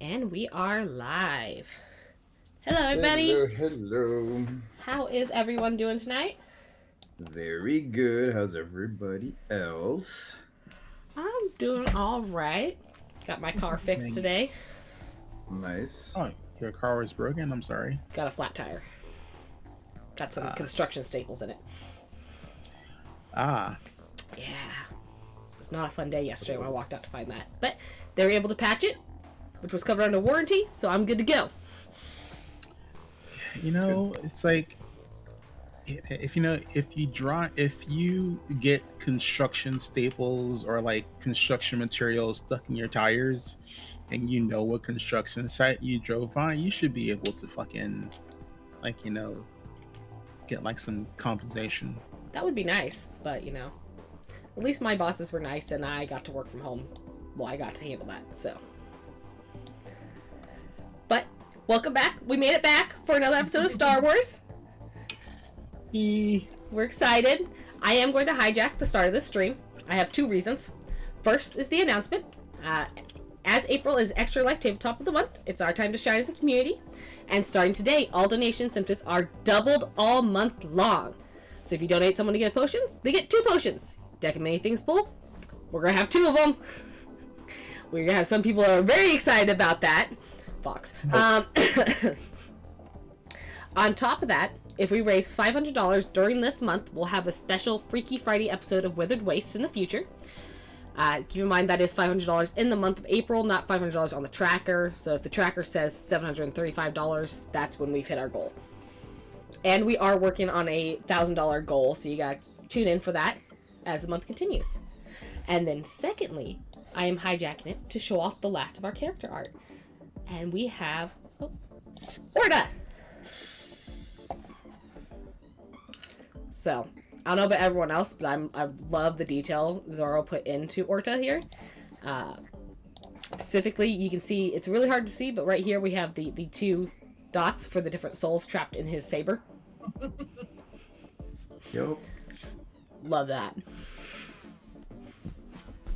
And we are live. Hello, everybody. Hello. How is everyone doing tonight? Very good. How's everybody else? I'm doing all right. Got my car fixed today. Nice. Oh, your car was broken? I'm sorry. Got a flat tire. Got some construction staples in it. Ah. Yeah. It was not a fun day yesterday when I walked out to find that. But they were able to patch it, which was covered under warranty, so I'm good to go. You know, it's like if you get construction staples or like construction materials stuck in your tires and you know what construction site you drove by, you should be able to fucking get like some compensation. That would be nice, but at least my bosses were nice and I got to work from home. Well, I got to handle that, so. But welcome back. We made it back for another episode of Star Wars. We're excited. I am going to hijack the start of this stream. I have two reasons. First is the announcement. As April is Extra Life Tabletop of the Month, it's our time to shine as a community. And starting today, all donation incentives are doubled all month long. So if you donate someone to get potions, they get 2 potions. Deck of Many Things pull. We're going to have 2 of them. We're going to have some people who are very excited about that. Fox. On top of that, if we raise $500 during this month, we'll have a special Freaky Friday episode of Withered Wastes in the future. Keep in mind that is $500 in the month of April, not $500 on the tracker. So if the tracker says $735, that's when we've hit our goal. And we are working on a $1,000 goal, so you gotta tune in for that as the month continues. And then secondly, I am hijacking it to show off the last of our character art. And we have Orta! So, I don't know about everyone else, but I love the detail Zoro put into Orta here. Specifically, you can see, it's really hard to see, but right here we have the 2 dots for the different souls trapped in his saber. Yep. Love that.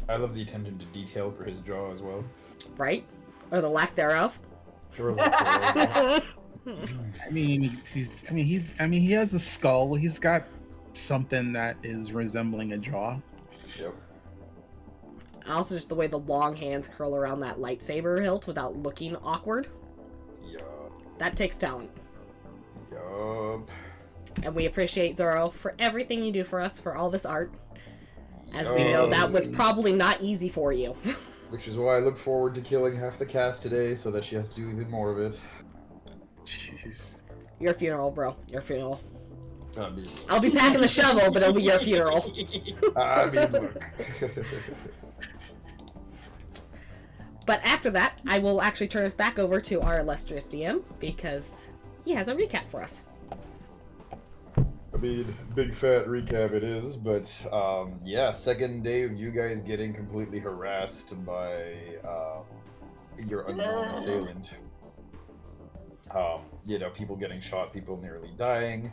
I love the attention to detail for his jaw as well. Right? Or the lack thereof. I mean, he has a skull. He's got something that is resembling a jaw. Yep. Also, just the way the long hands curl around that lightsaber hilt without looking awkward. Yup. That takes talent. Yup. And we appreciate Zoro for everything you do for us, for all this art. As we know, that was probably not easy for you. Which is why I look forward to killing half the cast today so that she has to do even more of it. Jeez. Your funeral, bro. Your funeral. I mean, I'll be packing the shovel, but it'll be your funeral. look. But after that, I will actually turn us back over to our illustrious DM, because he has a recap for us. I mean, big fat recap it is, but yeah, second day of you guys getting completely harassed by your unknown assailant. People getting shot, people nearly dying.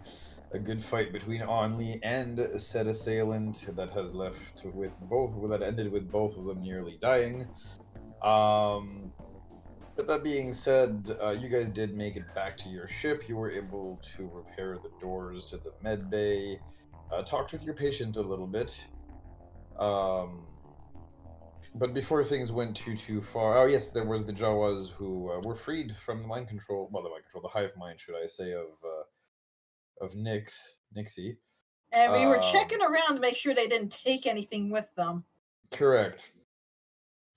A good fight between Only and said assailant that has left with that ended with both of them nearly dying. But that being said, you guys did make it back to your ship. You were able to repair the doors to the med bay, talked with your patient a little bit. But before things went too far, oh yes, there was the Jawas who were freed from the mind control, the hive mind, should I say, of Nixie. And we were checking around to make sure they didn't take anything with them. Correct.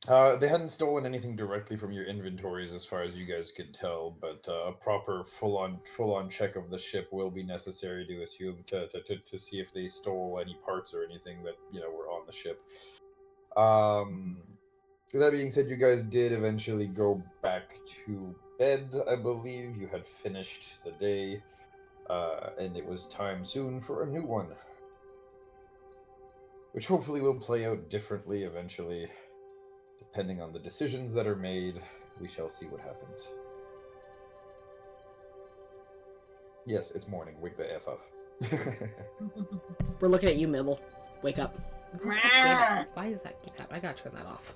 They hadn't stolen anything directly from your inventories as far as you guys could tell, but a proper full-on check of the ship will be necessary to assume to see if they stole any parts or anything that, were on the ship. That being said, you guys did eventually go back to bed, I believe. You had finished the day, and it was time soon for a new one. Which hopefully will play out differently eventually. Depending on the decisions that are made, we shall see what happens. Yes, it's morning. Wake the F up. We're looking at you, Mibble. Wake up. Damn it. Why does that keep happening? I gotta turn that off.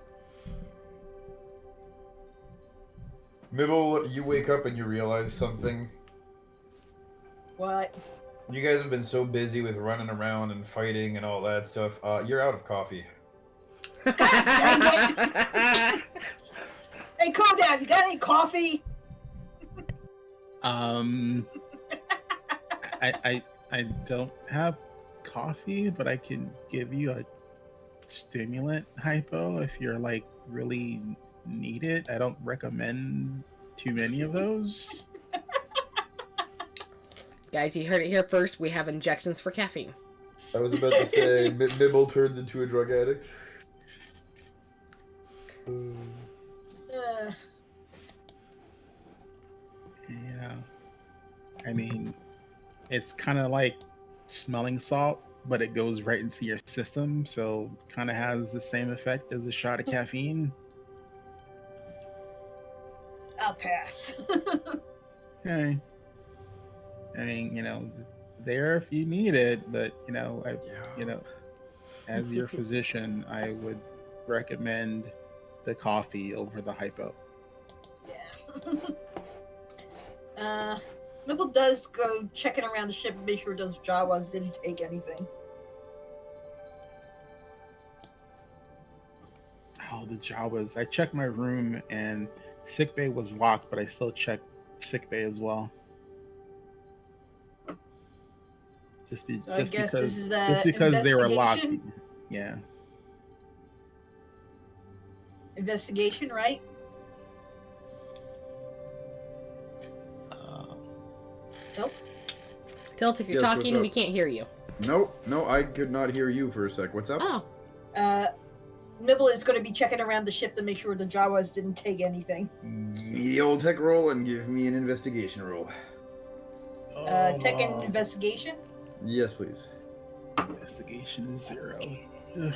Mibble, you wake up and you realize something. What? You guys have been so busy with running around and fighting and all that stuff. You're out of coffee. God dang it! Hey, calm down. You got any coffee? I don't have coffee, but I can give you a stimulant hypo if you're like really need it. I don't recommend too many of those. Guys, you heard it here first. We have injections for caffeine. I was about to say, Mibble turns into a drug addict. You know, I mean, it's kind of like smelling salt, but it goes right into your system, so kind of has the same effect as a shot of caffeine. I'll pass. Okay. I mean, you know, there if you need it, but you know, as your physician, I would recommend the coffee over the hypo. Yeah. Mibble does go checking around the ship and make sure those Jawas didn't take anything. Oh, the Jawas. I checked my room and sickbay was locked, but I still checked sickbay as well. So I guess this is the just because they were locked. investigation? Yeah. Investigation, right? Tilt? Tilt, if you're Yes, what's talking, up? we can't hear you. Nope, no, I could not hear you for a sec. What's up? Oh. Nibble is going to be checking around the ship to make sure the Jawas didn't take anything. Give me the old tech roll and give me an investigation roll. Tech and investigation? Yes, please. Investigation is 0. Ugh.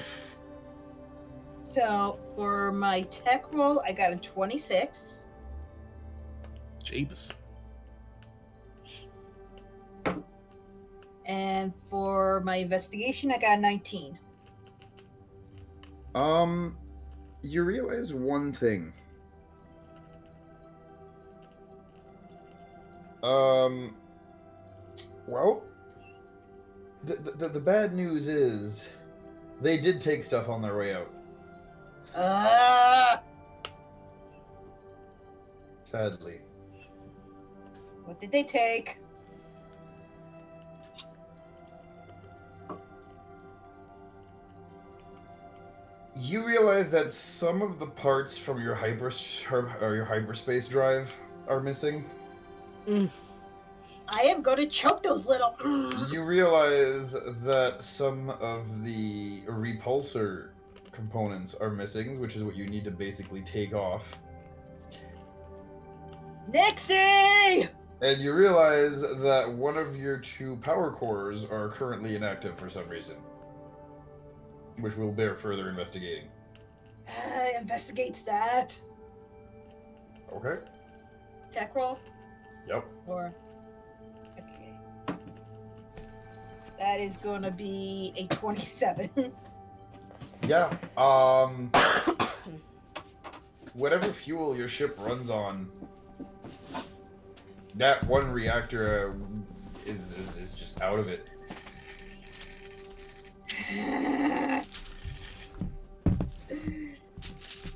So for my tech roll, I got a 26. Jabus. And for my investigation, I got a 19. You realize one thing. Well, the bad news is they did take stuff on their way out. Sadly. What did they take? You realize that some of the parts from your your hyperspace drive are missing? I am going to choke those little... You realize that some of the repulsor components are missing, which is what you need to basically take off. Nixie! And you realize that one of your 2 power cores are currently inactive for some reason, which will bear further investigating. Investigates that. Okay. Tech roll? Yep. Or... Okay. That is going to be a 27. Yeah. Whatever fuel your ship runs on, that one reactor is just out of it.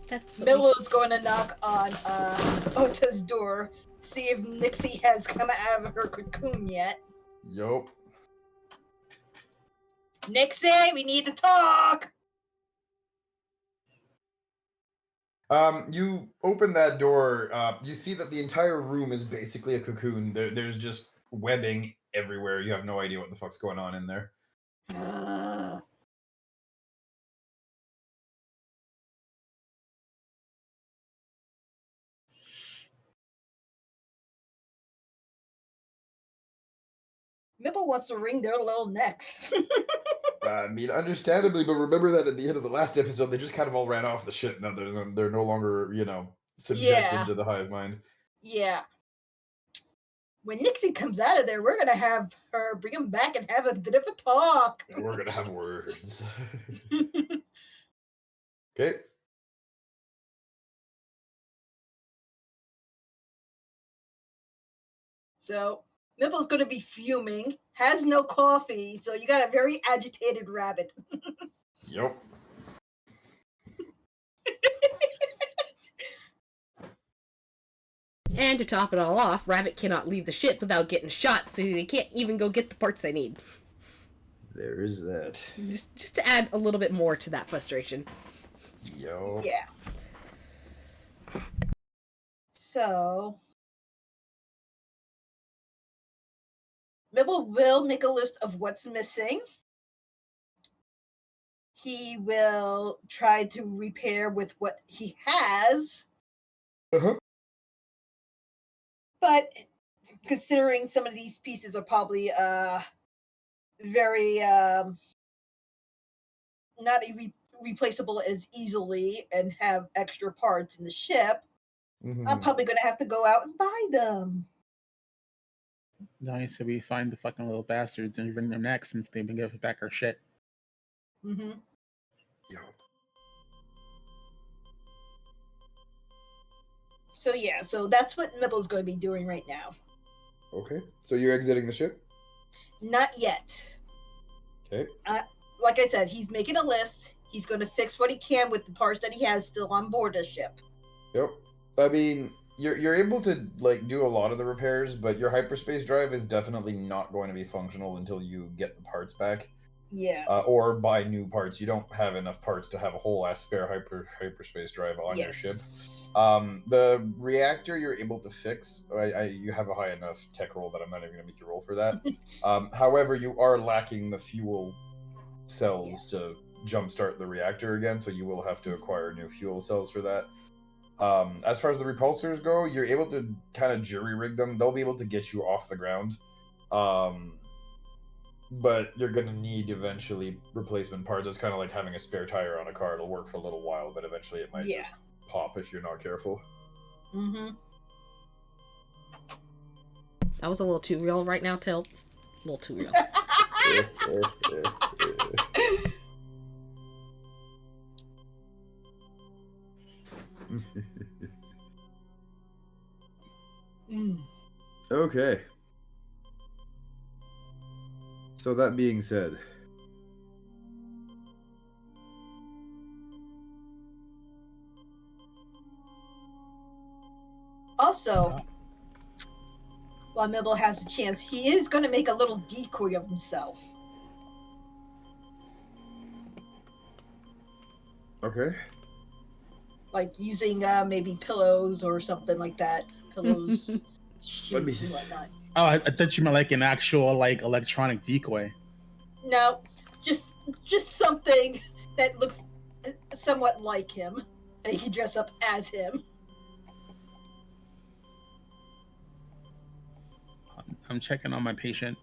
That's what Milo's going to knock on Ota's door, see if Nixie has come out of her cocoon yet. Yup. Nixie, we need to talk! You open that door, you see that the entire room is basically a cocoon. There's just webbing everywhere. You have no idea what the fuck's going on in there. Mibble wants to wring their little necks. I mean, understandably, but remember that at the end of the last episode, they just kind of all ran off the ship. Now they're no longer, subjected Yeah. to the hive mind. Yeah. When Nixie comes out of there, we're going to have her bring him back and have a bit of a talk. We're gonna have words. Okay. So Nipple's going to be fuming, has no coffee, so you got a very agitated rabbit. Yep. And to top it all off, Rabbit cannot leave the ship without getting shot, so they can't even go get the parts they need. There is that. Just to add a little bit more to that frustration. Yo. Yeah. So Mibble will make a list of what's missing. He will try to repair with what he has. Uh-huh. But considering some of these pieces are probably very not replaceable as easily and have extra parts in the ship, I'm probably going to have to go out and buy them. Nice. So we find the fucking little bastards and wring their necks since they've been giving back our shit. Mm-hmm. Yo. So yeah, so that's what Nibble's going to be doing right now. Okay. So you're exiting the ship? Not yet. Okay. Like I said, he's making a list. He's going to fix what he can with the parts that he has still on board the ship. Yep. I mean, you're able to like do a lot of the repairs, but your hyperspace drive is definitely not going to be functional until you get the parts back. Yeah. Or buy new parts. You don't have enough parts to have a whole ass spare hyperspace drive on your ship. The reactor you're able to fix. You have a high enough tech roll that I'm not even going to make you roll for that. However, you are lacking the fuel cells to jumpstart the reactor again, so you will have to acquire new fuel cells for that. As far as the repulsors go, you're able to kind of jury rig them. They'll be able to get you off the ground. But you're going to need eventually replacement parts. It's kind of like having a spare tire on a car. It'll work for a little while, but eventually it might just pop if you're not careful. Mm-hmm. That was a little too real right now, Till. A little too real. Okay. So that being said, Also, while Mibble has a chance, he is going to make a little decoy of himself. okay. Like using maybe pillows or something like that. Pillows, sheets, and whatnot. Oh, I thought you meant like an actual like electronic decoy. No, just something that looks somewhat like him, and he can dress up as him. I'm checking on my patient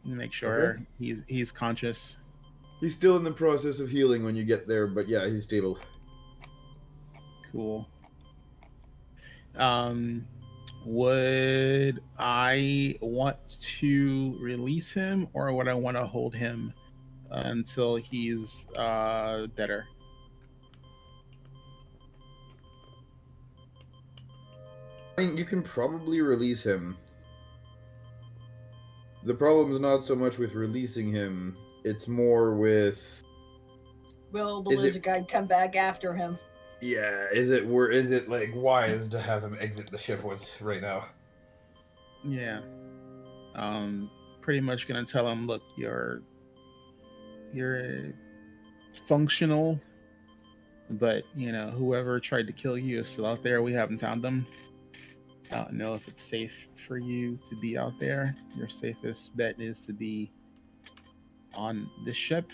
to make sure he's conscious. He's still in the process of healing when you get there, but yeah, he's stable. Cool. Would I want to release him, or would I want to hold him until he's better? I mean, you can probably release him. The problem is not so much with releasing him, it's more with... Will the lizard guy come back after him? Yeah, Is it like wise to have him exit the ship right now? Yeah. Pretty much gonna tell him, look, you're functional, but you know, whoever tried to kill you is still out there. We haven't found them. I don't know if it's safe for you to be out there. Your safest bet is to be on this ship,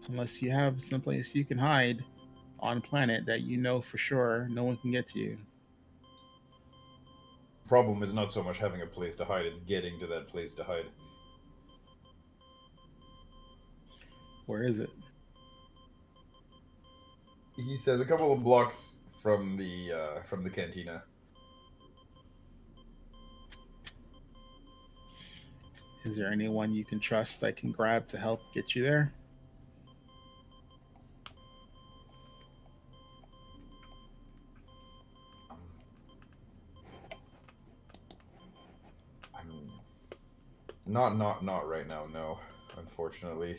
unless you have someplace you can hide on planet that you know for sure no one can get to you. Problem is not so much having a place to hide, it's getting to that place to hide. Where is it? He says a couple of blocks from the cantina. Is there anyone you can trust I can grab to help get you there? I'm Not right now. No, unfortunately.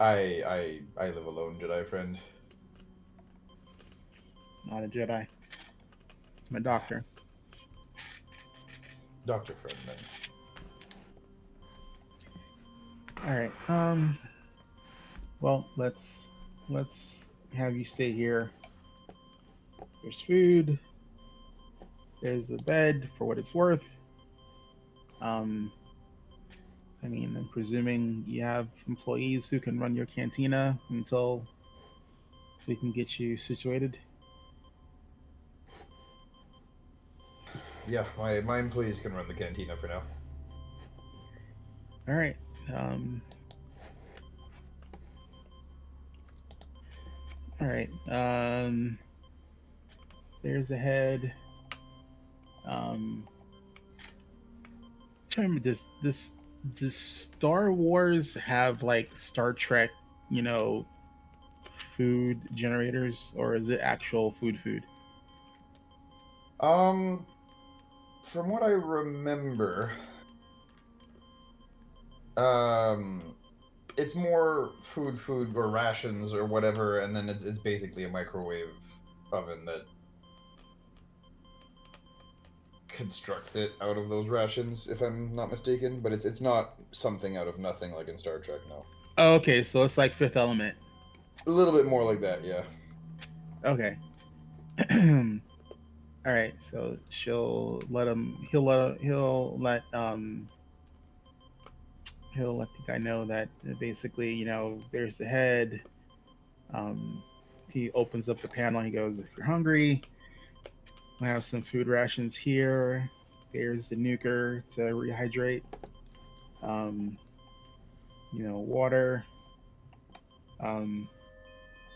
I live alone, Jedi friend. Not a Jedi. I'm a doctor. Doctor friend, then. All right. Well, let's have you stay here. There's food. There's a bed for what it's worth. I mean, I'm presuming you have employees who can run your cantina until we can get you situated. Yeah, my employees can run the cantina for now. All right. All right. There's a head. Tell me, does Star Wars have like Star Trek, food generators, or is it actual food? From what I remember, it's more food or rations or whatever, and then it's basically a microwave oven that constructs it out of those rations, if I'm not mistaken. But it's not something out of nothing like in Star Trek, no. Oh, okay, so it's like Fifth Element. A little bit more like that, yeah. Okay. All right, so he'll let the guy know that basically, there's the head. He opens up the panel. He goes, if you're hungry, we have some food rations here. Here's the nuker to rehydrate. Water.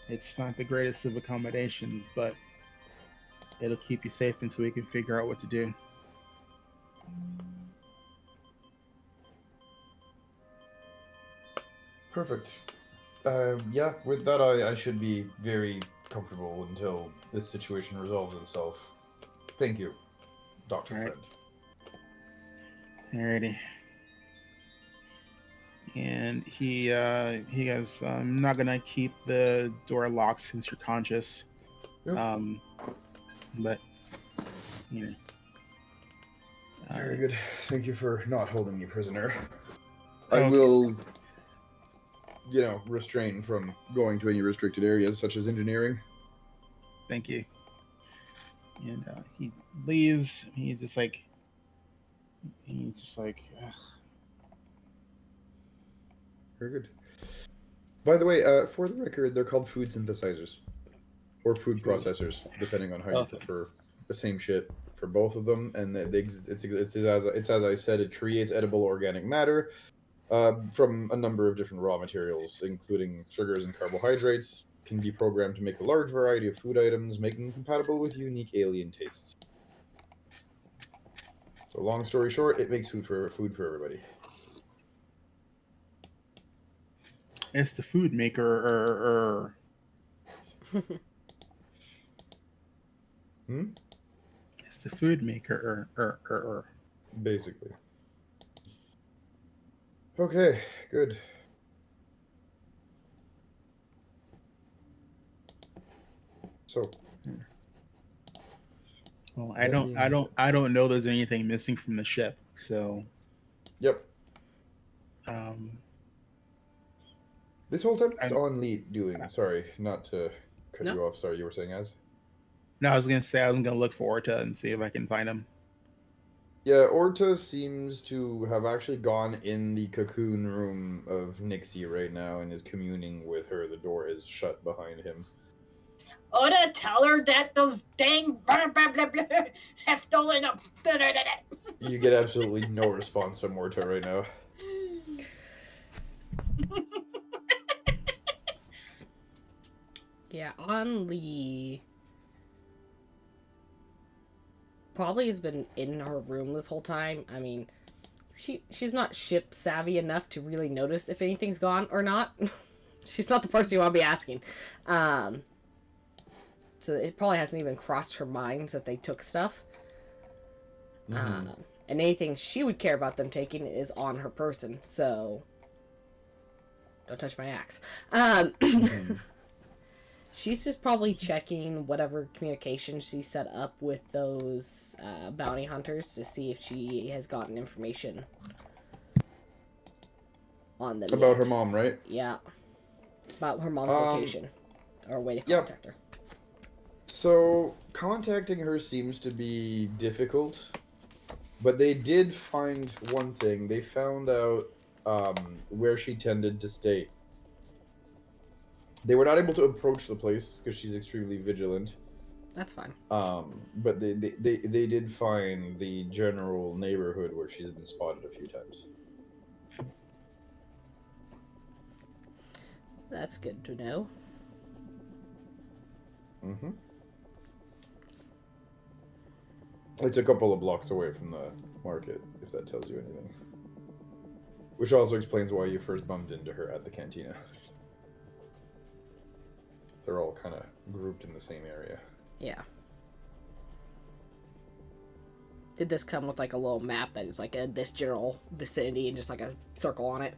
It's not the greatest of accommodations, but it'll keep you safe until we can figure out what to do. Perfect. Yeah, with that, I should be very comfortable until this situation resolves itself. Thank you, Dr. All right. Friend. Alrighty. And he goes, I'm not gonna keep the door locked since you're conscious. Yep. But Very good. Thank you for not holding me prisoner. Okay. I will, restrain from going to any restricted areas such as engineering. Thank you. And he leaves. He's just like, ugh. Very good. By the way, for the record, they're called food synthesizers or food processors, depending on how you prefer. The same shit for both of them, and it's as I said, it creates edible organic matter from a number of different raw materials, including sugars and carbohydrates. Can be programmed to make a large variety of food items, making them compatible with unique alien tastes. So, long story short, it makes food for everybody. It's the food maker. It's the food maker. Basically. Okay, good. So. Well, I don't know there's anything missing from the ship. So. Yep. This whole time it's on Leet doing. Sorry, not to cut you off. Sorry, you were saying as. No, I was gonna say I was gonna look for Orta and see if I can find him. Yeah, Orta seems to have actually gone in the cocoon room of Nixie right now and is communing with her. The door is shut behind him. Orta, tell her that those dang blah, blah, blah, blah, have stolen them. You get absolutely no response from Orta right now. Yeah, On Lee probably has been in her room this whole time. I mean, she's not ship savvy enough to really notice if anything's gone or not. She's not the person you want to be asking. So it probably hasn't even crossed her mind that they took stuff. And anything she would care about them taking is on her person, so don't touch my axe. She's just probably checking whatever communication she set up with those bounty hunters to see if she has gotten information on them About yet. her mom, right? Yeah. About her mom's location. Or a way to contact her. So, contacting her seems to be difficult. But they did find one thing. They found out where she tended to stay. They were not able to approach the place because she's extremely vigilant. That's fine. But they did find the general neighborhood where she's been spotted a few times. That's good to know. Mm-hmm. It's a couple of blocks away from the market, if that tells you anything. Which also explains why you first bumped into her at the cantina. They're all kind of grouped in the same area. Yeah. Did this come with like a little map that is like this general vicinity and just like a circle on it?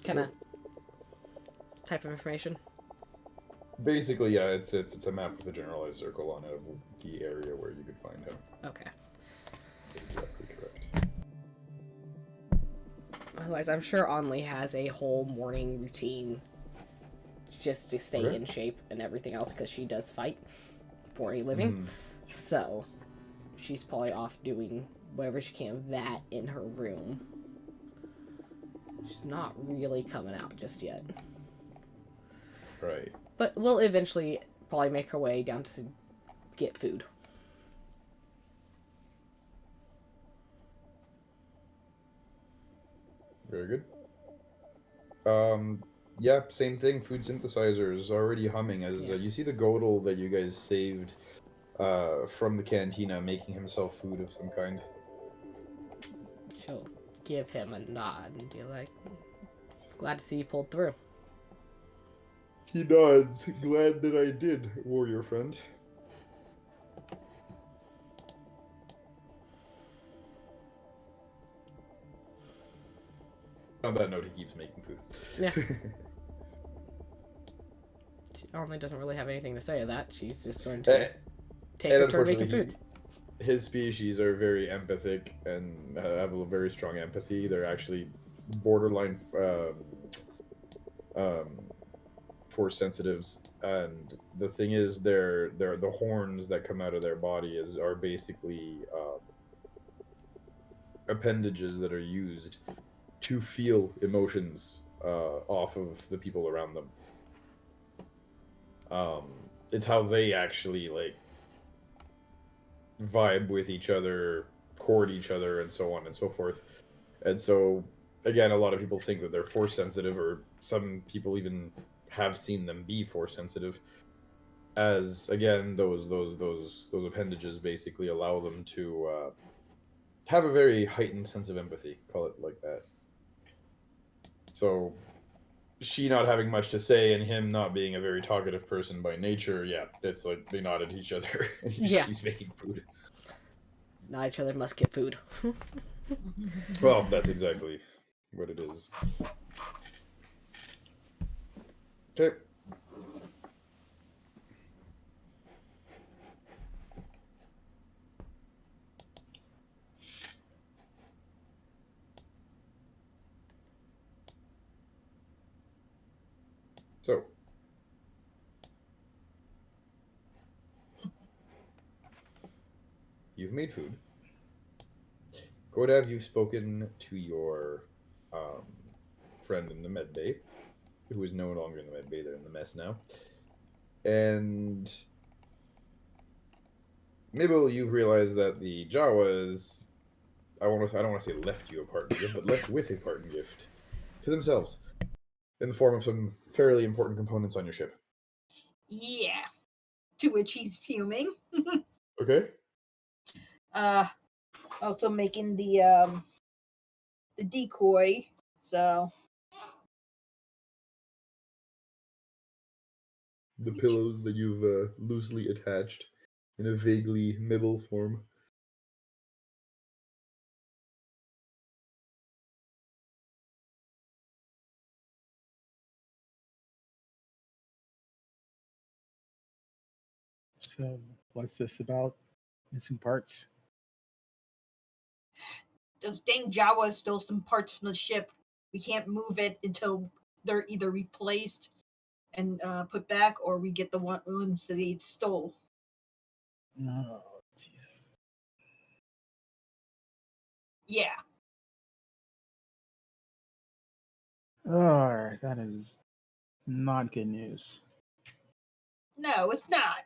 Kind of type of information? Basically, yeah, it's a map with a generalized circle on it of the area where you could find him. Okay. That's exactly correct. Otherwise, I'm sure Onley has a whole morning routine just to stay in shape and everything else because she does fight for a living. So she's probably off doing whatever she can of that in her room. She's not really coming out just yet. Right. But we'll eventually probably make her way down to get food. Very good. Yeah, same thing. Food synthesizer is already humming as you see the Godel that you guys saved from the cantina making himself food of some kind. She'll give him a nod and be like, glad to see you pulled through. He nods. Glad that I did, warrior friend. On that note, he keeps making food. Yeah. She only doesn't really have anything to say of that. She's just going to take her turn making food. His species are very empathic and have a very strong empathy. They're actually borderline force sensitives, and the thing is, they're the horns that come out of their body are basically appendages that are used to feel emotions off of the people around them. It's how they actually like vibe with each other, court each other, and so on and so forth. And so, again, a lot of people think that they're force sensitive, or some people even have seen them be force sensitive. As again, those appendages basically allow them to have a very heightened sense of empathy. Call it like that. So, she not having much to say and him not being a very talkative person by nature, yeah, it's like they nod at each other and he just keeps making food. Nod each other, must get food. Well, that's exactly what it is. Okay. So, you've made food. Godav, you've spoken to your friend in the med bay, who is no longer in the med bay, they're in the mess now. And Mibble, you've realized that the Jawas, I don't want to say left you a parting gift, but left with a parting gift to themselves in the form of some fairly important components on your ship. Yeah. To which he's fuming. Okay. Also making the decoy. So The pillows that you've loosely attached in a vaguely Mibble form. So, what's this about? Missing parts? Those dang Jawas stole some parts from the ship. We can't move it until they're either replaced and put back, or we get the ones that they stole. Oh, jeez. Yeah. All right, that is not good news. No, it's not.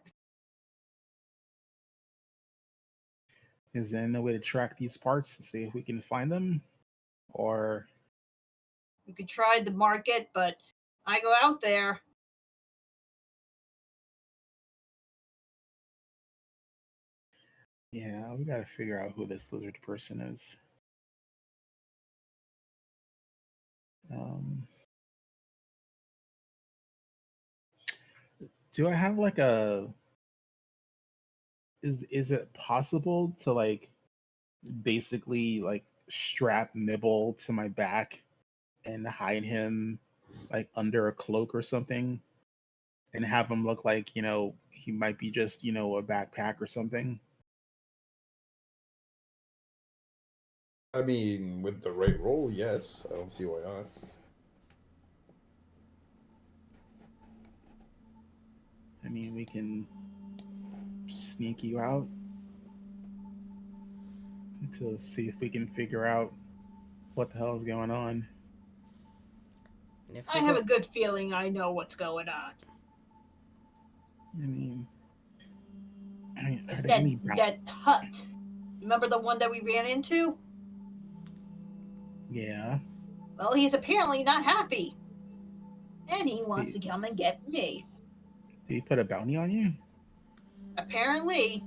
Is there no way to track these parts to see if we can find them? Or We could try the market, but I go out there. yeah, we gotta figure out who this lizard person is. Um, do I have like a? Is it possible to like basically like strap Nibble to my back and hide him like under a cloak or something, and have him look like he might be just a backpack or something? I mean, with the right roll, yes. I don't see why not. I mean, we can sneak you out to see if we can figure out what the hell is going on. And if I we have go- a good feeling I know what's going on. I mean, It's are there any that hut. Remember the one that we ran into? Yeah. Well, he's apparently not happy. And he wants Did, to come and get me. did he put a bounty on you? Apparently,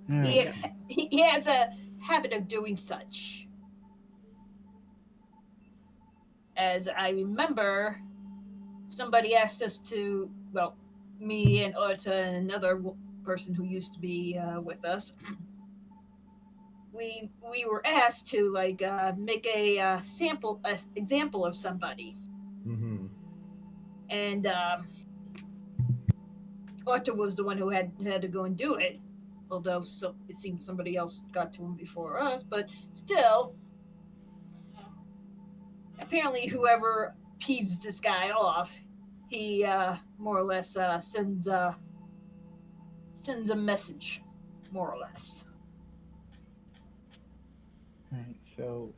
he, Okay. he has a habit of doing such. As I remember, somebody asked us to, well, me and Orta and another person who used to be with us, we were asked to make a sample example of somebody, Mm-hmm. and Orta was the one who had to go and do it. Although it seems somebody else got to him before us, but still, apparently whoever peeves this guy off, he more or less sends a message, more or less. All right. So,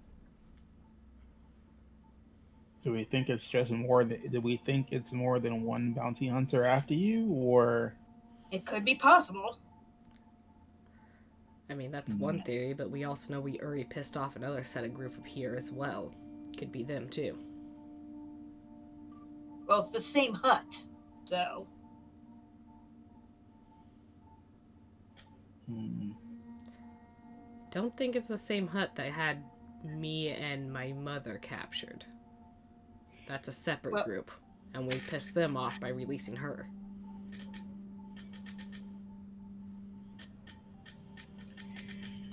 do we think it's just more? Do we think it's more than one bounty hunter after you, or? It could be possible. I mean, that's one theory, but we also know we already pissed off another set of group up here as well. Could be them too. Well, it's the same hut, so Don't think it's the same hut that had me and my mother captured. That's a separate group, and we pissed them off by releasing her.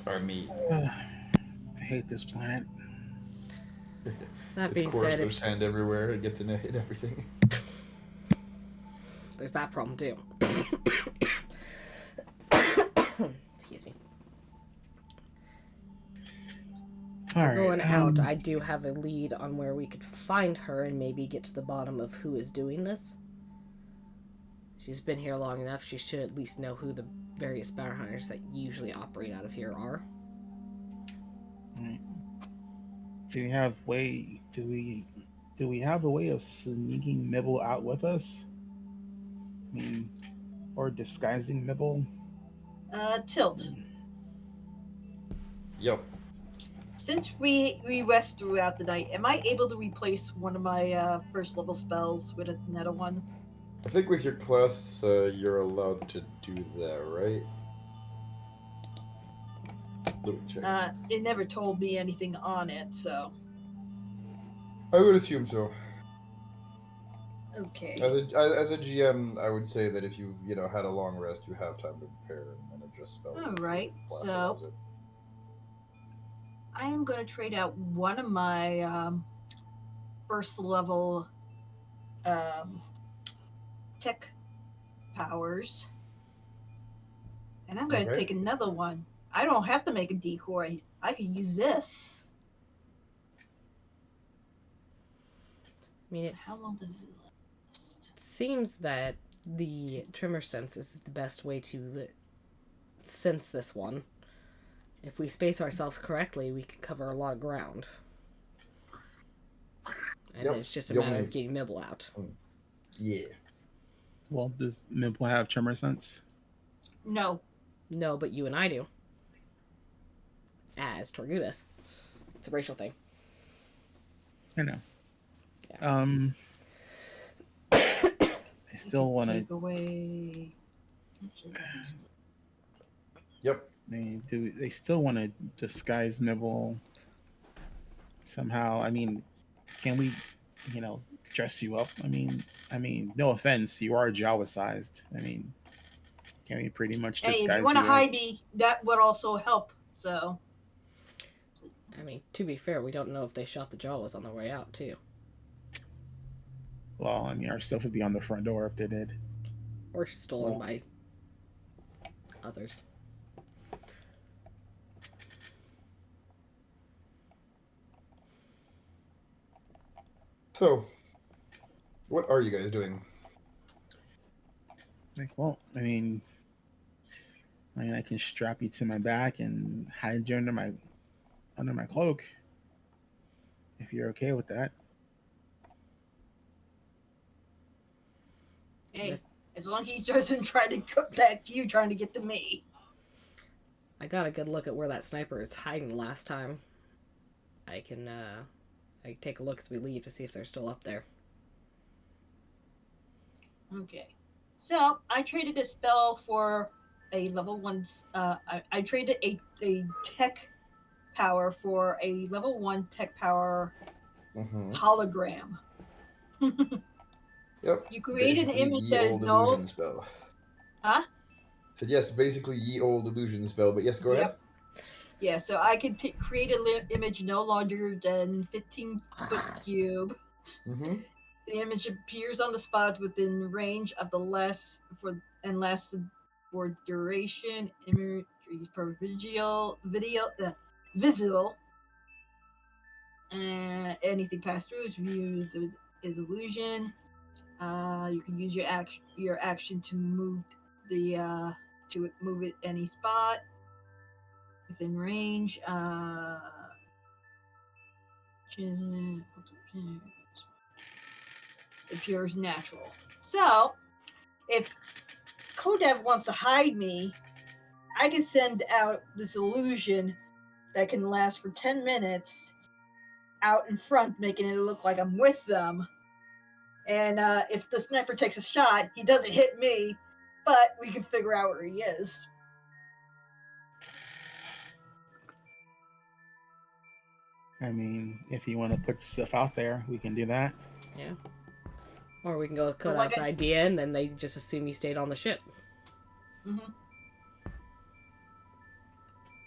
Or me. I hate this planet. That It's being coarse, said, there's sand everywhere. It gets in everything. there's that problem too. Excuse me. All right. Going out, I do have a lead on where we could find her and maybe get to the bottom of who is doing this. She's been here long enough, she should at least know who the various bounty hunters that usually operate out of here are. Right. Do we have a way of sneaking Nibble out with us? I mean, or disguising Nibble? Tilt. Yep. Since we rest throughout the night, am I able to replace one of my first level spells with another one? I think with your class, you're allowed to do that, right? Let me check. It never told me anything on it, so I would assume so. okay. As a GM, I would say that if you've had a long rest, you have time to prepare and adjust spells. All right, Class so allows it. I am going to trade out one of my first level tech powers. And I'm going to Okay. take another one. I don't have to make a decoy. I can use this. I mean, How long does it last? it seems that the tremor sense is the best way to sense this one. If we space ourselves correctly, we can cover a lot of ground. And Yep. then it's just a The matter only- of getting Mibble out. Yeah. Well, does Mibble have tremor sense? No. No, but you and I do. As Torgudas. It's a racial thing. I know. Yeah. I still want Take to. away. Yep. They still want to disguise Mibble somehow? I mean, can we, dress you up? I mean, no offense, you are Jawa sized. I mean, can we pretty much disguise Hey, if you want to as- hide me, that would also help. So. I mean, to be fair, we don't know if they shot the Jawas on their way out, too. Well, I mean, our stuff would be on the front door if they did. Or stolen Well- by others. So, what are you guys doing? Like, well, I mean, I can strap you to my back and hide you under my cloak, if you're okay with that. Hey, as long as he doesn't try to cut back to you trying to get to me. I got a good look at where that sniper is hiding last time. I can take a look as we leave to see if they're still up there. Okay. So, I traded a spell for a level 1... I traded a tech power for a level 1 tech power Mm-hmm. hologram. Yep. You create an Basically, image ye that is old no... illusion spell. Huh? Said yes, basically ye old illusion spell. But yes, go ahead. Yep. Yeah, so I can create an image no larger than 15-foot cube. Mm-hmm. The image appears on the spot within range of the lasts for duration. Imagery per visual. Anything passed through is viewed as illusion. You can use your action to move it any spot within range. Appears natural. So, if Kodev wants to hide me, I can send out this illusion that can last for 10 minutes out in front, making it look like I'm with them. And if the sniper takes a shot, he doesn't hit me, but we can figure out where he is. I mean, if you want to put yourself out there, we can do that. Yeah. Or we can go with But like Kodak's I s- idea, and then they just assume you stayed on the ship. Mm-hmm.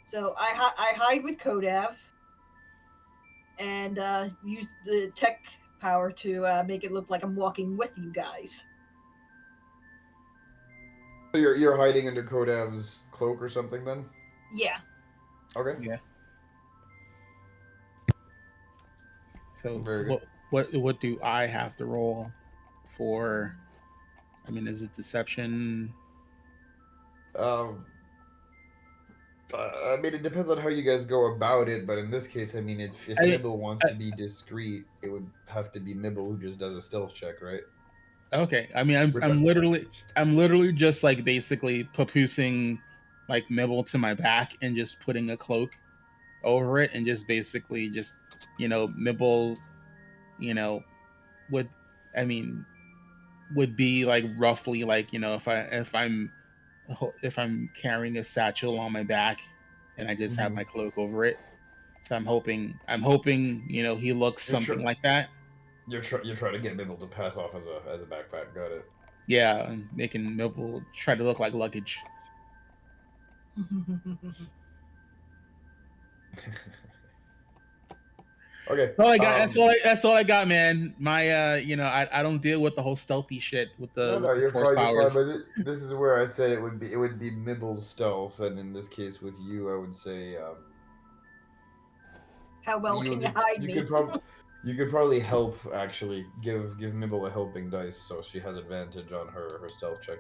So I hide with Kodev and use the tech power to make it look like I'm walking with you guys. So you're hiding under Kodav's cloak or something then? Yeah. Okay. Yeah. So Very good. what do I have to roll for? I mean, is it deception? I mean, it depends on how you guys go about it, but in this case, I mean, if Mibble wants to be discreet, it would have to be Mibble who just does a stealth check, right? Okay. I mean, I'm literally just like basically papoosing like Mibble to my back and just putting a cloak over it and just basically just Mibble, would would be like roughly like if I'm carrying a satchel on my back and I just have Mhm. my cloak over it. So I'm hoping he looks You're something sure- like that. You're trying to get Mibble to pass off as a backpack. Got it. Yeah, and making Mibble try to look like luggage. Okay. That's all I got. That's all I got, man. My, I don't deal with the whole stealthy shit with the, No, you're force fine. You're powers. fine. But this is where I said it would be Mibble's stealth, and in this case with you, I would say How well can you hide me? You could probably help actually give Mibble a helping dice, so she has advantage on her stealth check.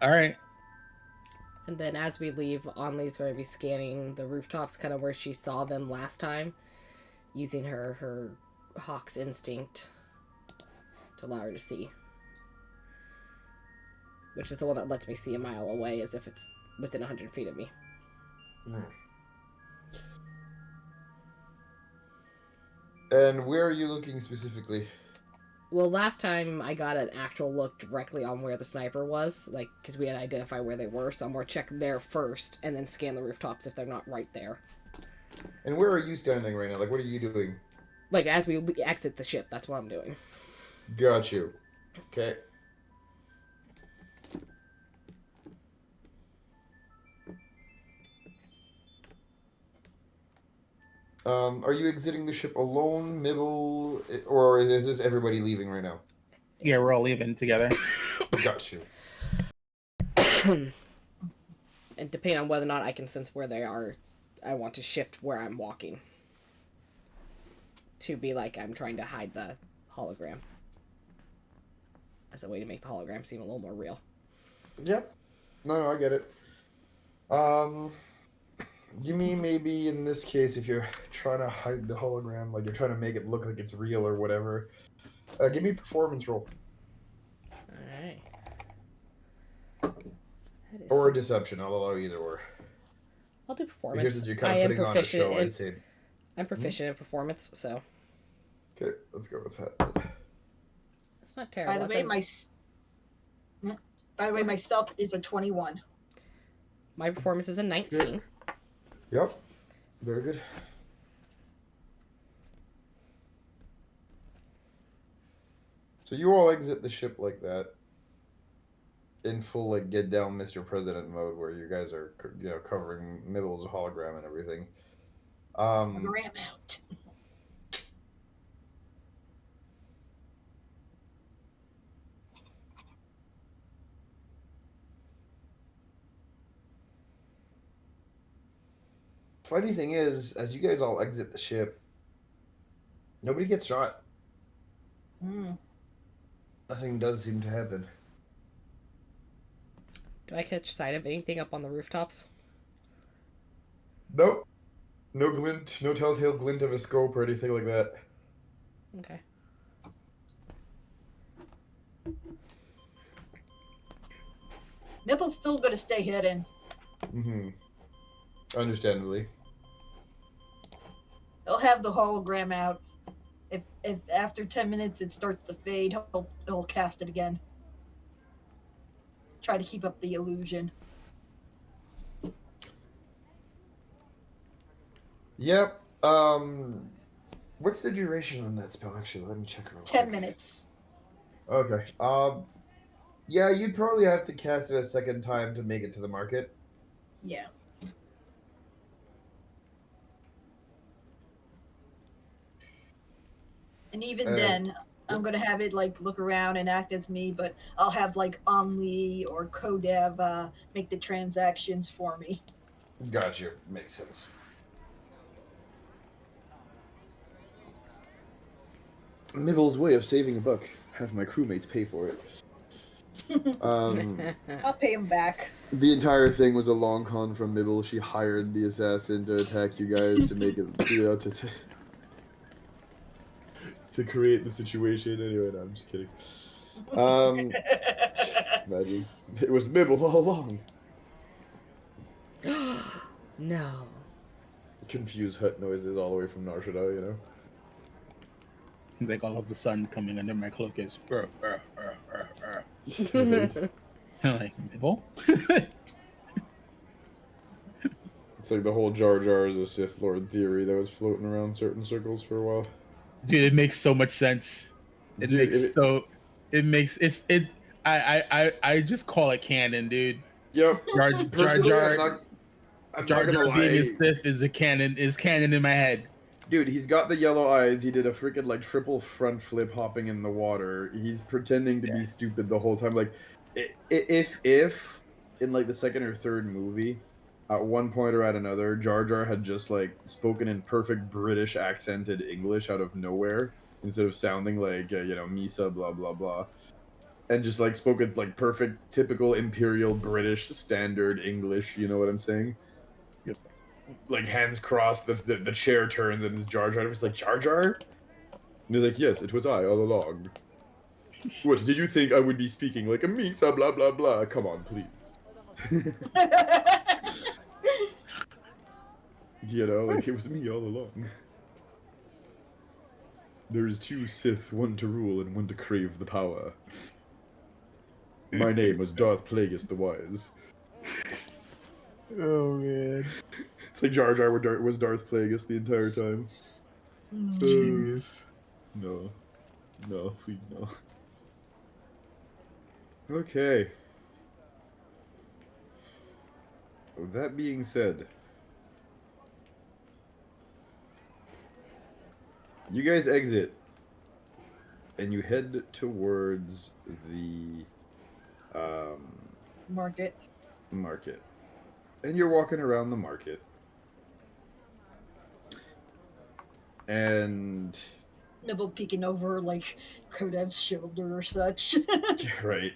All right. And then as we leave, Anli's going to be scanning the rooftops, kind of where she saw them last time, using her hawk's instinct to allow her to see. Which is the one that lets me see a mile away, as if it's within 100 feet of me. And where are you looking specifically? Well, last time I got an actual look directly on where the sniper was, like, because we had to identify where they were, so I'm going to check there first, and then scan the rooftops if they're not right there. And where are you standing right now? Like, what are you doing? Like, as we exit the ship, that's what I'm doing. Got you. Okay. Are you exiting the ship alone, Mibble, or is this everybody leaving right now? Yeah, we're all leaving together. Got you. And depending on whether or not I can sense where they are, I want to shift where I'm walking. To be like I'm trying to hide the hologram. As a way to make the hologram seem a little more real. Yep. No, I get it. You mean maybe in this case, if you're trying to hide the hologram, like you're trying to make it look like it's real or whatever, give me a performance roll. Alright. Or a deception, I'll allow either or. I'll do performance. Because you're kind of putting on a show, I'd say. I'm proficient in performance, so. Okay, let's go with that. It's not terrible. By the way, my stealth is a 21. My performance is a 19. Yeah. Yep. Very good. So you all exit the ship like that. In full, like, get down Mr. President mode, where you guys are, covering Mibble's hologram and everything. Hologram out. Funny thing is, as you guys all exit the ship, nobody gets shot. Nothing does seem to happen. Do I catch sight of anything up on the rooftops? Nope. No glint, no telltale glint of a scope or anything like that. Okay. Nipple's still gonna stay hidden. Understandably. He'll have the hologram out. If after 10 minutes it starts to fade, he'll cast it again. Try to keep up the illusion. Yep. What's the duration on that spell? Actually, let me check real quick. 10 minutes. Okay. Yeah, you'd probably have to cast it a second time to make it to the market. Yeah. And even then, I'm gonna have it like look around and act as me, but I'll have like Omni or Codev make the transactions for me. Gotcha. Makes sense. Mibble's way of saving a buck. Have my crewmates pay for it. I'll pay him back. The entire thing was a long con from Mibble. She hired the assassin to attack you guys to make it, to create the situation. Anyway, no, I'm just kidding. Imagine it was Mibble all along. No. Confused hut noises all the way from Narshada, you know. Like all of a sudden coming under my cloak is I'm like, Mibble? It's like the whole Jar Jar is a Sith Lord theory that was floating around certain circles for a while. Dude, it makes so much sense. I just call it canon, dude. Yep. Jar Jar I'm not gonna lie. being a Sith is canon in my head. Dude, he's got the yellow eyes. He did a freaking like triple front flip hopping in the water. He's pretending to be stupid the whole time. Like, if in like the second or third movie, at one point or at another, Jar Jar had just like spoken in perfect British accented English out of nowhere instead of sounding like Misa blah blah blah, and just like spoken like perfect typical Imperial British standard English. You know what I'm saying? Yep. Like hands crossed, the chair turns and it's Jar Jar. It's like Jar Jar, and they're like, "Yes, it was I all along." What did you think I would be speaking like a Misa? Blah blah blah. Come on, please. Like it was me all along. There is two Sith, one to rule and one to crave the power. My name was Darth Plagueis the Wise. Oh man. It's like Jar Jar was Darth Plagueis the entire time. Jeez. No, please no. Okay. That being said, you guys exit and you head towards the Market. market. And you're walking around the market. And Nibble peeking over like Kodev's shoulder or such. right.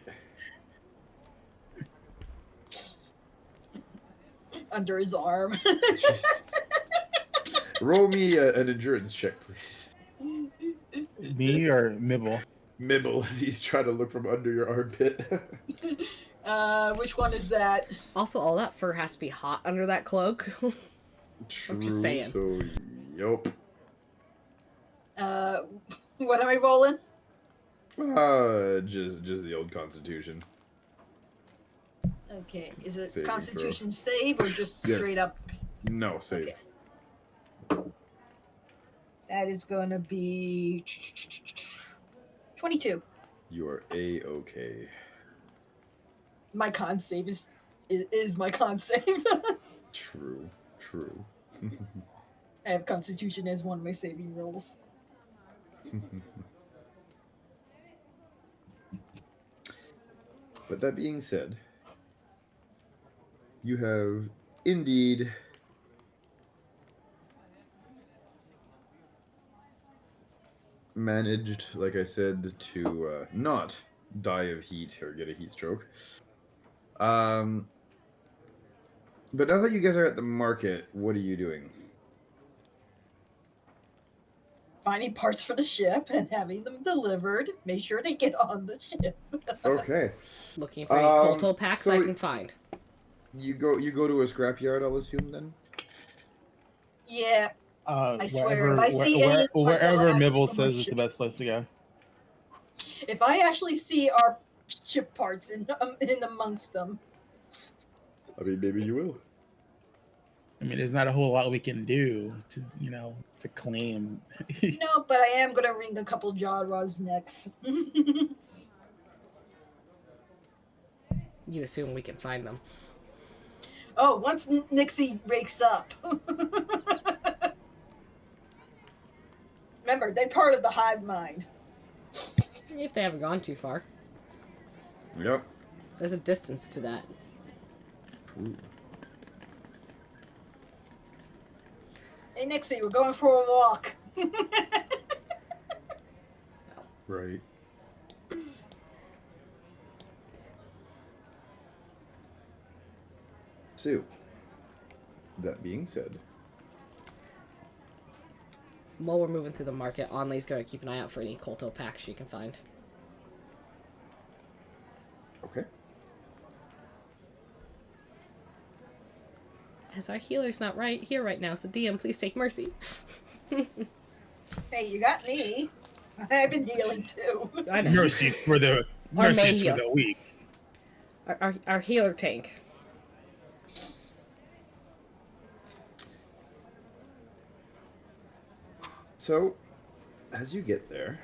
Under his arm. Roll me an endurance check, please. Me or Mibble? Mibble, he's trying to look from under your armpit. Which one is that? Also, all that fur has to be hot under that cloak. True. just saying. So, yup. What am I rolling? Just the old Constitution. Okay, is it Saving Constitution save or just Yes. straight up? No, save. Okay. That is gonna be 22. You are A-okay. My con save is my con save. True. I have Constitution as one of my saving rolls. But that being said, you have indeed managed, like I said, to not die of heat or get a heat stroke. But now that you guys are at the market, what are you doing? Finding parts for the ship and having them delivered. Make sure they get on the ship. Okay. Looking for any Kolto packs I can find. You go to a scrapyard, I'll assume then? Yeah, I swear, Wherever, if I see any wherever Marcella Mibble from our says is the ship- best place to go. if I actually see our ship parts in amongst them, I mean, maybe you will. I mean, there's not a whole lot we can do to claim. no, but I am gonna wring a couple Jara's necks. You assume we can find them. Oh, once Nixie rakes up. Remember, they're part of the hive mind. If they haven't gone too far. Yep. There's a distance to that. Ooh. Hey, Nixie, we're going for a walk. Right. So, that being said, While we're moving through the market, Onley's going to keep an eye out for any Kolto packs she can find. okay. As our healer's not here right now, so DM, please take mercy. Hey, you got me. I've been healing too. I know. Mercies for the Our main mercies for heal. the weak. Our healer tank. So, as you get there,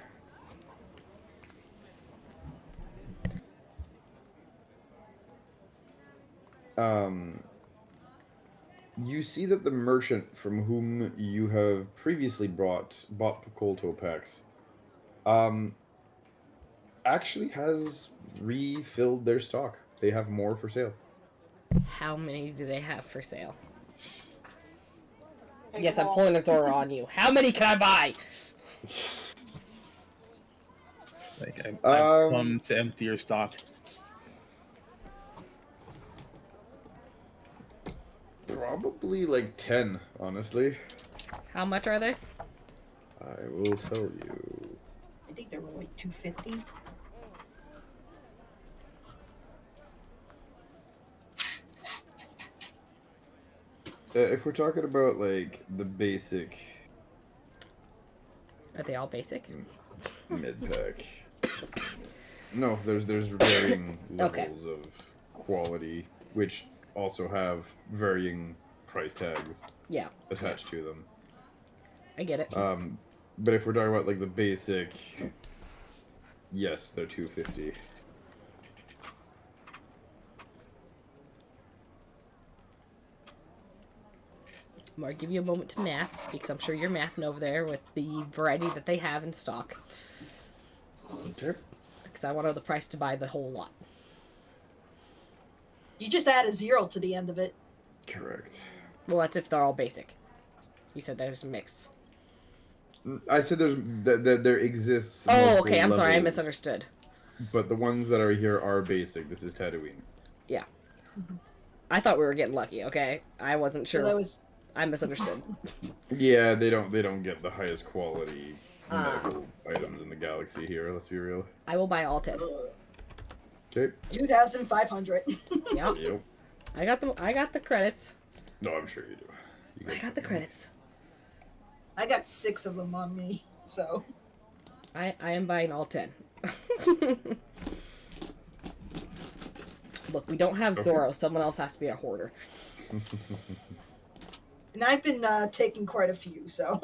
You see that the merchant from whom you have previously bought Pocolto packs, actually has refilled their stock. They have more for sale. How many do they have for sale? Take Yes, them I'm all. pulling a Zora on you. How many can I buy? Like I've come Um, to empty your stock. probably like 10, honestly. How much are they? I will tell you. I think they were like 250. If we're talking about like the basic Are they all basic? mid pack, no, there's varying Okay. levels of quality, which also have varying price tags Yeah. attached to them. I get it. But if we're talking about like the basic, yes, they're 250. I'm gonna give you a moment to math because I'm sure you're mathing over there with the variety that they have in stock. Okay. Because I want to know the price to buy the whole lot. You just add a 0 to the end of it. Correct. Well, that's if they're all basic. You said there's a mix. I said there exists. Oh, multiple okay. I'm sorry. I levels, misunderstood. But the ones that are here are basic. This is Tatooine. Yeah. I thought we were getting lucky. Okay, I wasn't sure. So that was I misunderstood. Yeah, they don't get the highest quality medical items in the galaxy here. Let's be real. I will buy all 10. Okay. 2,500. Yeah. Yep. I got the credits. No, I'm sure you do. You I guys got the know. credits. I got 6 of them on me, so. I am buying all 10. Look, we don't have Okay. Zoro. Someone else has to be a hoarder. And I've been taking quite a few, so.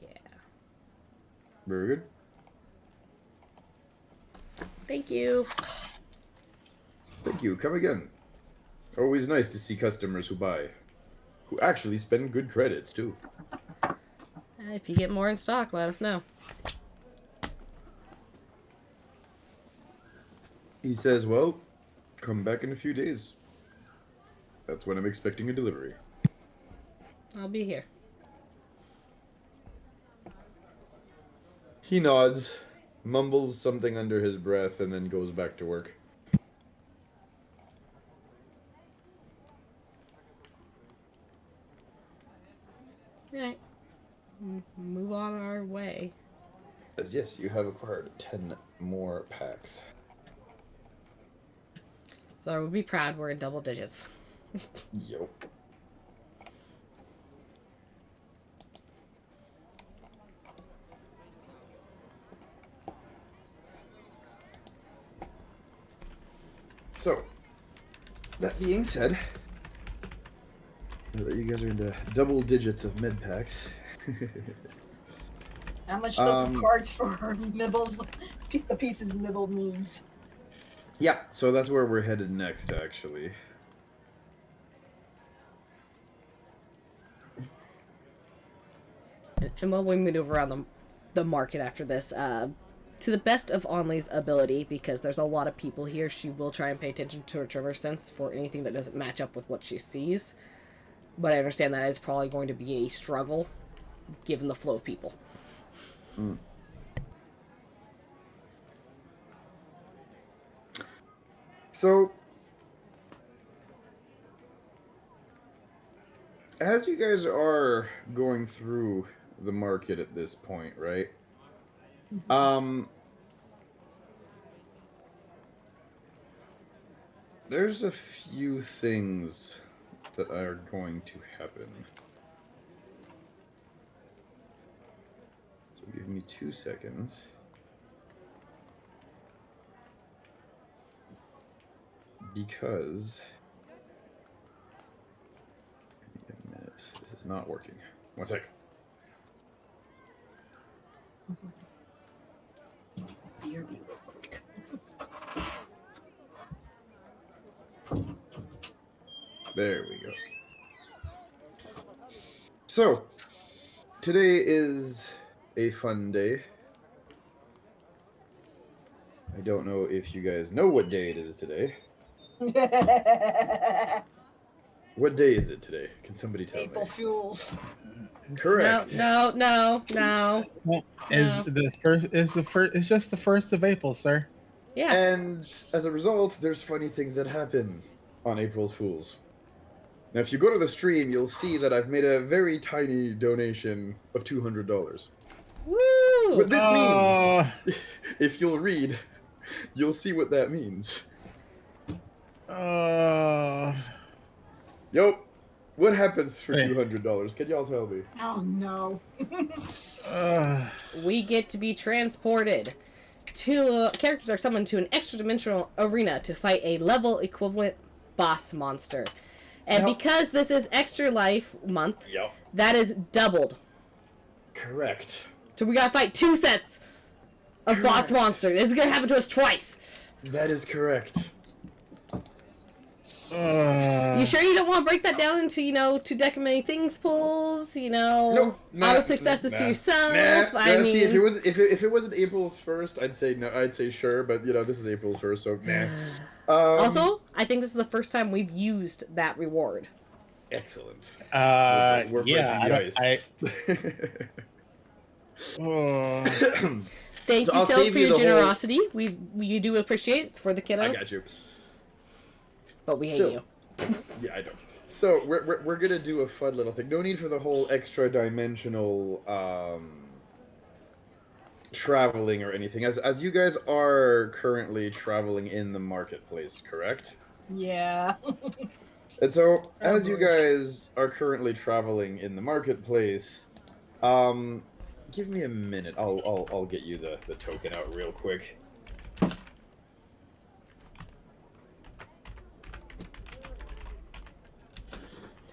Yeah. Very good. Thank you. Thank you. Come again. Always nice to see customers who buy, who actually spend good credits too. If you get more in stock, let us know. He says, "Well, come back in a few days. That's when I'm expecting a delivery." I'll be here. He nods, mumbles something under his breath, and then goes back to work. Alright. Move on our way. As yes, you have acquired 10 more packs. So I would be proud we're in double digits. Yep. So, that being said, now that you guys are in the double digits of med packs, How much does the parts for Mibbles, the pieces Mibble needs? yeah, so that's where we're headed next, actually. And while we move around the market after this, to the best of Onley's ability, because there's a lot of people here, she will try and pay attention to her trigger sense for anything that doesn't match up with what she sees. But I understand that is probably going to be a struggle, given the flow of people. Mm. So, as you guys are going through the market at this point, right? There's a few things that are going to happen. So give me 2 seconds. Because... Give me a minute. This is not working. 1 sec. BRB real quick. There we go. So, today is a fun day. I don't know if you guys know what day it is today. What day is it today? Can somebody tell April me? Fools. Correct. No. It's just the 1st of April, sir. Yeah. And as a result, there's funny things that happen on April's Fools. Now, if you go to the stream, you'll see that I've made a very tiny donation of $200. Woo! What this means, if you'll read, you'll see what that means. Yup. What happens for $200? Can y'all tell me? Oh no. We get to be transported to characters are summoned to an extra dimensional arena to fight a level equivalent boss monster. And because this is Extra Life month, that is doubled. Correct. So we gotta fight 2 sets of boss monster. This is gonna happen to us twice. That is correct. You sure you don't want to break that down into, 2 deck of many things pulls, Nope, all the successes to yourself? I mean, see, if it wasn't April's 1st, I'd say no. I'd say sure, but this is April's 1st, so nah. Also, I think this is the first time we've used that reward. Excellent. We're breaking the Thank you, I'll Toad, save for you your the whole- generosity. We do appreciate it. It's for the kiddos. I got you. But we hate So- you. Yeah, I don't. So we're gonna do a fun little thing. No need for the whole extra dimensional traveling or anything. As you guys are currently traveling in the marketplace, correct? Yeah. And so, as you guys are currently traveling in the marketplace, give me a minute. I'll get you the token out real quick.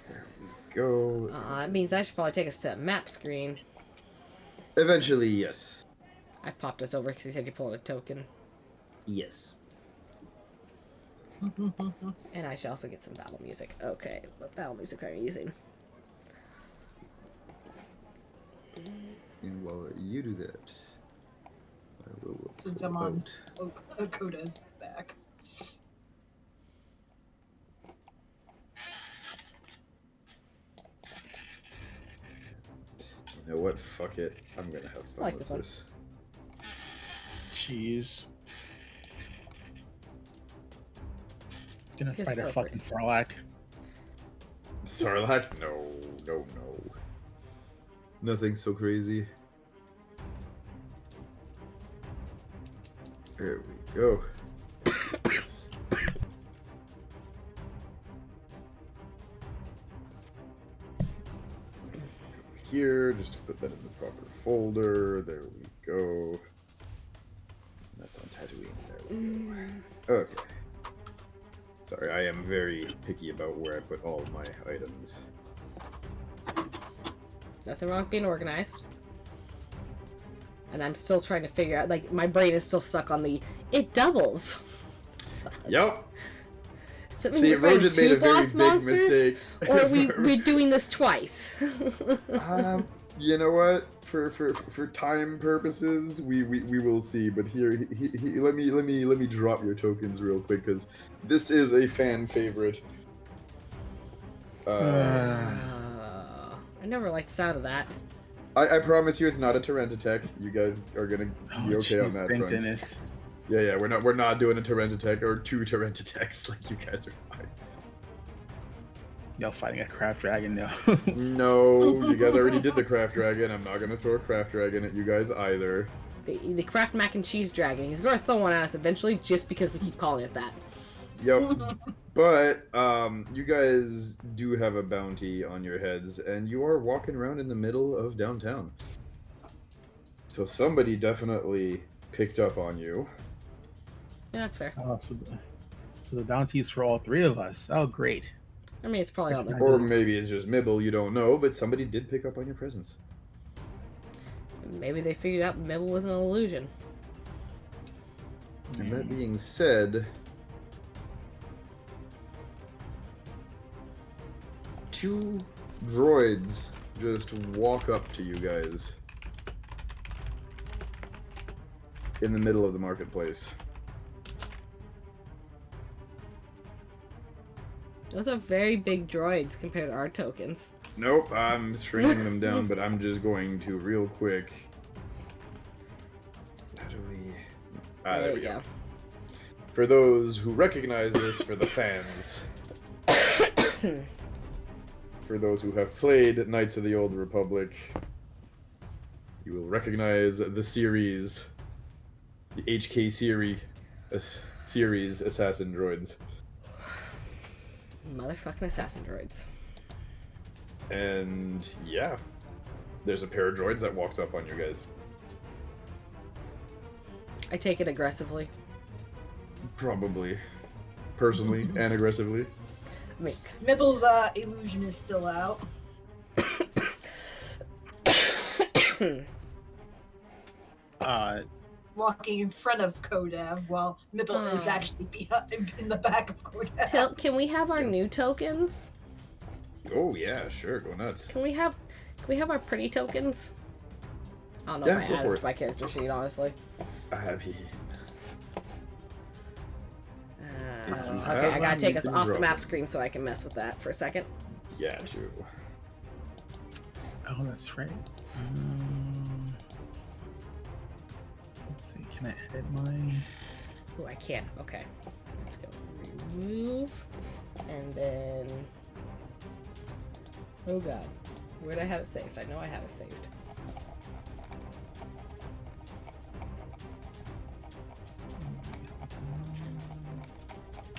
There we go. It means I should probably take us to a map screen. Eventually, yes. I popped us over because he said you pulled a token. Yes. And I should also get some battle music. Okay, what battle music are you using? And while you do that, I will. Since I'm on Koda's back. You know what? Fuck it. I'm gonna have fun I like with this one. this. Jeez. Gonna Just fight a go for fucking it. Sarlacc. Sarlacc? No. Nothing so crazy. There we go. Here, just to put that in the proper folder. There we go. That's on Tatooine. There we go. Okay. Sorry, I am very picky about where I put all my items. Nothing wrong with being organized. And I'm still trying to figure out, like, my brain is still stuck on the, it doubles. Yep. So, See, we're fighting Erosion made 2 a very boss big monsters, mistake. or are we're doing this twice? You know what? For time purposes, we will see. But here, let me drop your tokens real quick because this is a fan favorite. I never liked the sound of that. I promise you, it's not a Tyrantitech. You guys are gonna be okay on that thank front. goodness. Yeah, we're not doing a Tyrantitech or 2 Tyrantitechs. Like, you guys are fine. Y'all fighting a craft dragon now. No, you guys already did the craft dragon. I'm not gonna throw a craft dragon at you guys either. The Kraft mac and cheese dragon. He's gonna throw one at us eventually, just because we keep calling it that. Yep. But you guys do have a bounty on your heads, and you are walking around in the middle of downtown. So somebody definitely picked up on you. Yeah, that's fair. Oh, so the bounty is for all 3 of us. Oh, great. I mean, it's probably on the. Or maybe it's just Mibble, you don't know, but somebody did pick up on your presence. Maybe they figured out Mibble was an illusion. And that being said, 2 droids just walk up to you guys in the middle of the marketplace. Those are very big droids compared to our tokens. Nope, I'm shrinking them down, but I'm just going to real quick. How do we... there we go. For those who recognize this, for the fans, for those who have played Knights of the Old Republic, you will recognize the series, the HK series assassin droids. Motherfucking assassin droids. And yeah, there's a pair of droids that walks up on you guys. I take it aggressively. Probably. Personally and aggressively. I mean, Mibble's illusion is still out. Walking in front of Kodev while Mibble is actually behind, in the back of Kodev. Can we have our new tokens? Oh yeah, sure, go nuts. Can we have our pretty tokens? I don't know if I added it to my character sheet, honestly. Abby. Okay, I gotta take us off the map screen so I can mess with that for a second. Yeah, true. Oh, that's right. Let's see, can I edit my... Oh, I can. Okay. Let's go remove. And then... Oh god. Where'd I have it saved? I know I have it saved.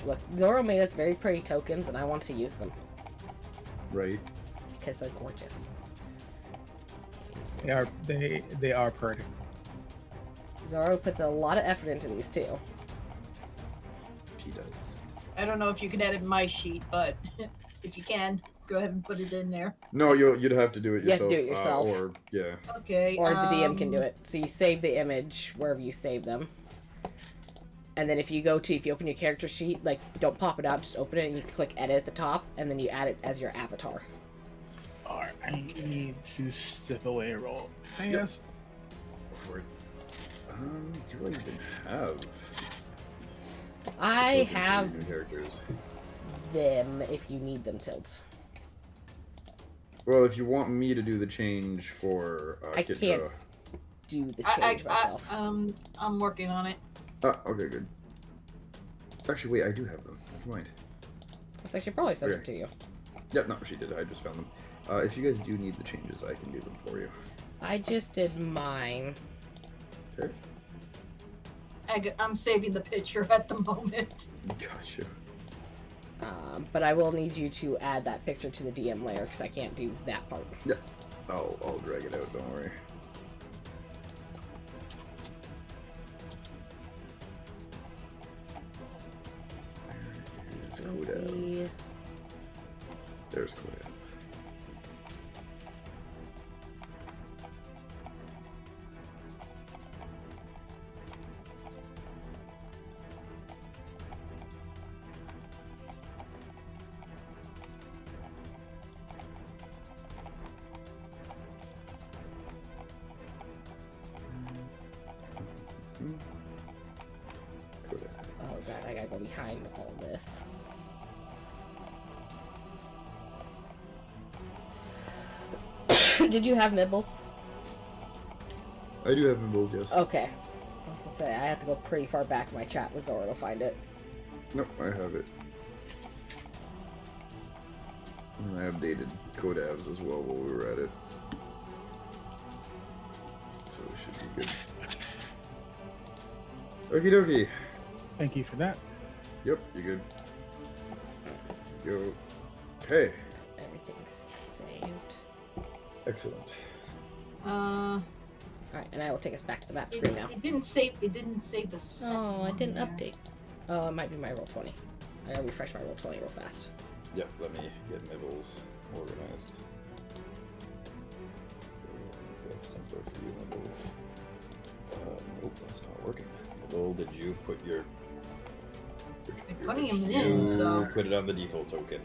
Look, Zoro made us very pretty tokens, and I want to use them. Right. Because they're gorgeous. They are pretty. Zoro puts a lot of effort into these too. She does. I don't know if you can edit my sheet, but if you can, go ahead and put it in there. No, you'd have to do it yourself. You have to do it yourself. Or yeah. Okay. Or the DM can do it. So you save the image wherever you save them. And then if you open your character sheet, like, don't pop it out, just open it and you click edit at the top, and then you add it as your avatar. Alright, I need to step away real fast. Go for it. Do I even have? I have new characters. them if you need them, Tilt. Well, if you want me to do the change for I Kidra. can't do the change myself. I'm working on it. Okay, good. Actually, wait, I do have them. Never mind. So I should probably send it to you. Yep, no, she did. I just found them. If you guys do need the changes, I can do them for you. I just did mine. Okay. I'm saving the picture at the moment. Gotcha. But I will need you to add that picture to the DM layer because I can't do that part. Yep. I'll drag it out, don't worry. Here's Kodev. There's Kodev. Oh god, I gotta go behind all this. Did you have nibbles? I do have nibbles, yes. Okay. I was gonna say, I have to go pretty far back in my chat with Zoro to find it. Nope, I have it. And I updated Kodavs as well while we were at it. So it should be good. Okie dokie. Thank you for that. Yep, you good. Go. Okay. Everything's saved. Excellent. Alright, and I will take us back to the map screen now. It didn't save. It didn't save the set. Oh, it didn't there. update. Oh, it might be my roll 20. I gotta refresh my roll 20 real fast. Yep, let me get nibbles organized. That's simpler for you, Nibble. Nope, that's not working. Nibble, did you put your... I'm putting him in, so... Put it on the default token.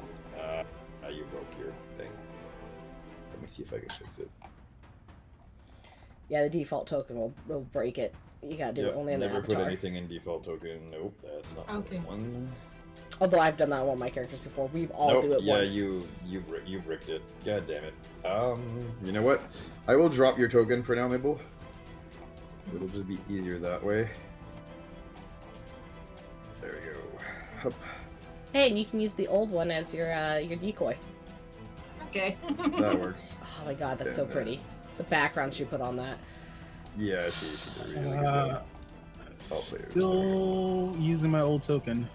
you broke your thing. Let me see if I can fix it. Yeah, the default token will break it. You gotta do it only in the never avatar. put anything in default token. Nope, that's not Okay. the one. Although I've done that on one of my characters before. We've all do it once. you bricked it. God damn it. You know what? I will drop your token for now, Mibble. It'll just be easier that way. There we go. Hup. Hey, and you can use the old one as your decoy. Okay. That works. Oh my god, that's Damn so that. pretty. The background she put on that. Yeah, she did a really good job. Still using my old token.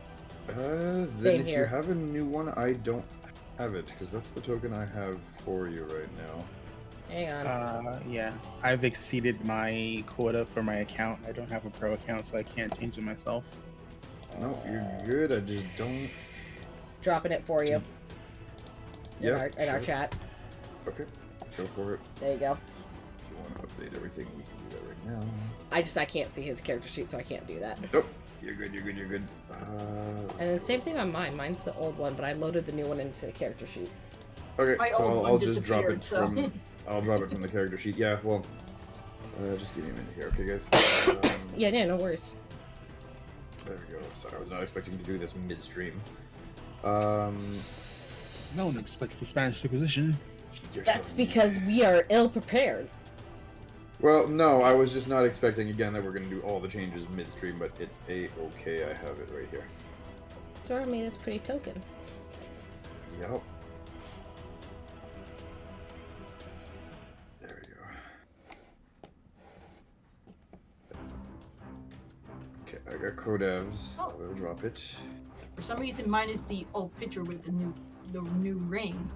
Then Same if here. you have a new one, I don't have it, because that's the token I have for you right now. Hang on. Yeah, I've exceeded my quota for my account. I don't have a pro account, so I can't change it myself. No, you're good. I just don't. Dropping it for you. Yeah. In our chat. Okay, go for it. There you go. If you want to update everything, we can do that right now. I can't see his character sheet, so I can't do that. Nope. You're good. You're good. You're good. And then same thing on mine. Mine's the old one, but I loaded the new one into the character sheet. Okay, My so old one I'll just drop disappeared, it so. from. I'll drop it from the character sheet. Yeah. Well. Just give me a minute here, okay, guys. Yeah, no worries. There we go. Sorry, I was not expecting to do this midstream. No one expects the Spanish Inquisition. That's because we are ill prepared. Well, no, I was just not expecting again that we're gonna do all the changes midstream, but it's okay. I have it right here. Zora made us pretty tokens. Yep. There we go. Okay, I got codevs. Oh. I will drop it. For some reason, mine is the old picture with the new ring.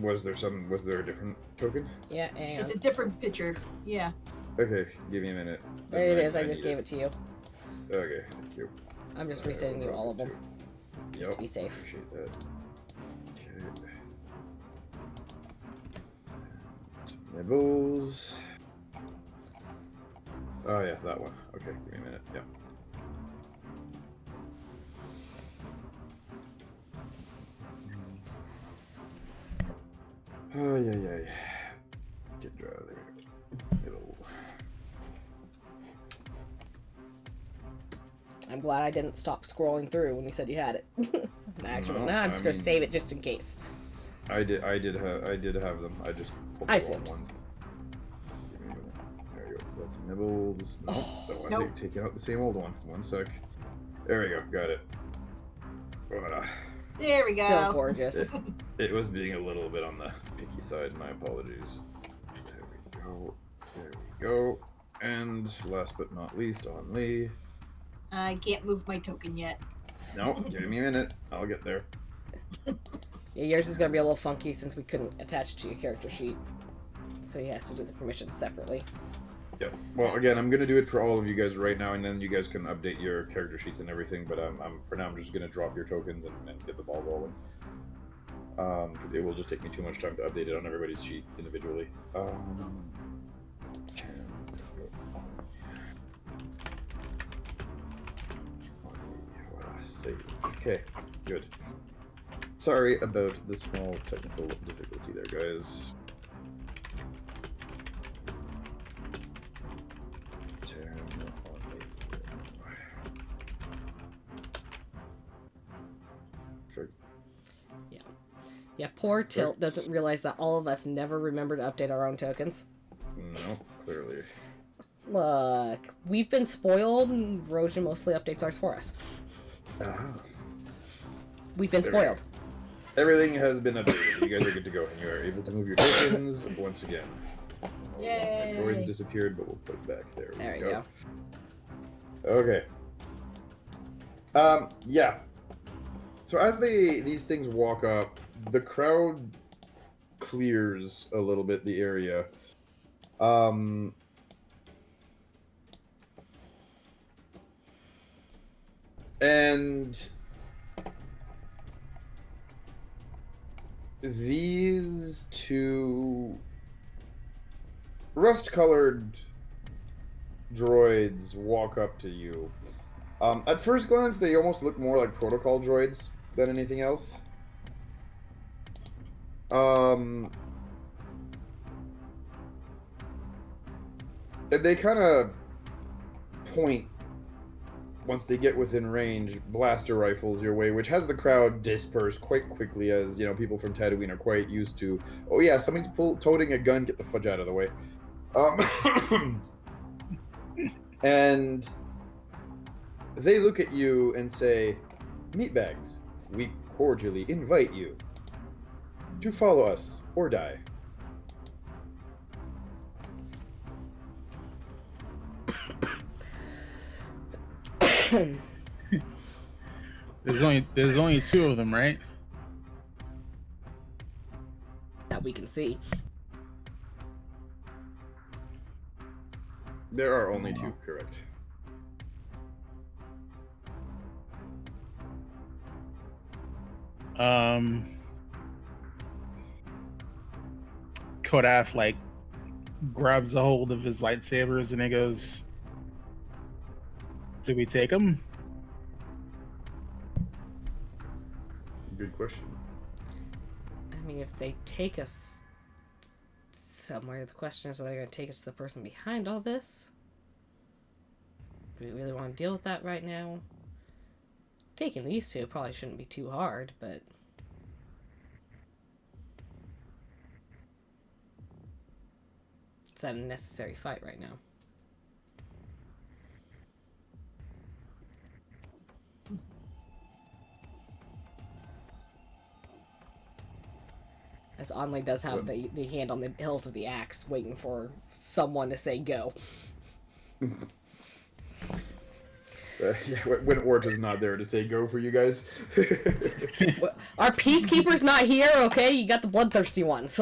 Was there a different token? Yeah, hang on. It's a different picture. Yeah. Okay, give me a minute. There it is. I just gave it to you. Okay, thank you. I'm just resending you all of them. Just Yep. to be safe. Appreciate that. Okay. Nibbles. Oh yeah, that one. Okay, give me a minute. Yep. Oh yeah. Get dry there. Middle. I'm glad I didn't stop scrolling through when you said you had it. Actually, No, now I'm just gonna I mean- save it just in case. I did have them. I just pulled I the wrong see. ones. Give me a minute. There you go. That's Nibbles. No, Oh, I nope. taking out the same old one. One sec. There we go. Got it. There we go. Still gorgeous. It was being a little bit on the picky side. My apologies. There we go. There we go. And last but not least, on Lee. I can't move my token yet. No, give me a minute. I'll get there. Yeah, yours is gonna be a little funky since we couldn't attach it to your character sheet. So he has to do the permissions separately. Yep. Well, again, I'm gonna do it for all of you guys right now, and then you guys can update your character sheets and everything. But for now, I'm just gonna drop your tokens and get the ball rolling. Because it will just take me too much time to update it on everybody's sheet individually. Save. Okay, good. Sorry about the small technical difficulty there, guys. Yeah, poor Tilt doesn't realize that all of us never remember to update our own tokens. No, clearly. Look, we've been spoiled, and Rojan mostly updates ours for us. We've been There we go. spoiled. Everything has been updated. You guys are good to go, and you are able to move your tokens once again. Yay. The droids disappeared, but we'll put it back there. There we you go. Okay. Yeah. So as these things walk up, the crowd clears a little bit the area. And these two rust-colored droids walk up to you. At first glance, they almost look more like protocol droids. than anything else. And they kind of point, once they get within range, blaster rifles your way, which has the crowd disperse quite quickly, as you know, people from Tatooine are quite used to. Oh yeah, somebody's toting a gun. Get the fudge out of the way. And they look at you and say, "Meatbags, we cordially invite you to follow us or die." There's only two of them, right? That we can see. There are only two, correct. Kodaf like grabs a hold of his lightsabers and he goes, "Do we take him?" Good question. I mean, if they take us somewhere, the question is, are they going to take us to the person behind all this? Do we really want to deal with that right now? Taking these two probably shouldn't be too hard, but... it's not a necessary fight right now. As Onley does have the hand on the hilt of the axe, waiting for someone to say go. Yeah, when Ort is not there to say go for you guys. Our peacekeeper's not here, okay? You got the bloodthirsty ones.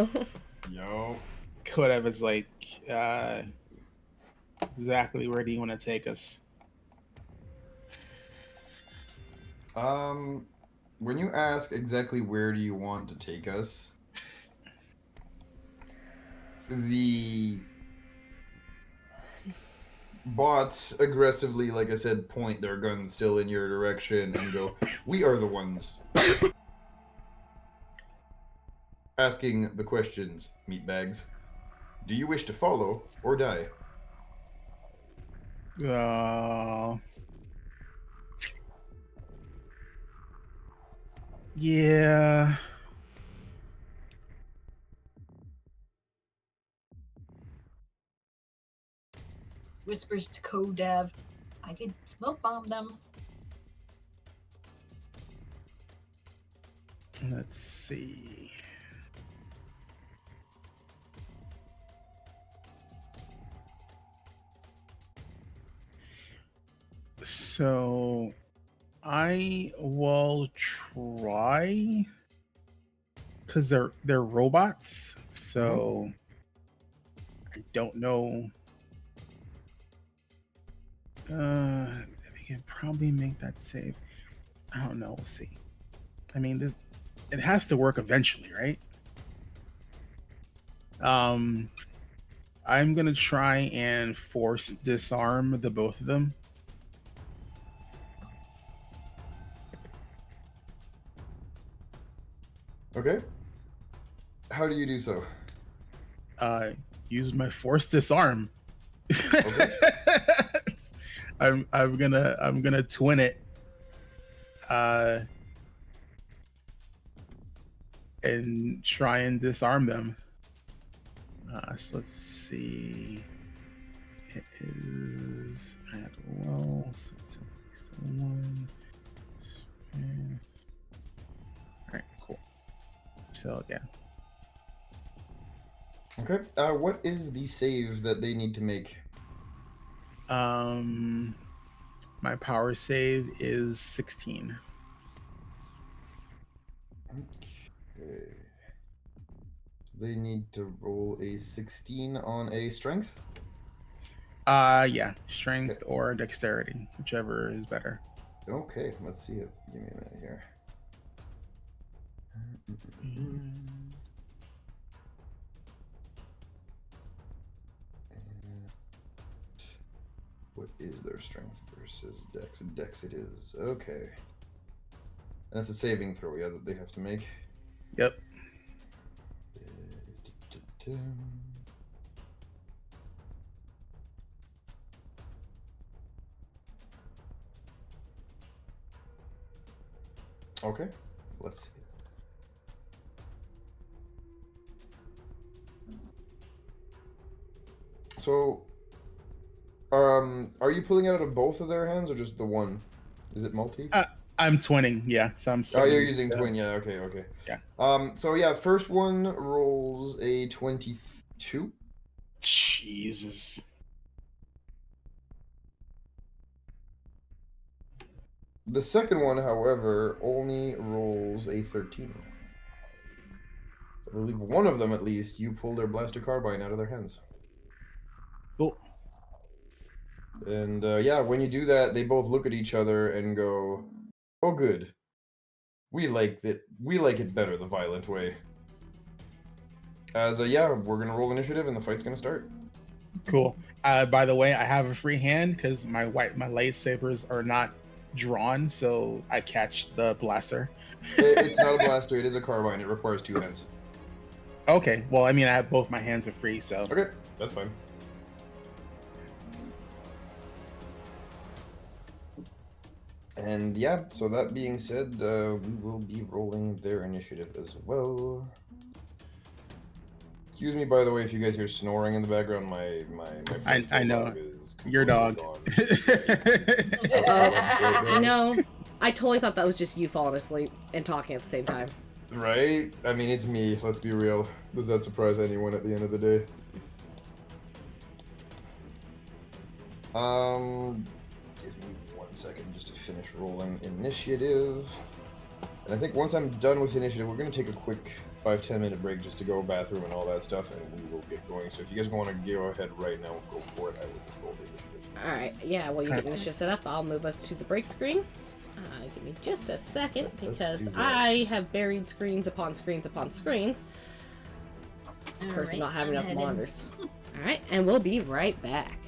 Yo. Kodaf is like, exactly where do you want to take us? When you ask exactly where do you want to take us, the bots aggressively, like I said, point their guns still in your direction and go, "We are the ones asking the questions, Meatbags. Do you wish to follow or die?" Yeah. Whispers to Kodev, I could smoke bomb them. Let's see. So I will try, because they're robots, so I don't know. They can probably make that save. I don't know. We'll see. I mean, it has to work eventually, right? I'm gonna try and force disarm the both of them. Okay. How do you do so? Use my force disarm. Okay. I'm gonna twin it. And try and disarm them. So let's see. It is at well, so it's at least one. All right, cool. So yeah. Okay. What is the save that they need to make? My power save is 16. Okay. They need to roll a 16 on a strength? Yeah, strength or dexterity, whichever is better. Okay, let's see it. Give me a minute here. What is their strength versus dex? Dex it is. Okay. And that's a saving throw, yeah, that they have to make. Yep. Okay, let's see. So, are you pulling it out of both of their hands or just the one? Is it multi? I'm twinning, yeah. So I'm Oh, swinging. you're using twin, yeah, okay. Yeah. So yeah, first one rolls a 22. Jesus. The second one, however, only rolls a 13. So I believe one of them, at least, you pull their blaster carbine out of their hands. Cool. And yeah, when you do that, they both look at each other and go, "Oh, good. We like it. We like it better the violent way." As yeah, we're gonna roll initiative and the fight's gonna start. Cool. By the way, I have a free hand because my lightsabers are not drawn, so I catch the blaster. It's not a blaster. It is a carbine. It requires 2 hands. Okay. Well, I mean, I have both my hands are free, so. Okay, that's fine. And yeah, so that being said, we will be rolling their initiative as well. Excuse me, by the way, if you guys hear snoring in the background, my I know. dog is Your dog. gone. You know, I totally thought that was just you falling asleep and talking at the same time. Right? I mean, it's me. Let's be real. Does that surprise anyone at the end of the day? Give me 1 second just to finish rolling initiative. And I think once I'm done with initiative, we're going to take a quick 5-10 minute break just to go bathroom and all that stuff, and we will get going. So if you guys want to go ahead right now, go for it. I will just roll the initiative. Alright, yeah, while you get initiative set up, I'll move us to the break screen. Give me just a second, because do that. I have buried screens upon screens upon screens. Of course, I'm not having enough monitors. Alright, and we'll be right back.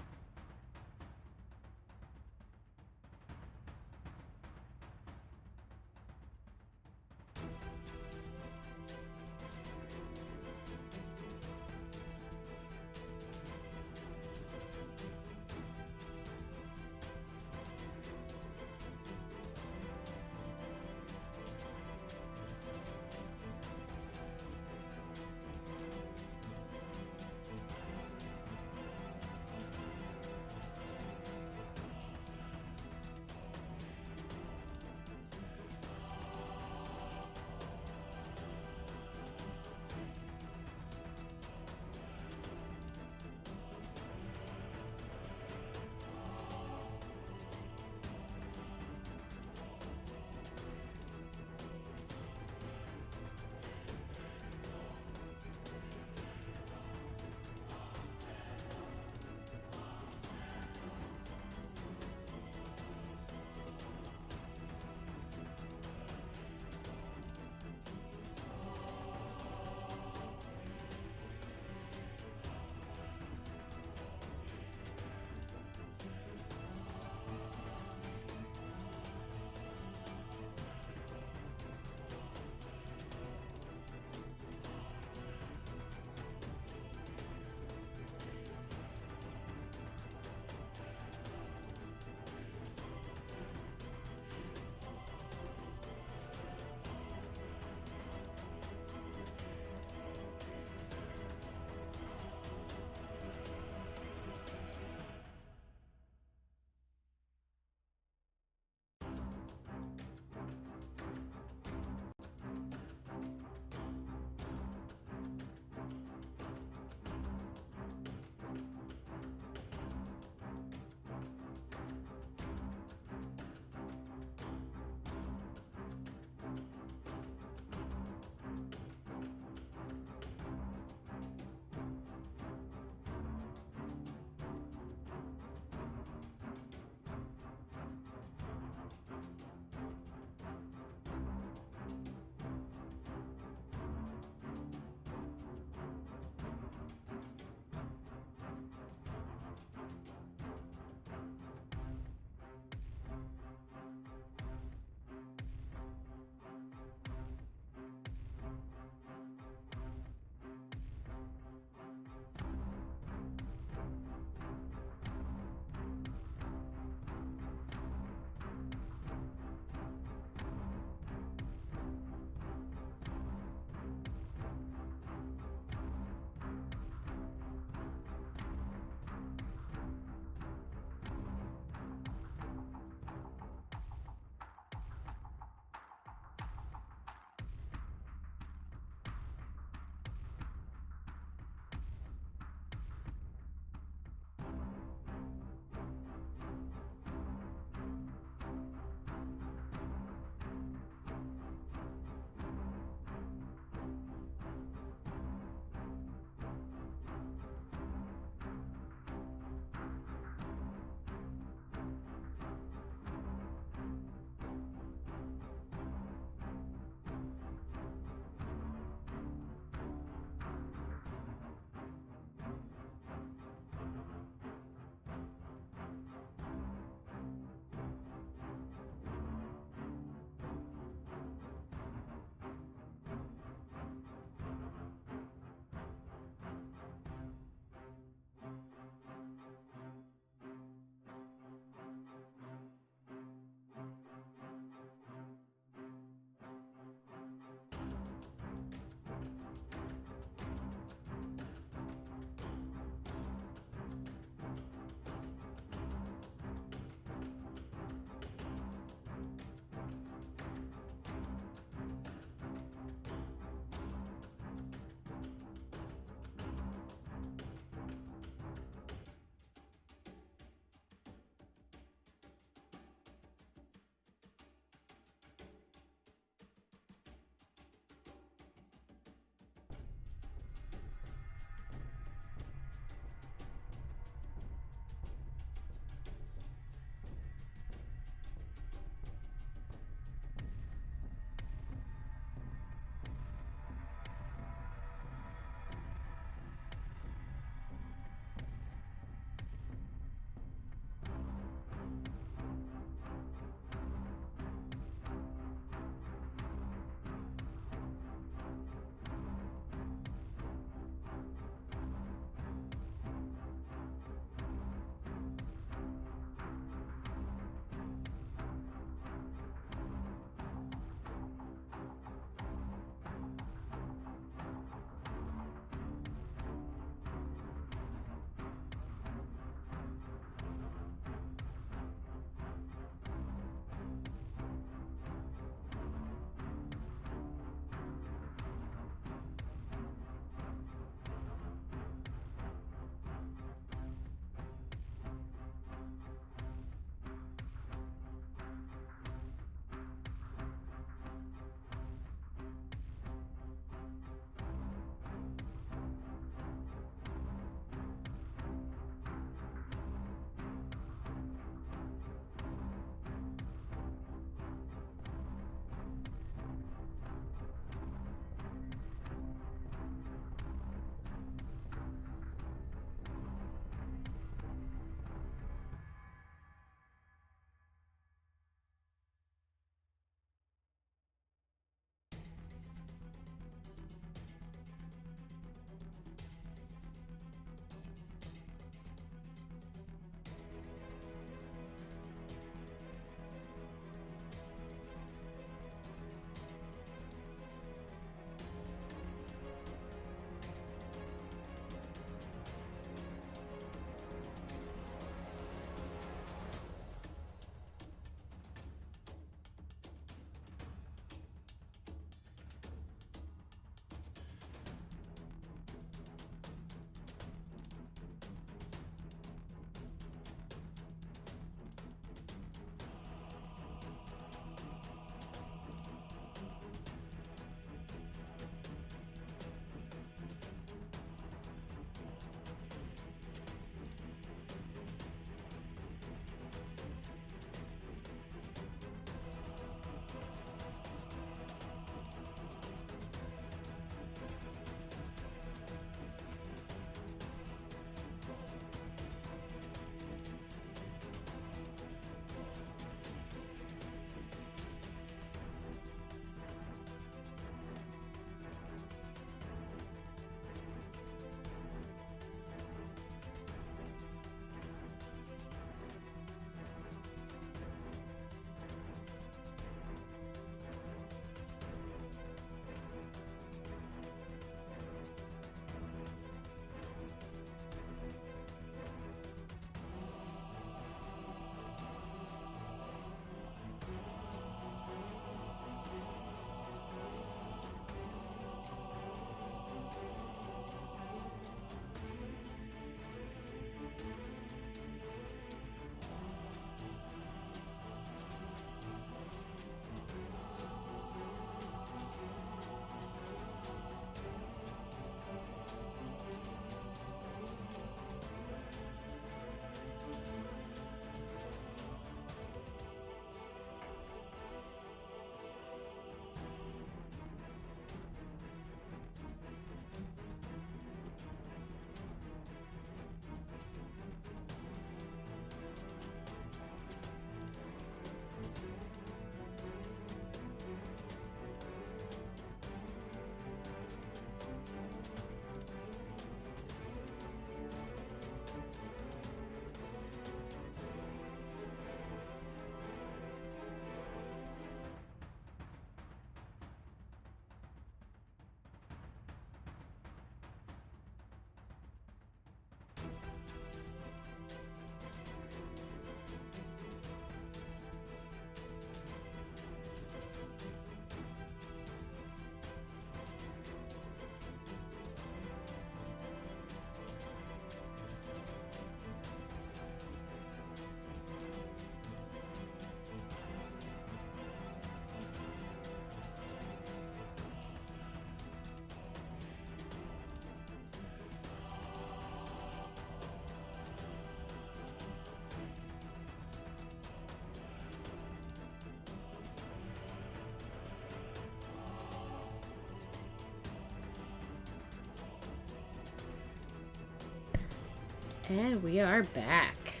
And we are back.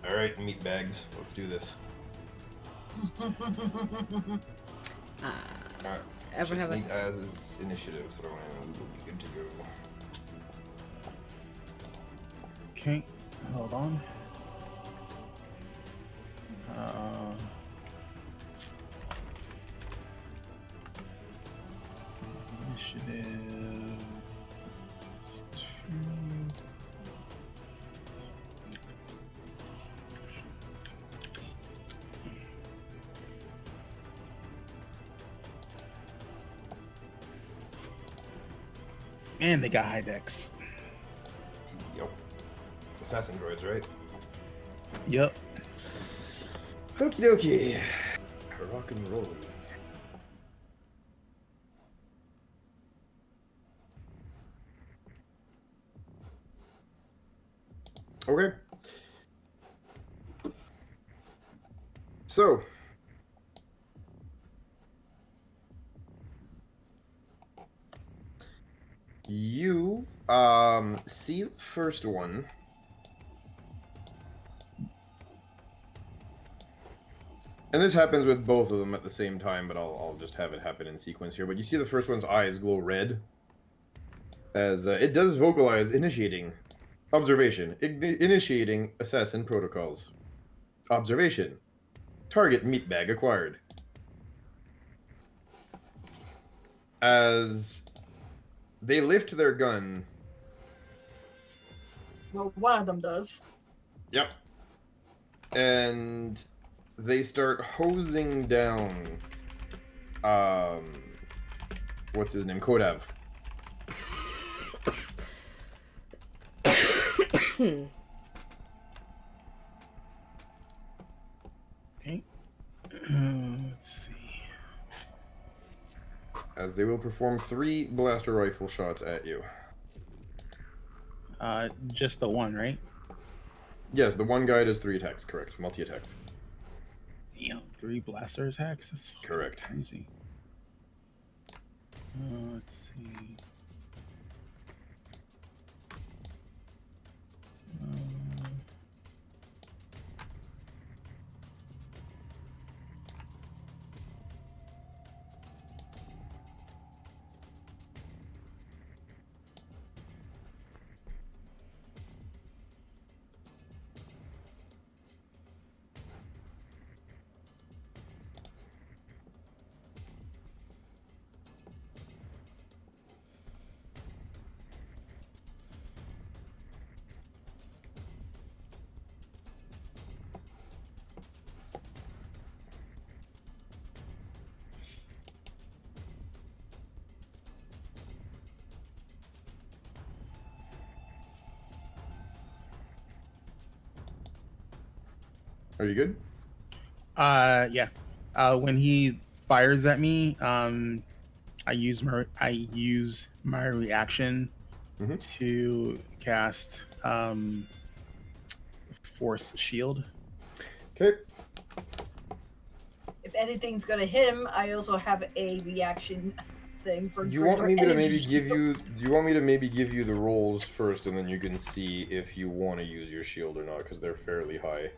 All right, Meatbags, let's do this. Ever Just have a... need as initiative thrown in. We will be good to go. Okay, hold on. Initiative. And they got high decks. Yep. Assassin droids, right? Yep. Okie dokie. Rock and roll. Okay. So. You see the first one. And this happens with both of them at the same time, but I'll just have it happen in sequence here. But you see the first one's eyes glow red. As it does vocalize initiating observation. Initiating assassin protocols. Observation. Target meatbag acquired. As they lift their gun. Well, one of them does. Yep. And they start hosing down what's his name? Kodav. Okay. Let's see. As they will perform 3 blaster rifle shots at you. Just the one, right? Yes, the one guy does 3 attacks, correct. Multi-attacks. Damn, 3 blaster attacks? That's Correct. crazy. Let's see. Are you good? Yeah. When he fires at me, I use my reaction Mhm. to cast Force Shield. Okay. If anything's gonna hit him, I also have a reaction thing for. Do you want me to greater maybe energy. give you? Do you want me to maybe give you the rolls first, and then you can see if you want to use your shield or not, because they're fairly high.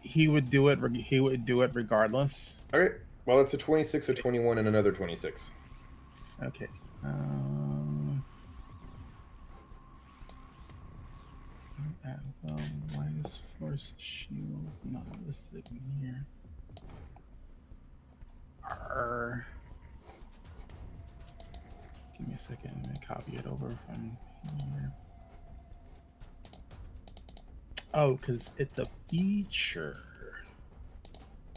He would do it. He would do it regardless. Okay. Well, it's a 26, a 21, and another 26. Okay. Well, why is Force Shield not listed in here? Give me a second. Let me copy it over from here. Oh, because it's a feature.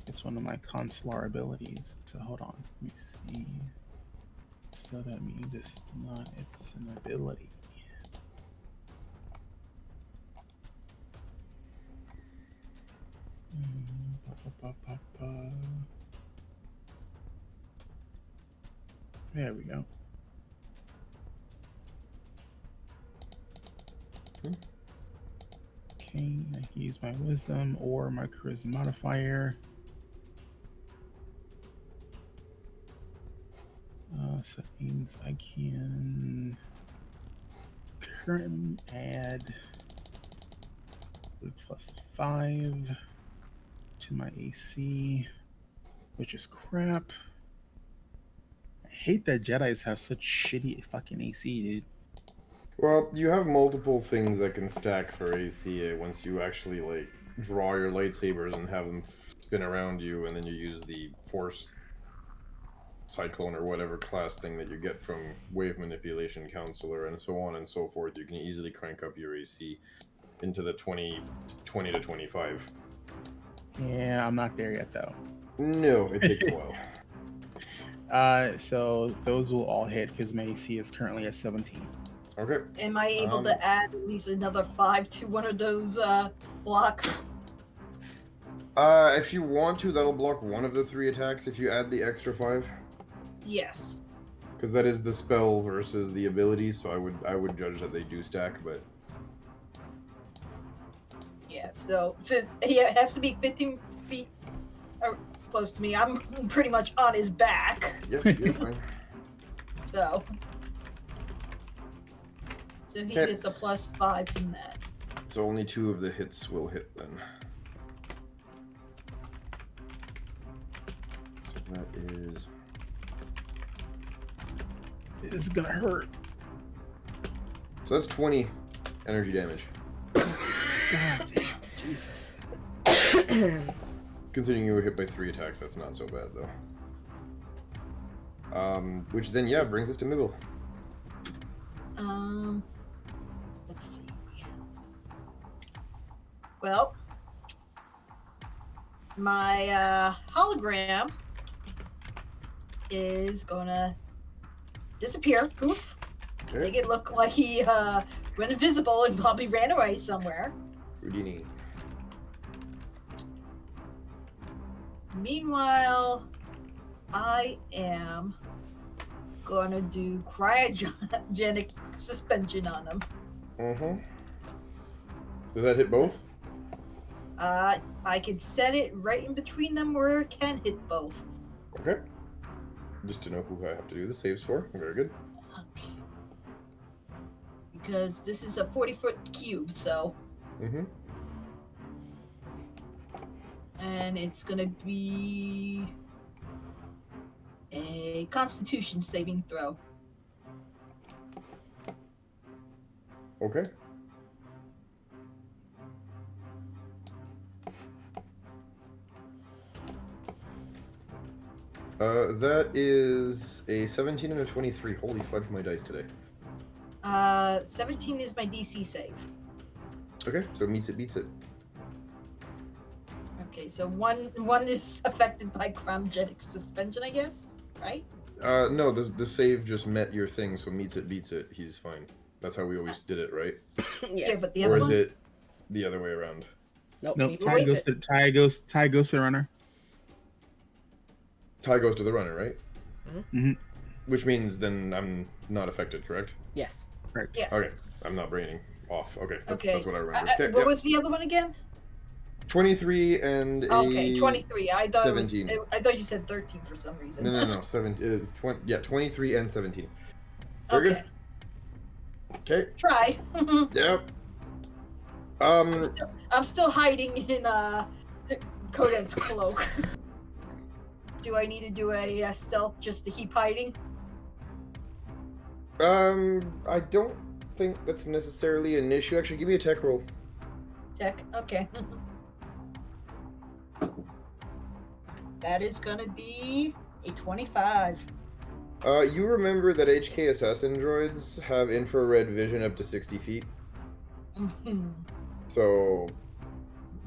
It's one of my consular abilities. So hold on. Let me see. So that means it's not. It's an ability. There we go. Okay, I can use my wisdom or my charisma modifier. So that means I can currently add +5 to my AC, which is crap. I hate that Jedis have such shitty fucking AC, dude. Well, you have multiple things that can stack for AC once you actually like draw your lightsabers and have them spin around you, and then you use the Force Cyclone or whatever class thing that you get from Wave Manipulation Counselor, and so on and so forth. You can easily crank up your AC into the 20 to 25. Yeah, I'm not there yet though. No, it takes a while. So those will all hit because my AC is currently at 17. Okay. Am I able to add at least another 5 to one of those blocks? If you want to, that'll block one of the 3 attacks if you add the extra 5. Yes. Because that is the spell versus the ability, so I would judge that they do stack, but Yeah, so yeah, it has to be 15 feet close to me. I'm pretty much on his back. yep, you're fine. So he Okay. gets a +5 from that. So only 2 of the hits will hit then. So that is... This is gonna hurt. So that's 20 energy damage. God damn, Jesus. Considering you were hit by 3 attacks, that's not so bad though. Which then, yeah, brings us to Mibble. Let's see. Well, my hologram is gonna disappear. Poof. Okay. Make it look like he went invisible and probably ran away somewhere. Houdini. Meanwhile, I am gonna do cryogenic suspension on him. Mm-hmm. Does that hit both? I could set it right in between them where it can hit both. Okay. Just to know who I have to do the saves for. Very good. Okay. Because this is a 40-foot cube, so. Mm-hmm. And it's gonna be a Constitution saving throw. Okay. That is a 17 and a 23. Holy fudge my dice today. 17 is my DC save. Okay, so meets it, beats it. Okay, so one is affected by cryogenic suspension, I guess, right? No, the save just met your thing, so meets it, beats it. He's fine. That's how we always did it, right? Yes. Yeah, but the Or other is one. it the other way around? Nope. Nope. he Ty waits goes it. to Ty goes to runner. Tie goes to the runner, right? Mm-hmm. Which means then I'm not affected, correct? Yes. Yeah. Okay, I'm not braining off. Okay, that's what I remember. What Yep. was the other one again? 23 and a... Okay, 23. I thought 17. I thought you said 13 for some reason. No. 23 and 17. Very Okay. good. Okay. Tried. Yep. I'm still hiding in Kodev's cloak. Do I need to do a stealth just to keep hiding? I don't think that's necessarily an issue. Actually, give me a tech roll. Tech. Okay. That is gonna be a 25. You remember that HK assassin droids have infrared vision up to 60 feet? So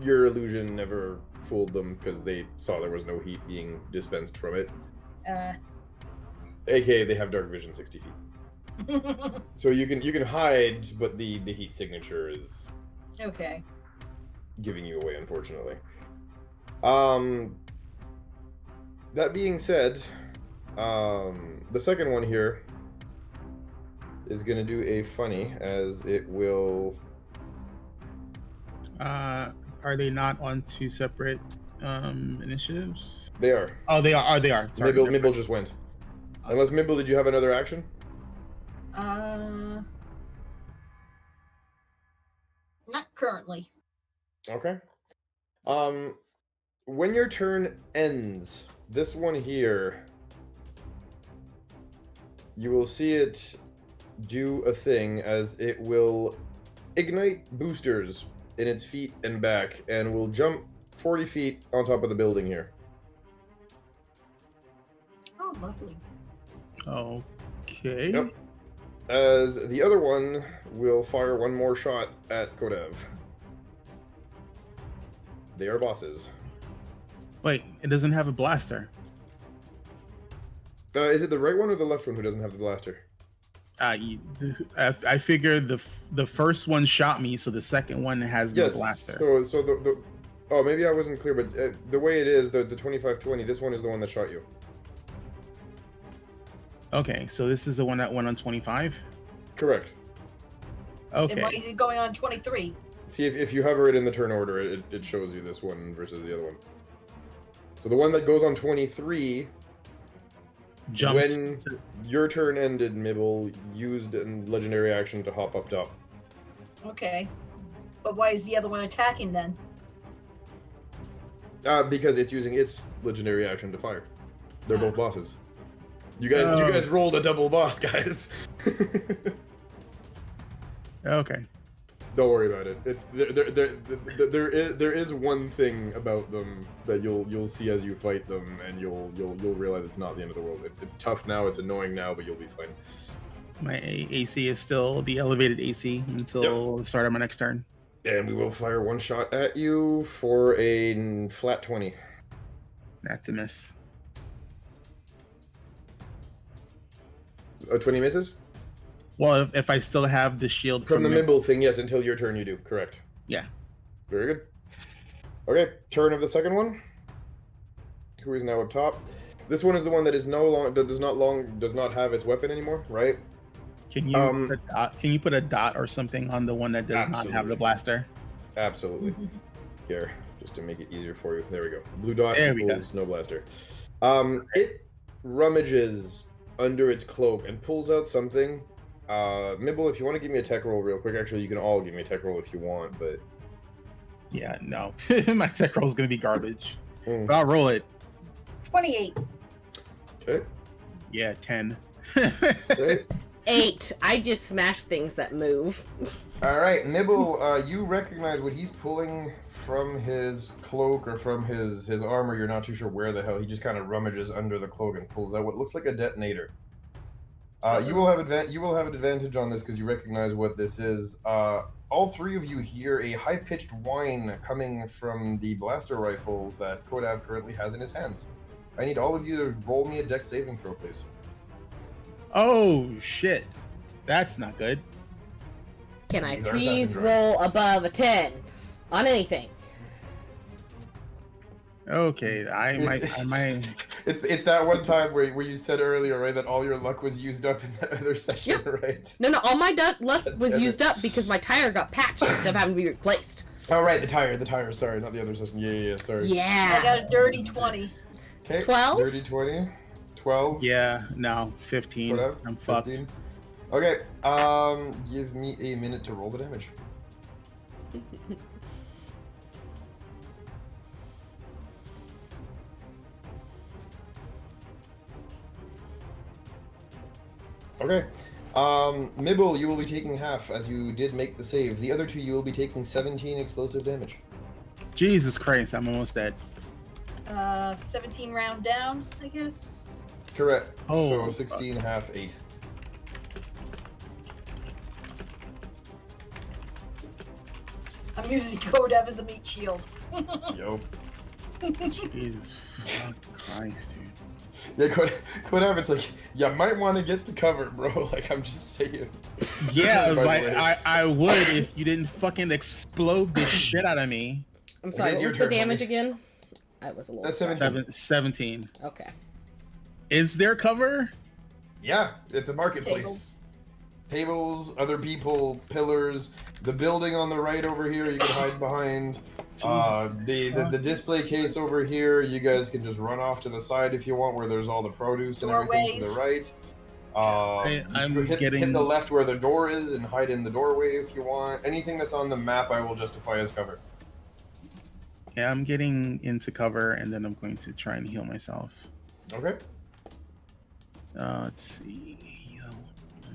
your illusion never fooled them because they saw there was no heat being dispensed from it. AKA they have dark vision 60 feet. So you can hide, but the heat signature is Okay. giving you away, unfortunately. That being said, the second one here is gonna do a funny, as it will. Are they not on 2 separate initiatives? They are. Oh, they are. They are. Sorry. Mibble just went. Unless Mibble, did you have another action? Not currently. Okay. When your turn ends, this one here, you will see it do a thing as it will ignite boosters in its feet and back and will jump 40 feet on top of the building here. Oh, lovely. Okay. Yep. As the other one will fire one more shot at Kodev. They are bosses. Wait, it doesn't have a blaster. Is it the right one or the left one who doesn't have the blaster? I figured the first one shot me, so the second one has no Yes. blaster. So the oh, maybe I wasn't clear, but the way it is, the 2520, this one is the one that shot you. Okay, so this is the one that went on 25. Correct. And Okay. why is it going on 23? See, if you hover it in the turn order, it shows you this one versus the other one. So the one that goes on 23, Jumped. when your turn ended, Mibble used a legendary action to hop up top. Okay. But why is the other one attacking then? Because it's using its legendary action to fire. They're both bosses. You guys Oh. rolled a double boss, guys. Okay. Don't worry about it. It's there is one thing about them that you'll see as you fight them, and you'll realize it's not the end of the world. It's tough now, it's annoying now, but you'll be fine. My AC is still the elevated AC until the start of my next turn. And we will fire one shot at you for a flat 20. That's a miss. 20 misses? Well, if I still have the shield From the Mib- Mibble thing, yes, until your turn you do, correct. Yeah. Very good. Okay, turn of the second one. Who is now up top? This one is the one that is does not have its weapon anymore, right? Can you put a dot or something on the one that does not have Absolutely. the blaster? Absolutely. Here, just to make it easier for you. There we go. Blue dot There we go. equals no blaster. It rummages under its cloak and pulls out something. Mibble, if you want to give me a tech roll real quick, actually, you can all give me a tech roll if you want, but... Yeah, no. My tech roll is going to be garbage. Mm. But I'll roll it. 28. Okay. Yeah, 10. Okay. 8. I just smash things that move. All right, Nibble, you recognize what he's pulling from his cloak or from his armor. You're not too sure where the hell. He just kind of rummages under the cloak and pulls out what looks like a detonator. You will have an advantage on this because you recognize what this is. All three of you hear a high-pitched whine coming from the blaster rifles that Kodav currently has in his hands. I need all of you to roll me a dex saving throw, please. Oh, shit. That's not good. Can I These are please assassin's rights. roll above a 10 on anything? Okay, I might. It's that one time where you said earlier, right, that all your luck was used up in that other session, right? No, all my luck was Damn it. used up because my tire got patched instead of having to be replaced. Oh, right, the tire, sorry, not the other session. Yeah, sorry. I Yeah. got a dirty 20. Okay, 12? dirty 20. 12. Yeah, no, 15. Whatever. I'm fucked. 15. Okay, give me a minute to roll the damage. Okay. Mibble, you will be taking half as you did make the save. The other two, you will be taking 17 explosive damage. Jesus Christ, I'm almost dead. 17 round down, I guess. Correct. Oh, So 16, half, 8. I'm using Kodev as a meat shield. Yup. Jesus fucking Christ, dude. Yeah, Kodav, it's like, you might want to get the cover, bro. Like, I'm just saying. Yeah, By the like, way. I would if you didn't fucking explode the shit out of me. I'm sorry, is what your was the turn, damage homie. again? I was a little... That's 17. 17. Okay. Is there cover? Yeah, it's a marketplace. Tables, other people, pillars. The building on the right over here, you can hide behind. The display case over here, you guys can just run off to the side if you want, where there's all the produce and everything to the Doorways. right. I'm hit getting the left where the door is and hide in the doorway if you want. Anything that's on the map, I will justify as cover. Yeah, I'm getting into cover, and then I'm going to try and heal myself. Okay. Let's see. Heal.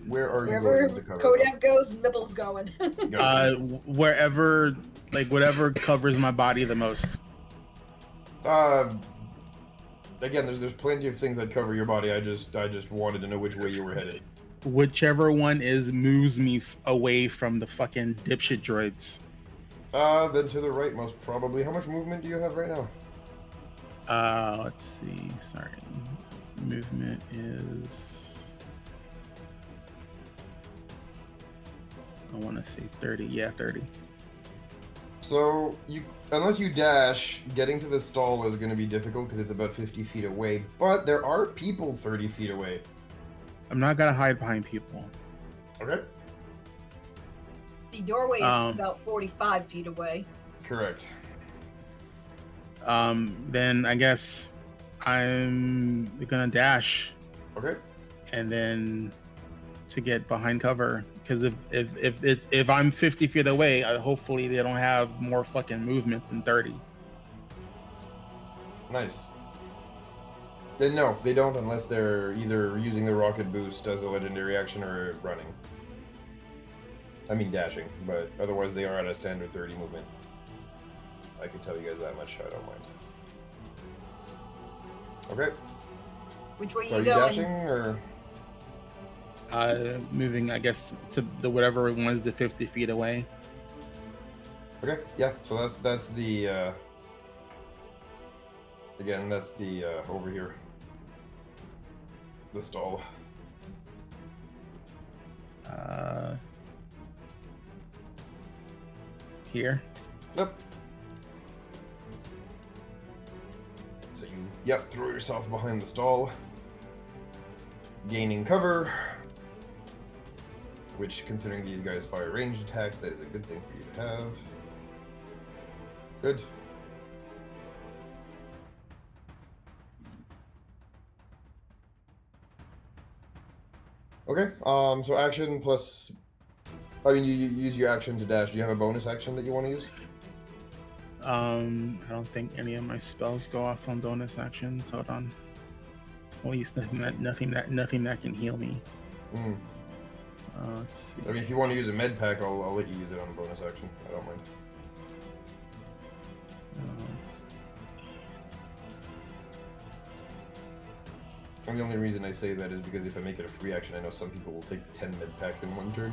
Where are you Wherever going to cover? Kodev goes, Mibble's going. Gotcha. Wherever, like whatever covers my body the most. Again, there's plenty of things that cover your body. I just wanted to know which way you were headed. Whichever one moves me away from the fucking dipshit droids. Then to the right, most probably. How much movement do you have right now? Let's see. Sorry. Movement is... I want to say 30. Yeah, 30. So, unless you dash, getting to the stall is going to be difficult because it's about 50 feet away. But there are people 30 feet away. I'm not going to hide behind people. Okay. The doorway is about 45 feet away. Correct. Then I guess I'm gonna dash. Okay. And then to get behind cover, because if I'm 50 feet away, hopefully they don't have more fucking movement than 30. Nice. Then no, they don't unless they're either using the rocket boost as a legendary action or running. I mean dashing, but otherwise they are at a standard 30 movement. I can tell you guys that much, I don't mind. Okay. Which way So are are you you going? dashing or? Moving, I guess, to the whatever one is the 50 feet away. Okay, yeah, so that's the again, that's the over here. The stall. Here. Yep. So you, throw yourself behind the stall. Gaining cover. Which, considering these guys fire ranged attacks, that is a good thing for you to have. Good. Okay, so action plus... I mean, you use your action to dash. Do you have a bonus action that you want to use? I don't think any of my spells go off on bonus actions. Hold on. At least nothing that can heal me. Mm. Let's see. I mean, if you want to use a med pack, I'll let you use it on a bonus action. I don't mind. Let's see. And the only reason I say that is because if I make it a free action, I know some people will take 10 med packs in one turn.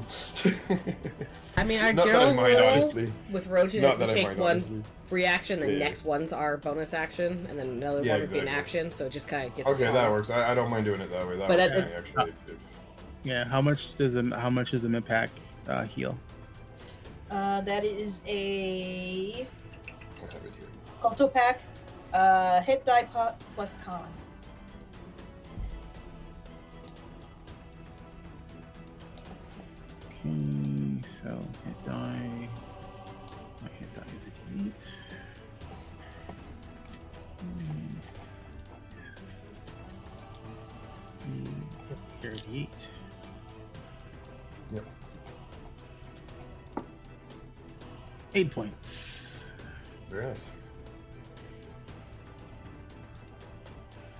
I mean, our Not that I general mind, rule honestly. with Rojan Not is we that I take mind, one honestly. free action, the Yeah. next ones are bonus action, and then another Yeah, one would be an exactly. action, so it just kind of gets Okay, smaller. that works. I don't mind doing it that way. That But works that- for me, actually. Yeah, how much does the med pack heal? That is a I have it here. Culto pack. Hit die plus con. Okay, so hit die. My hit die is at 8. Yep, here at 8. Yep. 8 points. Very nice.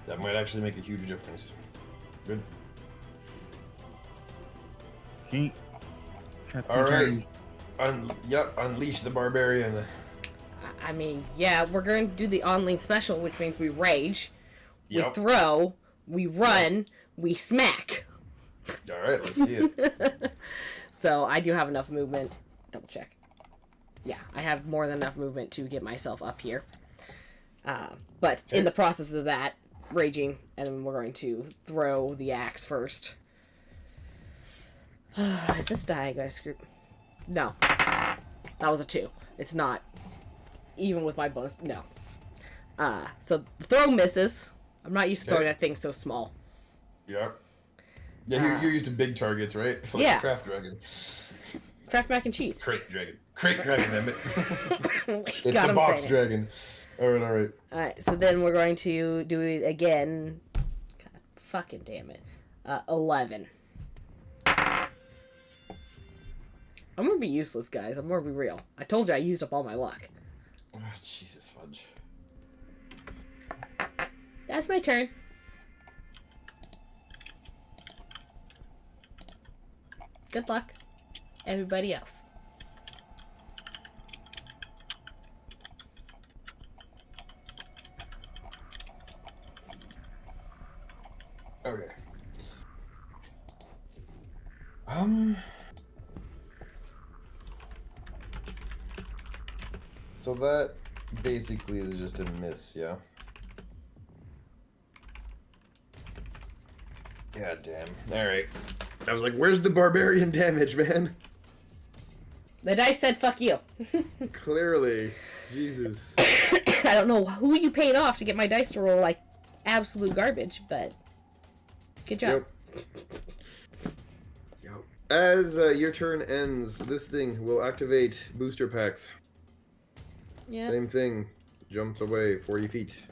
That might actually make a huge difference. Good. Okay. That's All my right. turn. Unleash the barbarian. I mean, yeah, we're going to do the online special, which means we rage, we Yep. throw, we run, we smack. All right, let's see it. So I do have enough movement. Double check. Yeah, I have more than enough movement to get myself up here. But in the process of that, raging, and we're going to throw the axe first. Is this die I gotta screw? No. That was a 2. It's not. Even with my bonus, no. So the throw misses. I'm not used to throwing that thing so small. Yeah. Yeah, you're used to big targets, right? It's like Yeah. Craft Dragon. Kraft mac and cheese. Crate Dragon. Crate Dragon, damn it. It's God, the I'm box saying it. dragon. Alright. Alright, so then we're going to do it again. God, fucking damn it. 11. I'm gonna be useless, guys. I'm gonna be real. I told you I used up all my luck. Oh, Jesus fudge. That's my turn. Good luck, everybody else. Okay. So that basically is just a miss, yeah? God damn. Alright. I was like, where's the barbarian damage, man? The dice said fuck you. Clearly. Jesus. I don't know who you paid off to get my dice to roll like absolute garbage, but good job. Yep. As your turn ends, this thing will activate booster packs. Yeah, Same thing. Jumps away 40 feet.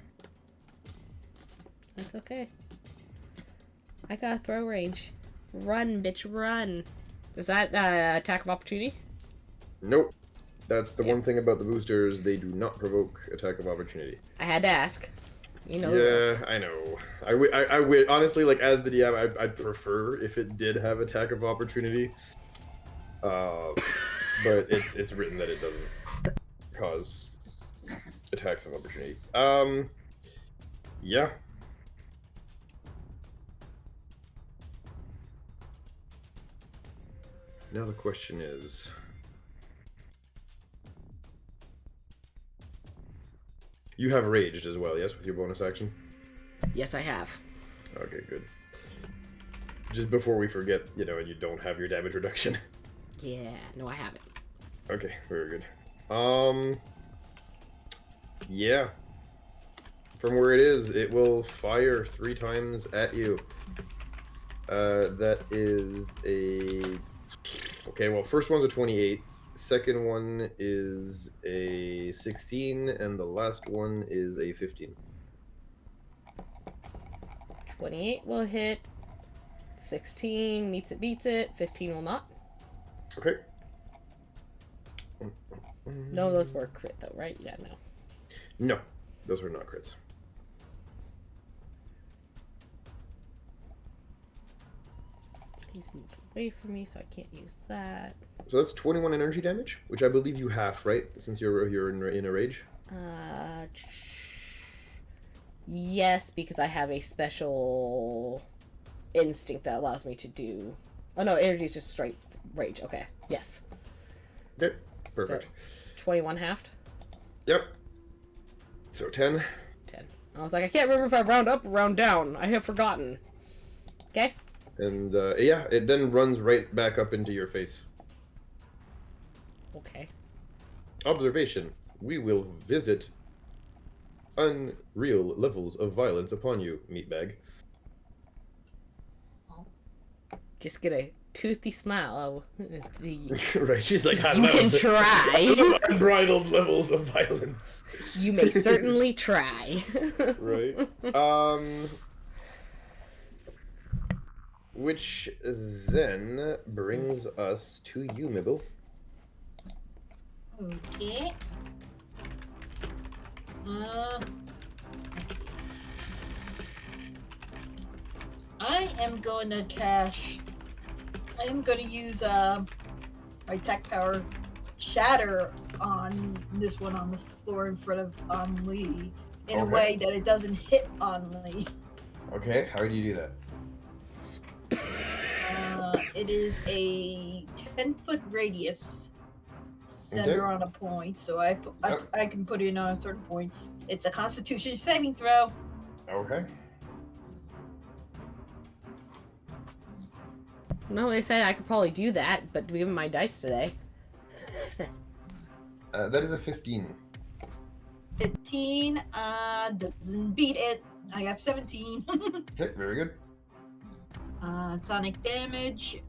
that's okay. I got throw range. Run, bitch, run. Is that attack of opportunity? Nope. That's the Yeah. one thing about the boosters, they do not provoke attack of opportunity. I had to ask. You know. Yeah, I know. I would honestly, like, as the DM, I'd prefer if it did have attack of opportunity. But it's written that it doesn't cause attacks of opportunity. Yeah. Now the question is, you have raged as well, yes, with your bonus action? Yes, I have. Okay, good. Just before we forget, you know, and you don't have your damage reduction. Yeah, no, I haven't. Okay, very good. Yeah. From where it is, it will fire 3 times at you. That is a... Okay, well, first one's a 28. Second one is a 16, and the last one is a 15. 28 will hit. 16 meets it, beats it. 15 will not. Okay. No, those were crit though, right? Yeah, no. No, those are not crits. He's moved away from me, so I can't use that. So that's 21 energy damage, which I believe you half, right? Since you're in a rage. Yes, because I have a special instinct that allows me to do. Oh no, energy is just straight rage. Okay, yes. Okay, perfect. So, 21 halved. Yep. So 10. 10. I was like, I can't remember if I round up or round down. I have forgotten. Okay. And yeah, it then runs right back up into your face. Okay. Observation. We will visit unreal levels of violence upon you, Meatbag. Just get a toothy smile. Right, she's like, I You love can it. try. I love unbridled levels of violence. You may certainly try. Right. Which then brings us to you, Mibble. Okay. Let's see. I am going to I am going to use my tech power shatter on this one on the floor in front of Lee in a Okay. way that it doesn't hit Lee. Okay, how do you do that? It is a 10-foot radius center on a point, so I can put it on a certain point. It's a Constitution saving throw. Okay. No, they said I could probably do that, but given my dice today. That is a 15. 15 doesn't beat it. I have 17. Okay, very good. Sonic damage.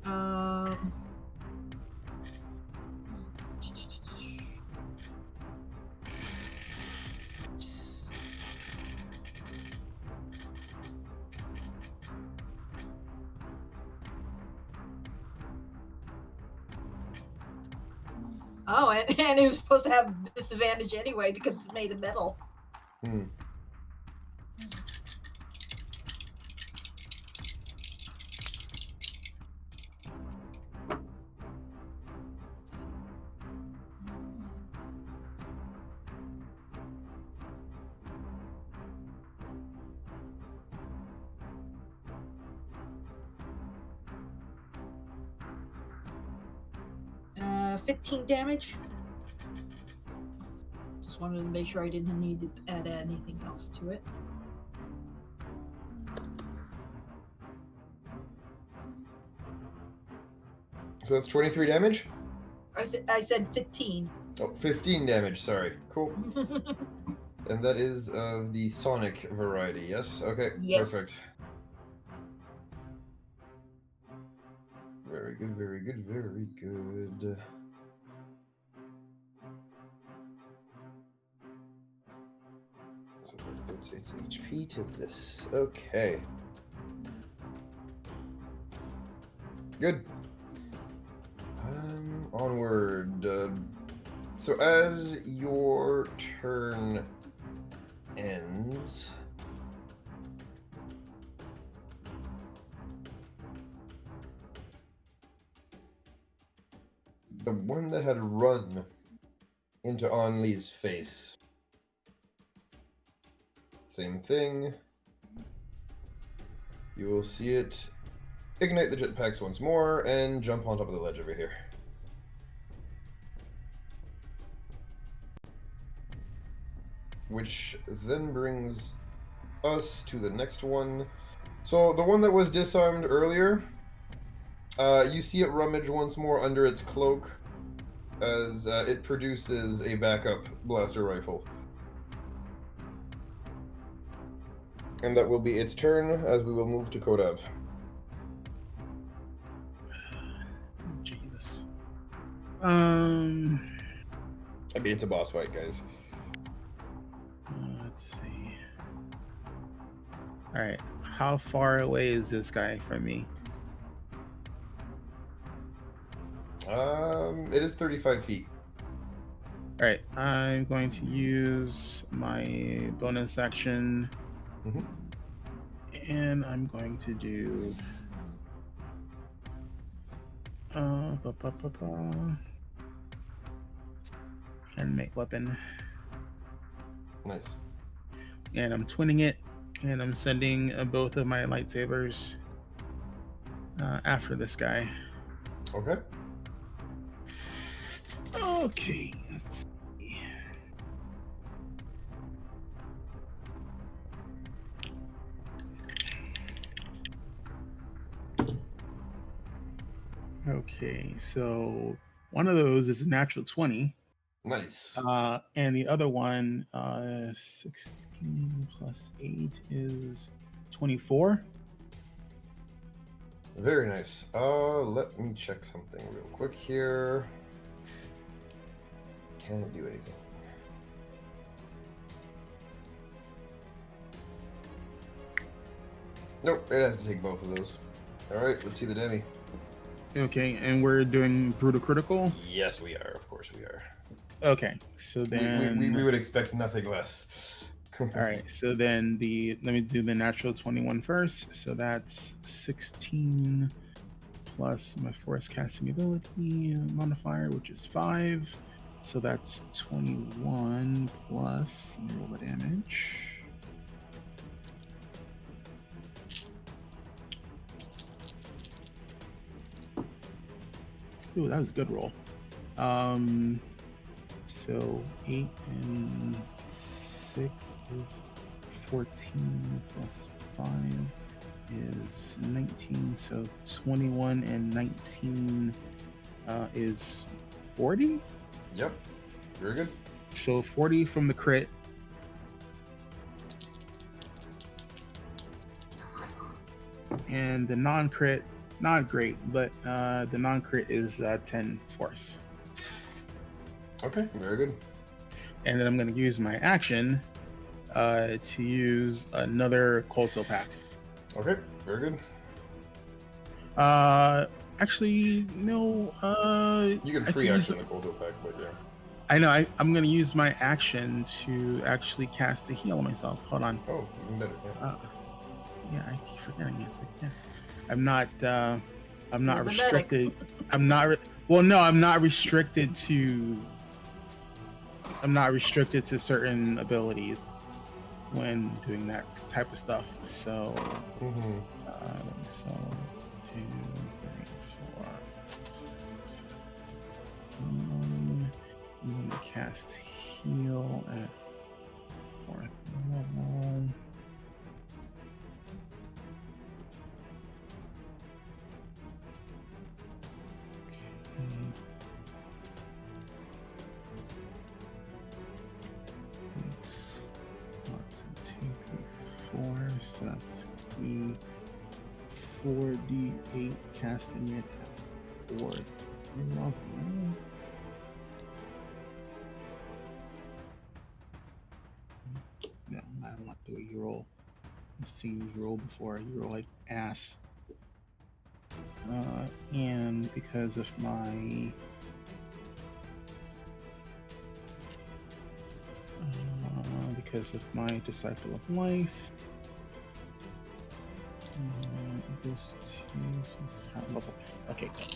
Oh, and it was supposed to have disadvantage anyway because it's made of metal. Hmm. Uh, 15 damage. Just wanted to make sure I didn't need to add anything else to it. So that's 23 damage? I said 15. Oh, 15 damage, sorry. Cool. And that is of the sonic variety, yes? Okay, Yes. perfect. Very good, very good, very good. So that puts its HP to this. Okay. Good. Onward. So as your turn ends, the one that had run into Onlee's face. Same thing. You will see it ignite the jetpacks once more and jump on top of the ledge over here. Which then brings us to the next one. So the one that was disarmed earlier, you see it rummage once more under its cloak as it produces a backup blaster rifle. And that will be its turn as we will move to Kodav. Jesus. I mean, it's a boss fight, guys. Let's see. All right, how far away is this guy from me? It is 35 feet. All right, I'm going to use my bonus action, and I'm going to do animate weapon, Nice. and I'm twinning it, and I'm sending both of my lightsabers after this guy. Okay. Okay, let's see. Okay, so one of those is a natural 20. Nice. And the other one, 16 plus 8 is 24. Very nice. Let me check something real quick here. Can it do anything? Nope, it has to take both of those. Alright, let's see the demi. Okay, and we're doing brutal critical. Yes, we are. Of course we are. Okay, so then We would expect nothing less. all right, so then let me do the natural 21 first. So that's 16 plus my force casting ability modifier, which is 5. So that's 21 plus, let me roll the damage. Ooh, that was a good roll. So 8 and 6 is 14 plus 5 is 19. So 21 and 19 is 40. Yep. Very good. So 40 from the crit. And the non-crit, not great, but the non-crit is 10 force. Okay, very good. And then I'm going to use my action to use another Colto Pack. Okay, very good. Actually, no. You can free action the Colto Pack. But yeah. I know. I'm gonna use my action to actually cast a heal on myself. Hold on. Oh, even better. Yeah. Yeah, I keep forgetting. It's like, yeah. I'm not You're the medic. restricted. I'm not. Well, no, I'm not restricted to. I'm not restricted to certain abilities when doing that type of stuff. So, Mm-hmm. so 2, 3, 4, 6. I'm gonna cast heal at 4th level. It's 2, 3, 4, so that's me 4d8 casting it at 4th level. No, I don't like the way you roll. I've seen you roll before. You roll like ass. And because of my Disciple of Life, this 2 is level. Okay, cool.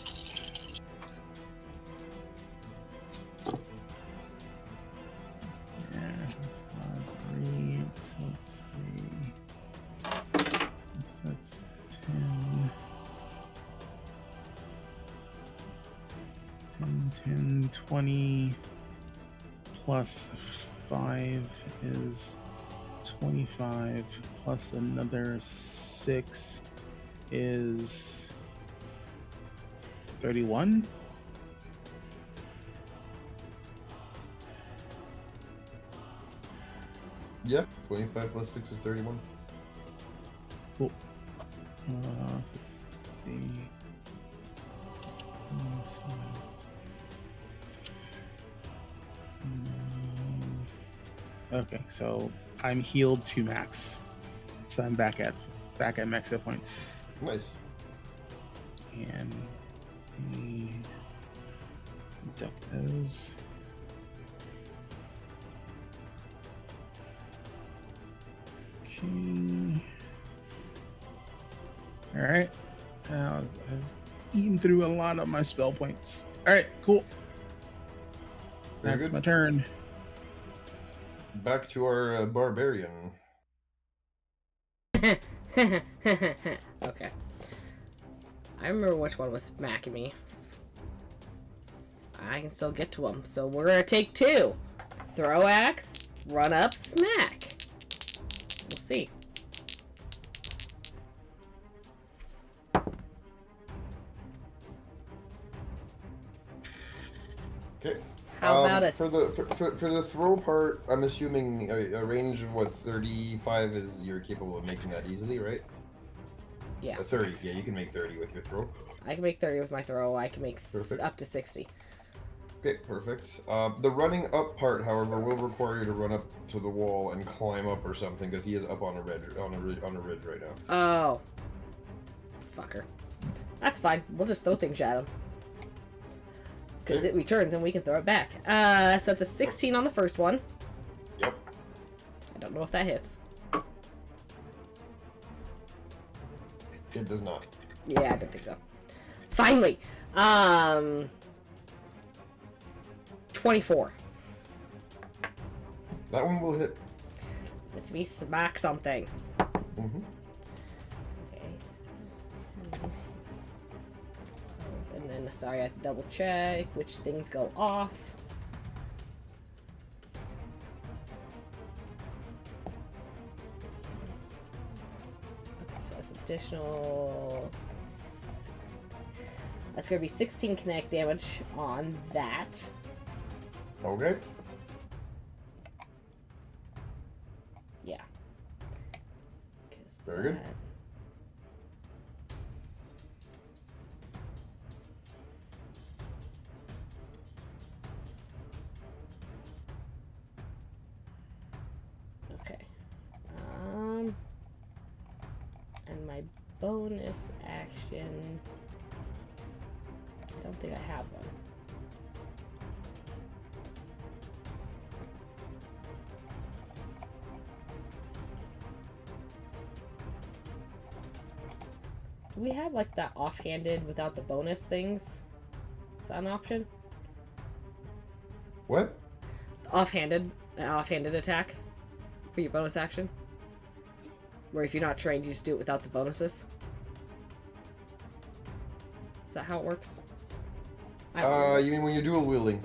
Yeah, that's not great. So let's see. So that's 10. 10, 20 plus 5 is 25 plus another 6 is 31. Yeah. 25 plus 6 is 31. Cool. Let's see. So that's okay, so I'm healed to max. So I'm back at max hit points. Nice. And we duck those. Okay. Alright. I've eaten through a lot of my spell points. Alright, cool. Very That's good. my turn. Back to our barbarian. Okay. I remember which one was smacking me. I can still get to him. So we're gonna take 2. Throw axe, run up, smack. We'll see. Okay. How about a for the throw part? I'm assuming a range of what 35 is. You're capable of making that easily, right? Yeah. 30. Yeah, you can make 30 with your throw. I can make 30 with my throw. I can make Perfect. up to 60. Okay, perfect. The running up part, however, will require you to run up to the wall and climb up or something, because he is up on a ridge right now. Oh. Fucker. That's fine. We'll just throw things at him. Because Okay. it returns and we can throw it back. So it's a 16 on the first one. Yep. I don't know if that hits. It does not. Yeah, I didn't think so. Finally. 24. That one will hit. Let's me smack something. Mm-hmm. Okay. And then, sorry, I have to double check which things go off. Okay, so that's additional. That's going to be 16 kinetic damage on that. Okay. Yeah. Very good. Okay. And my bonus action. I don't think I have one. Do we have like that offhanded without the bonus things? Is that an option? What? Offhanded, an offhanded attack for your bonus action. Where if you're not trained, you just do it without the bonuses. Is that how it works? I don't know. You mean when you're dual wielding?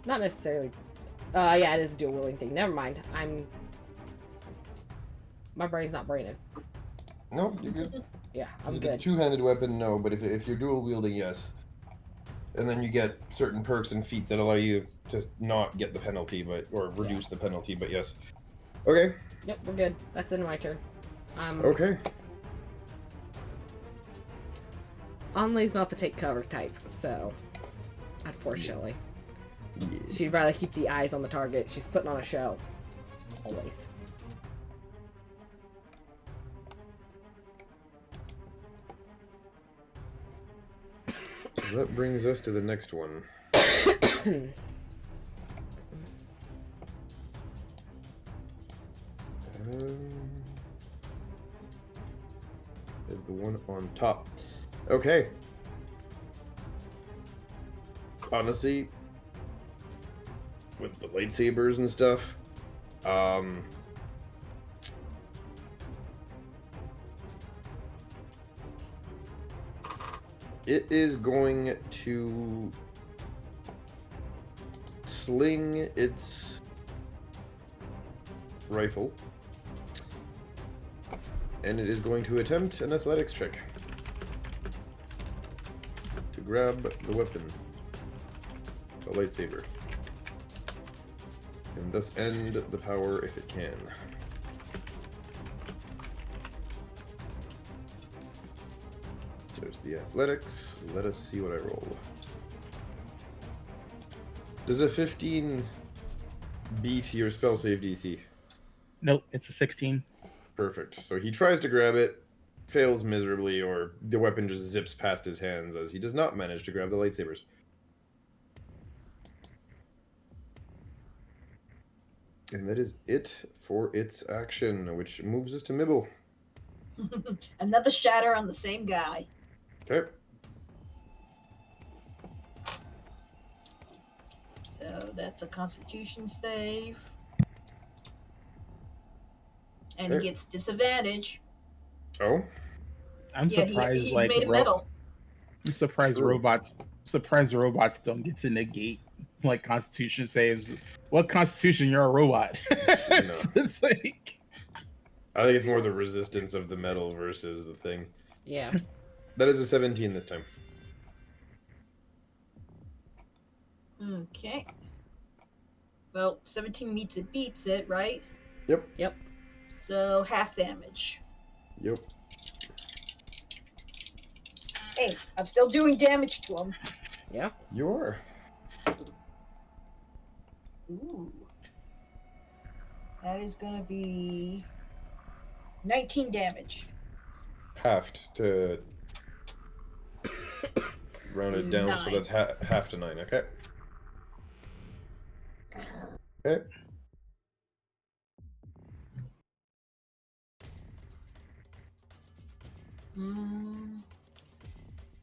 Not necessarily. Yeah, it is a dual wielding thing. Never mind. My brain's not braining. No, you're good. Yeah, I'm If it's good. two-handed weapon, no. But if you're dual wielding, yes. And then you get certain perks and feats that allow you to not get the penalty, or reduce the penalty. But yes. Okay. Yep, we're good. That's in my turn. Okay. Anlei's not the take cover type, so unfortunately. Yeah. She'd rather keep the eyes on the target. She's putting on a show. Always. So that brings us to the next one. Is the one on top. Okay. Honestly, with the lightsabers and stuff, it is going to sling its rifle, and it is going to attempt an athletics check to grab the weapon, the lightsaber, and thus end the power if it can. There's the athletics. Let us see what I roll. Does a 15 beat your spell save DC? Nope, it's a 16. Perfect. So he tries to grab it, fails miserably, or the weapon just zips past his hands as he does not manage to grab the lightsabers. And that is it for its action, which moves us to Mibble. Another shatter on the same guy. Okay. So that's a Constitution save. And Okay. he gets disadvantage. Oh? I'm Yeah, surprised he's like made of metal. I'm surprised True. robots don't get to negate like Constitution saves. What Constitution? You're a robot. It's like I think it's more the resistance of the metal versus the thing. Yeah. That is a 17 this time. Okay. Well, 17 beats it, right? Yep. Yep. So half damage. Yep. Hey, I'm still doing damage to him. Yeah. You are. Ooh. That is gonna be 19 damage. Halved to round it down, so 9. that's half to 9. Okay. Okay.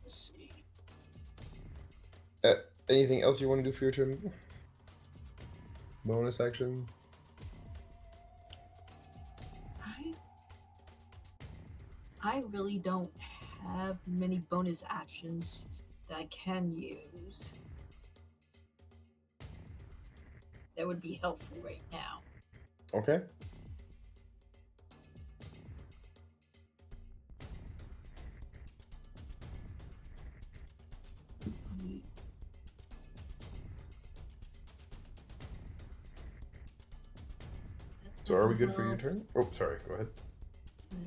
Let's see. Anything else you want to do for your turn? Bonus action? I really don't have many bonus actions that I can use. That would be helpful right now. Okay. That's So not are we gonna good for your help. turn? Oh, sorry. Go ahead.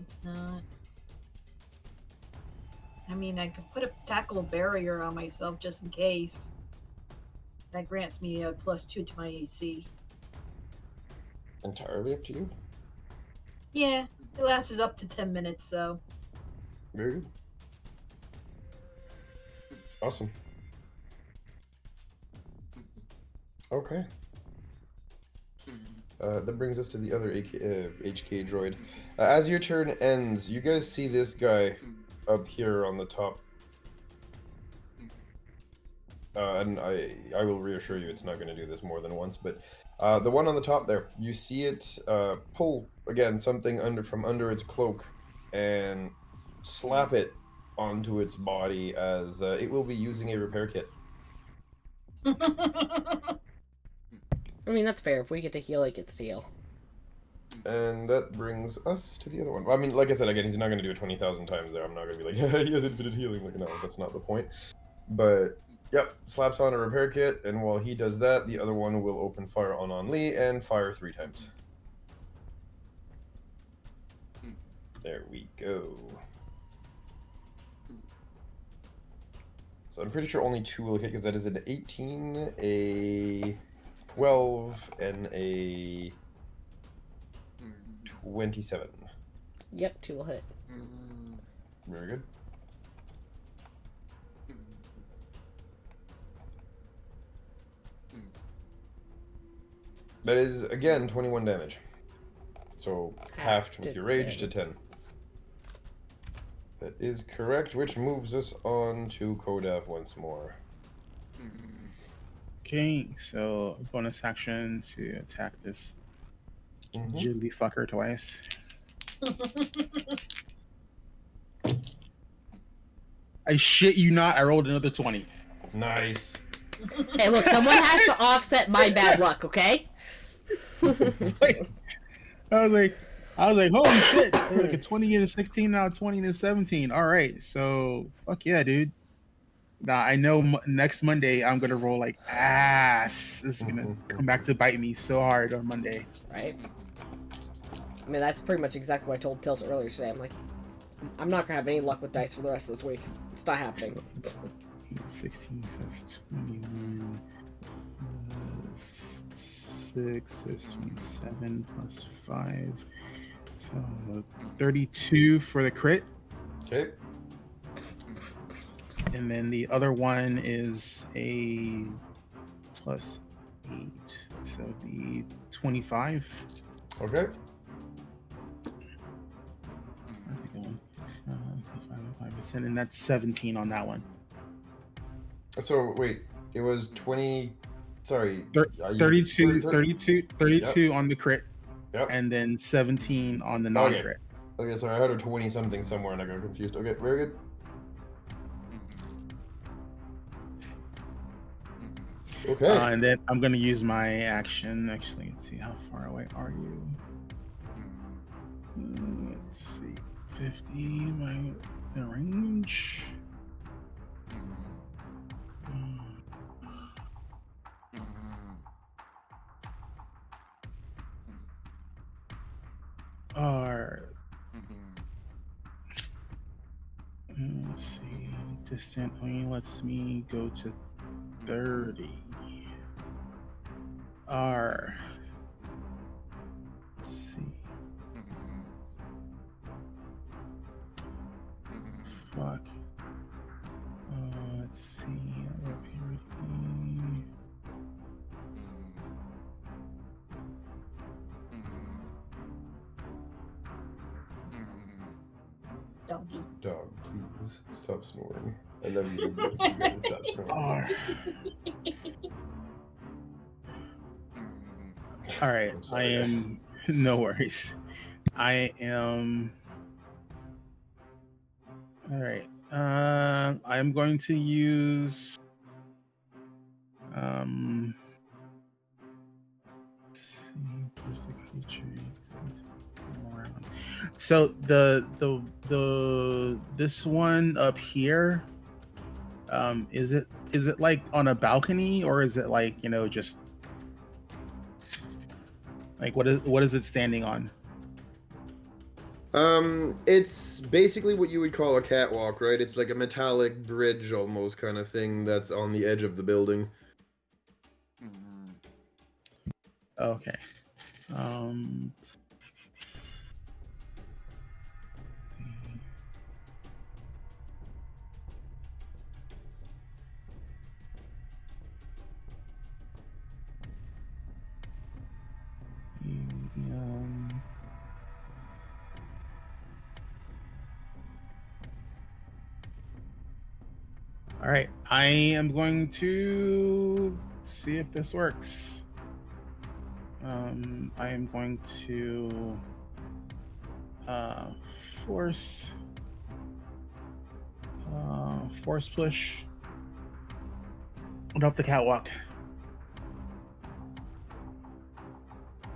It's not. I mean, I could put a tackle barrier on myself just in case. That grants me a +2 to my AC. Entirely up to you. Yeah, it lasts up to 10 minutes, so. Very good. Awesome. Okay. That brings us to the other HK droid. As your turn ends, you guys see this guy up here on the top. And I will reassure you it's not going to do this more than once, but the one on the top there, you see it pull, again, something from under its cloak and slap it onto its body as it will be using a repair kit. I mean, that's fair. If we get to heal, it gets to heal. And that brings us to the other one. Well, I mean, like I said, again, he's not going to do it 20,000 times there. I'm not going to be like, yeah, he has infinite healing. Like, no, that's not the point. But, yep, slaps on a repair kit, and while he does that, the other one will open fire on Lee and fire 3 times. There we go. So I'm pretty sure only 2 will hit, because that is an 18, a 12, and a 27. Yep, 2 will hit. Very good. That is, again, 21 damage. So, halved with your rage to 10. That is correct, which moves us on to Kodav once more. Okay, so bonus action to attack this jiggly fucker twice. I shit you not, I rolled another 20. Nice. Hey, look, someone has to offset my bad luck, okay? It's like, I was like, holy shit! Like a 20 and a 16, now 20 and a 17. All right, so fuck yeah, dude. Now I know next Monday I'm gonna roll like ass. This is gonna come back to bite me so hard on Monday. Right? I mean, that's pretty much exactly what I told Tilt earlier today. I'm like, I'm not gonna have any luck with dice for the rest of this week. It's not happening. 16 says 21. 6 says 27 plus 5. So 32 for the crit. Okay. And then the other one is a plus 8. So it'd be 25. Okay. So 5%, and that's 17 on that one. So, wait, it was 20... Sorry. 32 Yep. on the crit, Yep. and then 17 on the non-crit. Okay, sorry, I had a 20-something somewhere and I got confused. Okay, very good. Okay. And then I'm going to use my action. Actually, let's see, how far away are you? Let's see, 50, my range. Let's see, distant only lets me go to 30. Let's see. Fuck. Let's see. Rapidity. Doggy. Dog, please stop snoring. I love you, but you gotta stop snoring. All right, I'm sorry, I am. guys. No worries. I am. All right. I'm going to use. Let's see, where's the creature? So the this one up here, is it like on a balcony, or is it like, just like what is it standing on? It's basically what you would call a catwalk, right? It's like a metallic bridge almost kind of thing that's on the edge of the building. Okay. All right, I am going to see if this works. I am going to force push up the catwalk.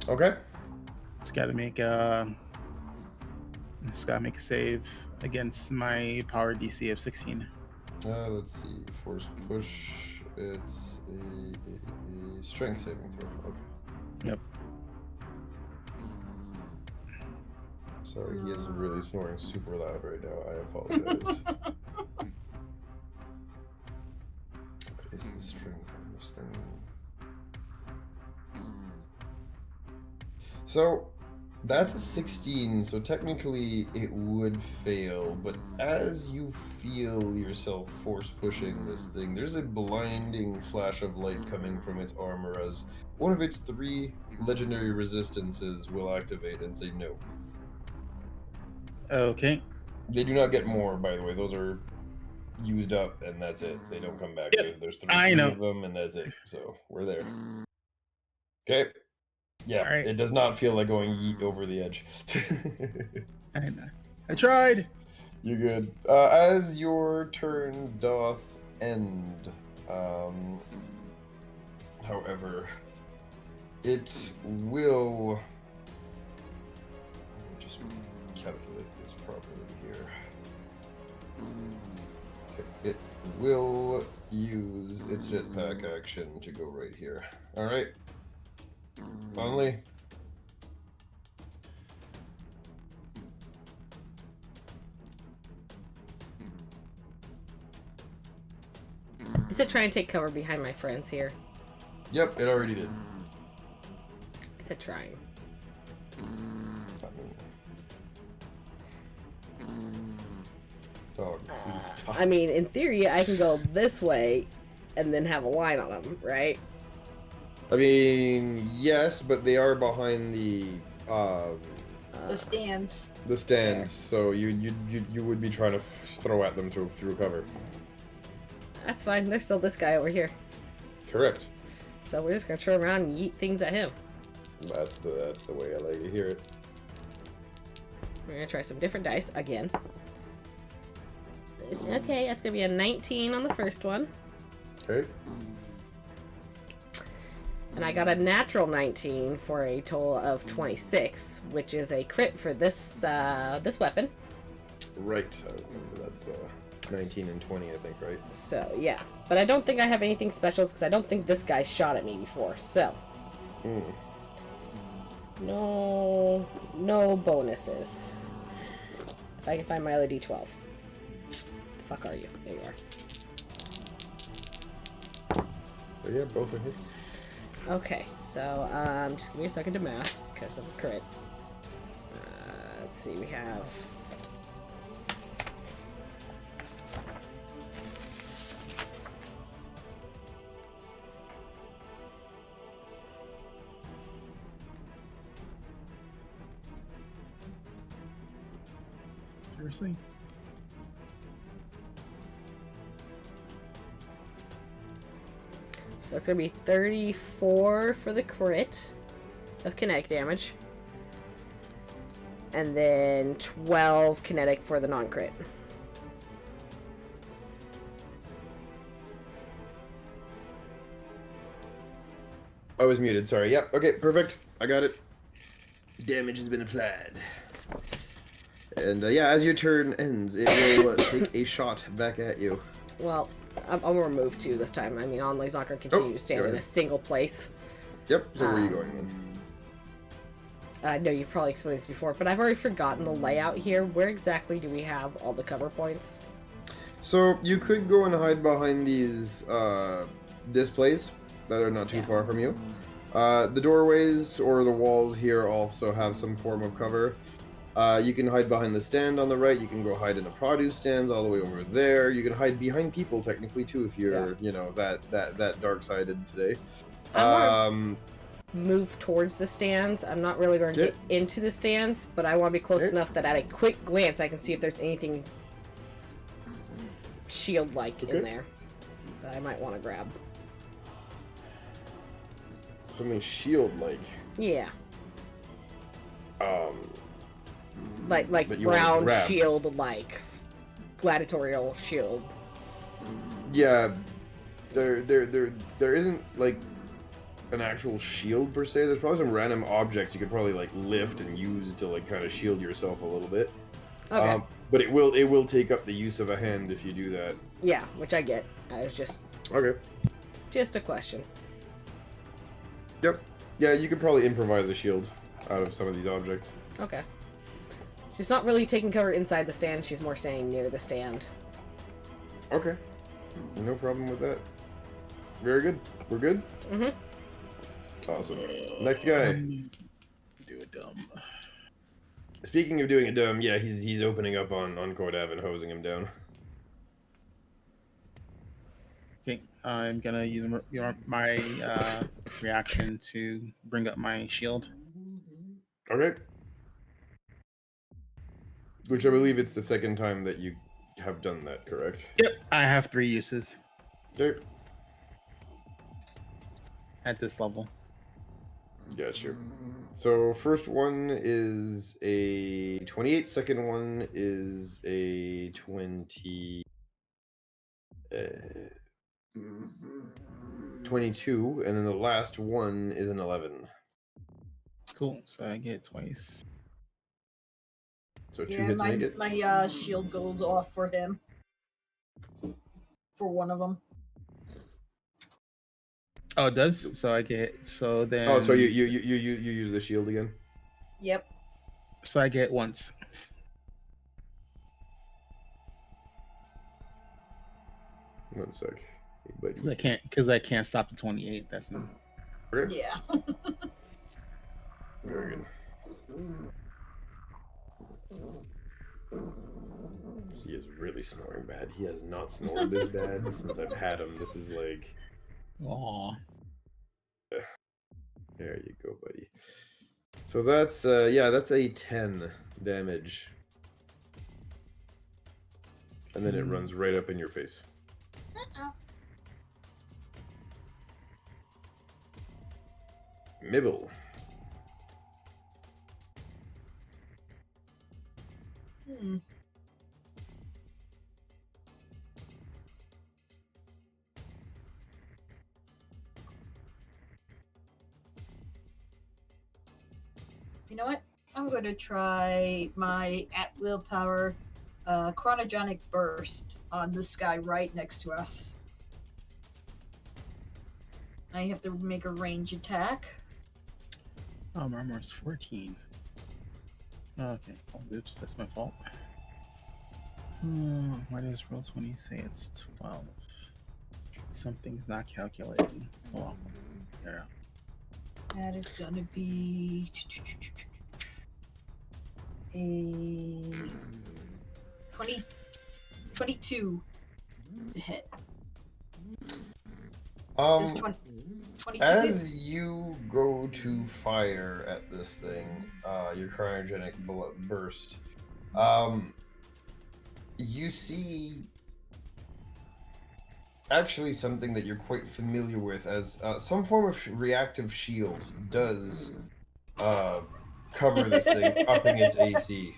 Okay. It's got to make a save against my power DC of 16. Let's see. Force push. It's a strength saving throw. Okay. Yep. Sorry, he is really snoring super loud right now. I apologize. What is the strength on this thing? So that's a 16, so technically it would fail, but as you feel yourself force pushing this thing, there's a blinding flash of light coming from its armor as one of its 3 legendary resistances will activate and say no. Okay. They do not get more, by the way. Those are used up, and that's it. They don't come back. Yep, There's I three know. of them, and that's it. So we're there. Okay. Yeah, All right. it does not feel like going yeet over the edge. I tried. You're good. As your turn doth end, however, it will. Let me just calculate this properly here. Okay, it will use its jetpack action to go right here. All right. Finally. Is it trying to take cover behind my friends here? Yep, it already did. Is it trying? Dog, please stop. I mean, in theory, I can go this way and then have a line on them, right? I mean, yes, but they are behind the stands. the stands, so you would be trying to throw at them through cover. That's fine. There's still this guy over here. Correct. So we're just gonna turn around and yeet things at him. That's the way I like to hear it. We're gonna try some different dice again. Okay, that's gonna be a 19 on the first one. Okay. And I got a natural 19 for a total of 26, which is a crit for this this weapon. Right. I remember that's 19 and 20, I think, right? So yeah, but I don't think I have anything special because I don't think this guy shot at me before. So no bonuses. If I can find my other D12. The fuck are you? There you are. But yeah, both are hits. Okay, so just give me a second to math because of the crit. Let's see, we have. Seriously? So it's going to be 34 for the crit of kinetic damage. And then 12 kinetic for the non-crit. I was muted, sorry. Yep, okay, perfect. I got it. Damage has been applied. And yeah, as your turn ends, it will take a shot back at you. Well, I'm going to remove 2 this time. I mean, Onlay's not going to continue to stand in a single place. Yep, so where are you going then? I know you've probably explained this before, but I've already forgotten the layout here. Where exactly do we have all the cover points? So you could go and hide behind these displays that are not too far from you. The doorways or the walls here also have some form of cover. You can hide behind the stand on the right. You can go hide in the produce stands all the way over there. You can hide behind people technically too if you're, you know, that dark-sided today. Move towards the stands. I'm not really going to get into the stands, but I want to be close enough that at a quick glance I can see if there's anything shield-like in there. I might want to grab. Something shield-like. Yeah. Like That you wanna brown grab. shield, like gladiatorial shield. Yeah, there isn't like an actual shield per se. There's probably some random objects you could probably like lift and use to like kind of shield yourself a little bit. Okay. But it will take up the use of a hand if you do that. Yeah, which I get. I was just Okay. a question. Yep. Yeah, you could probably improvise a shield out of some of these objects. Okay. She's not really taking cover inside the stand. She's more saying near the stand. Okay. No problem with that. Very good. We're good? Mm-hmm. Awesome. Next guy. Do it dumb. Speaking of doing it dumb, yeah, he's opening up on Kodav and hosing him down. Okay, I'm gonna use my reaction to bring up my shield. Okay. Which I believe it's the second time that you have done that, correct? Yep, I have 3 uses Okay. at this level. Gotcha. So first one is a 28. Second one is a 20. 22, and then the last one is an 11. Cool. So I get twice. So 2 Yeah, hits make it. my shield goes off for him. For one of them. Oh, it does. So I get. So then. Oh, so you use the shield again? Yep. So I get once. One sec. Hey, buddy. Because I can't stop the 28. That's not. Okay. Yeah. Very good. He is really snoring bad. He has not snored this bad since I've had him. This is like... Aw. There you go, buddy. So that's, yeah, that's a 10 damage. And then it runs right up in your face. Mibble. Hmm. You know what? I'm going to try my at-will power chronogenic burst on this guy right next to us. I have to make a range attack. Oh, my armor's 14. Okay. Oh, oops, that's my fault. Why does Roll20 say it's 12? Something's not calculating. Hold on. Figure it out. That is going to be a 22 to hit. Is 22 As you go to fire at this thing, your cryogenic burst, you see actually something that you're quite familiar with, as some form of reactive shield does cover this thing, upping its AC.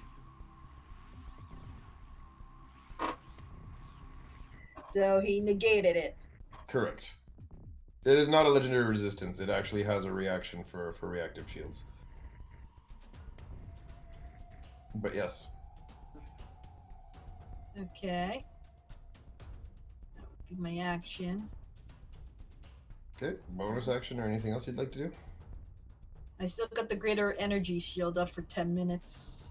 So he negated it. Correct. It is not a legendary resistance. It actually has a reaction for reactive shields. But yes. Okay. That would be my action. Okay. Bonus action or anything else you'd like to do? I still got the greater energy shield up for 10 minutes.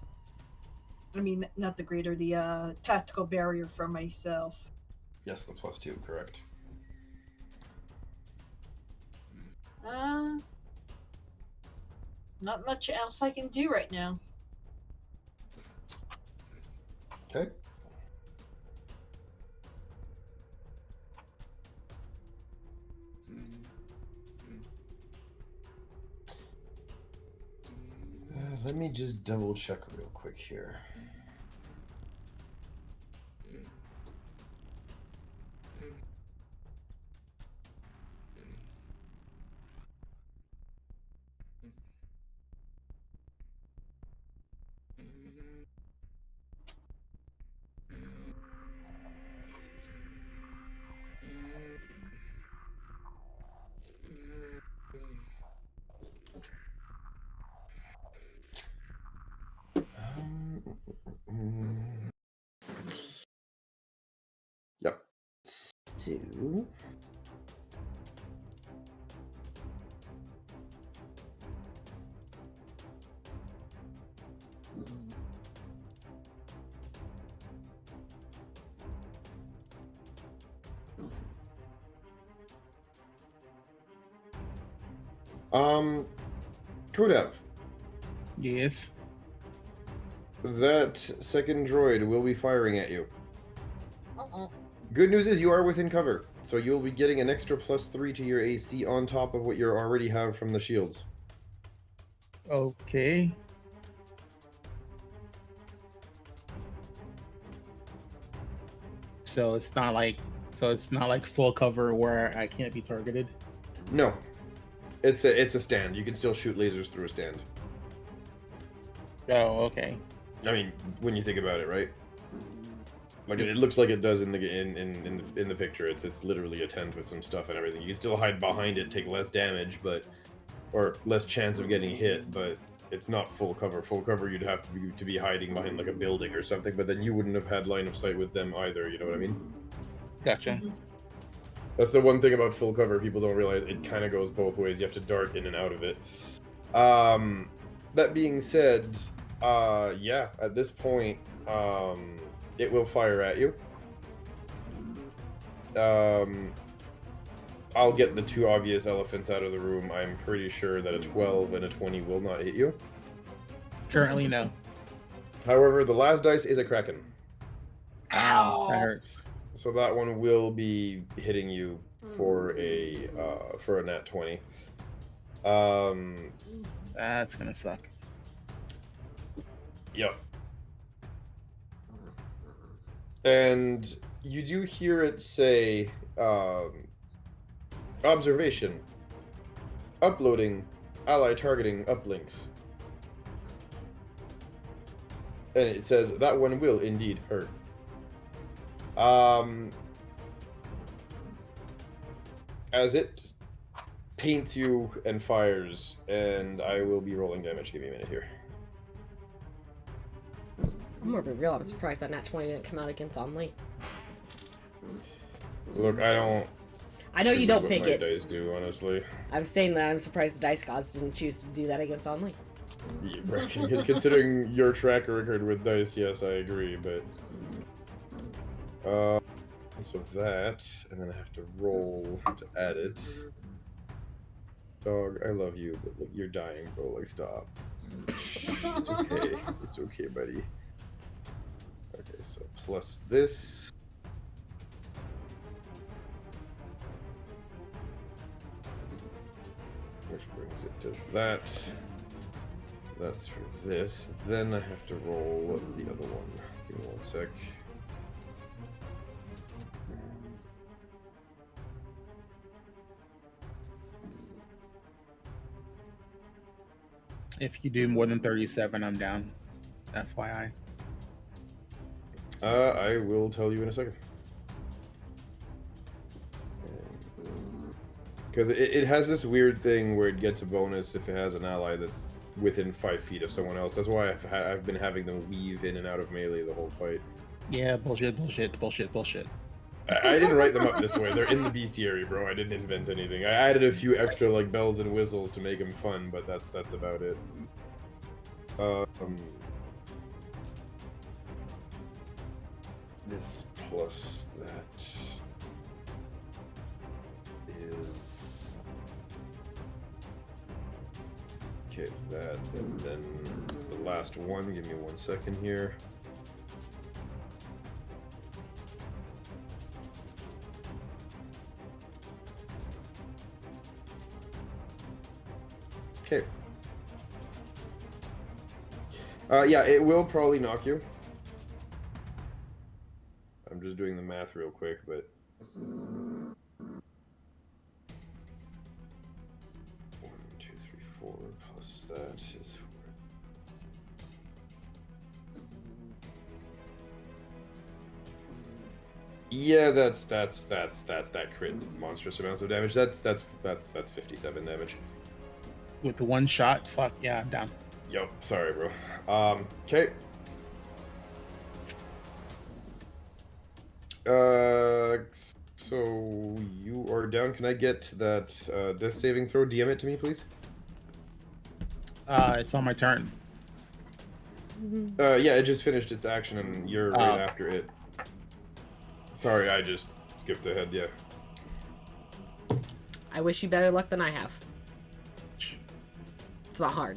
I mean, not the greater, the tactical barrier for myself. Yes, the +2, correct. Not much else I can do right now. Okay. Let me just double check real quick here. to. Kodev, Yes. that second droid will be firing at you. Uh-uh. Good news is you are within cover, so you'll be getting an extra +3 to your AC on top of what you already have from the shields. Okay. So it's not like full cover where I can't be targeted. No, it's a stand. You can still shoot lasers through a stand. Oh, okay. I mean, when you think about it, right? Like it looks like it does in the picture. It's literally a tent with some stuff and everything. You can still hide behind it, take less damage, or less chance of getting hit, but it's not full cover. Full cover, you'd have to be hiding behind like a building or something, but then you wouldn't have had line of sight with them either. You know what I mean? Gotcha. That's the one thing about full cover people don't realize. It kind of goes both ways. You have to dart in and out of it. That being said, yeah, at this point, it will fire at you. I'll get the two obvious elephants out of the room. I'm pretty sure that a 12 and a 20 will not hit you. Currently, no. However, the last dice is a Kraken. Ow, that hurts. So that one will be hitting you for a nat 20. That's gonna suck. Yep. And you do hear it say, observation. Uploading ally targeting uplinks. And it says that one will indeed hurt. As it paints you and fires, and I will be rolling damage. Give me a minute here. I'm gonna be real. I'm surprised that Nat 20 didn't come out against Only. Look, I don't. I know you choose don't what pick my it. dice do, honestly. I'm saying that I'm surprised the dice gods didn't choose to do that against Only. Yeah, right, considering your track record with dice, yes, I agree, but so that, and then I have to roll to add it. Dog, I love you, but look, you're dying, bro. Like, stop. It's okay. It's okay, buddy. Okay, so plus this. Which brings it to that. That's for this. Then I have to roll the other one. Give me one sec. If you do more than 37, I'm down. FYI. I will tell you in a second. Because it has this weird thing where it gets a bonus if it has an ally that's within 5 feet of someone else. That's why I've been having them weave in and out of melee the whole fight. Yeah, bullshit. I didn't write them up this way. They're in the bestiary, bro. I didn't invent anything. I added a few extra like bells and whistles to make them fun, but that's about it. This plus that is okay. That and then the last one. Give me 1 second here. Okay. Yeah, it will probably knock you. I'm just doing the math real quick, but 1, 2, 3, 4 plus that is 4. Yeah, that's that crit monstrous amounts of damage. That's 57 damage. With the one shot, fuck yeah, I'm down. Yup, sorry, bro. Okay. So you are down. Can I get that death saving throw? DM it to me, please. It's on my turn. Yeah, it just finished its action, and you're right after it. Sorry, I just skipped ahead. Yeah. I wish you better luck than I have. It's not hard.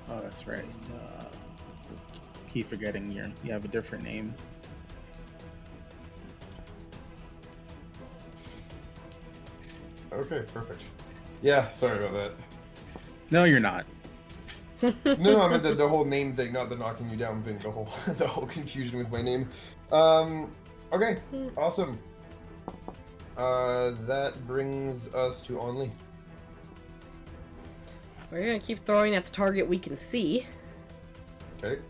Oh, that's right. Keep forgetting you have a different name. Okay, perfect. Yeah, sorry about that. No, you're not. No, I meant the whole name thing, not the knocking you down thing. The whole confusion with my name. Okay, awesome. That brings us to Only. We're gonna keep throwing at the target we can see. Okay.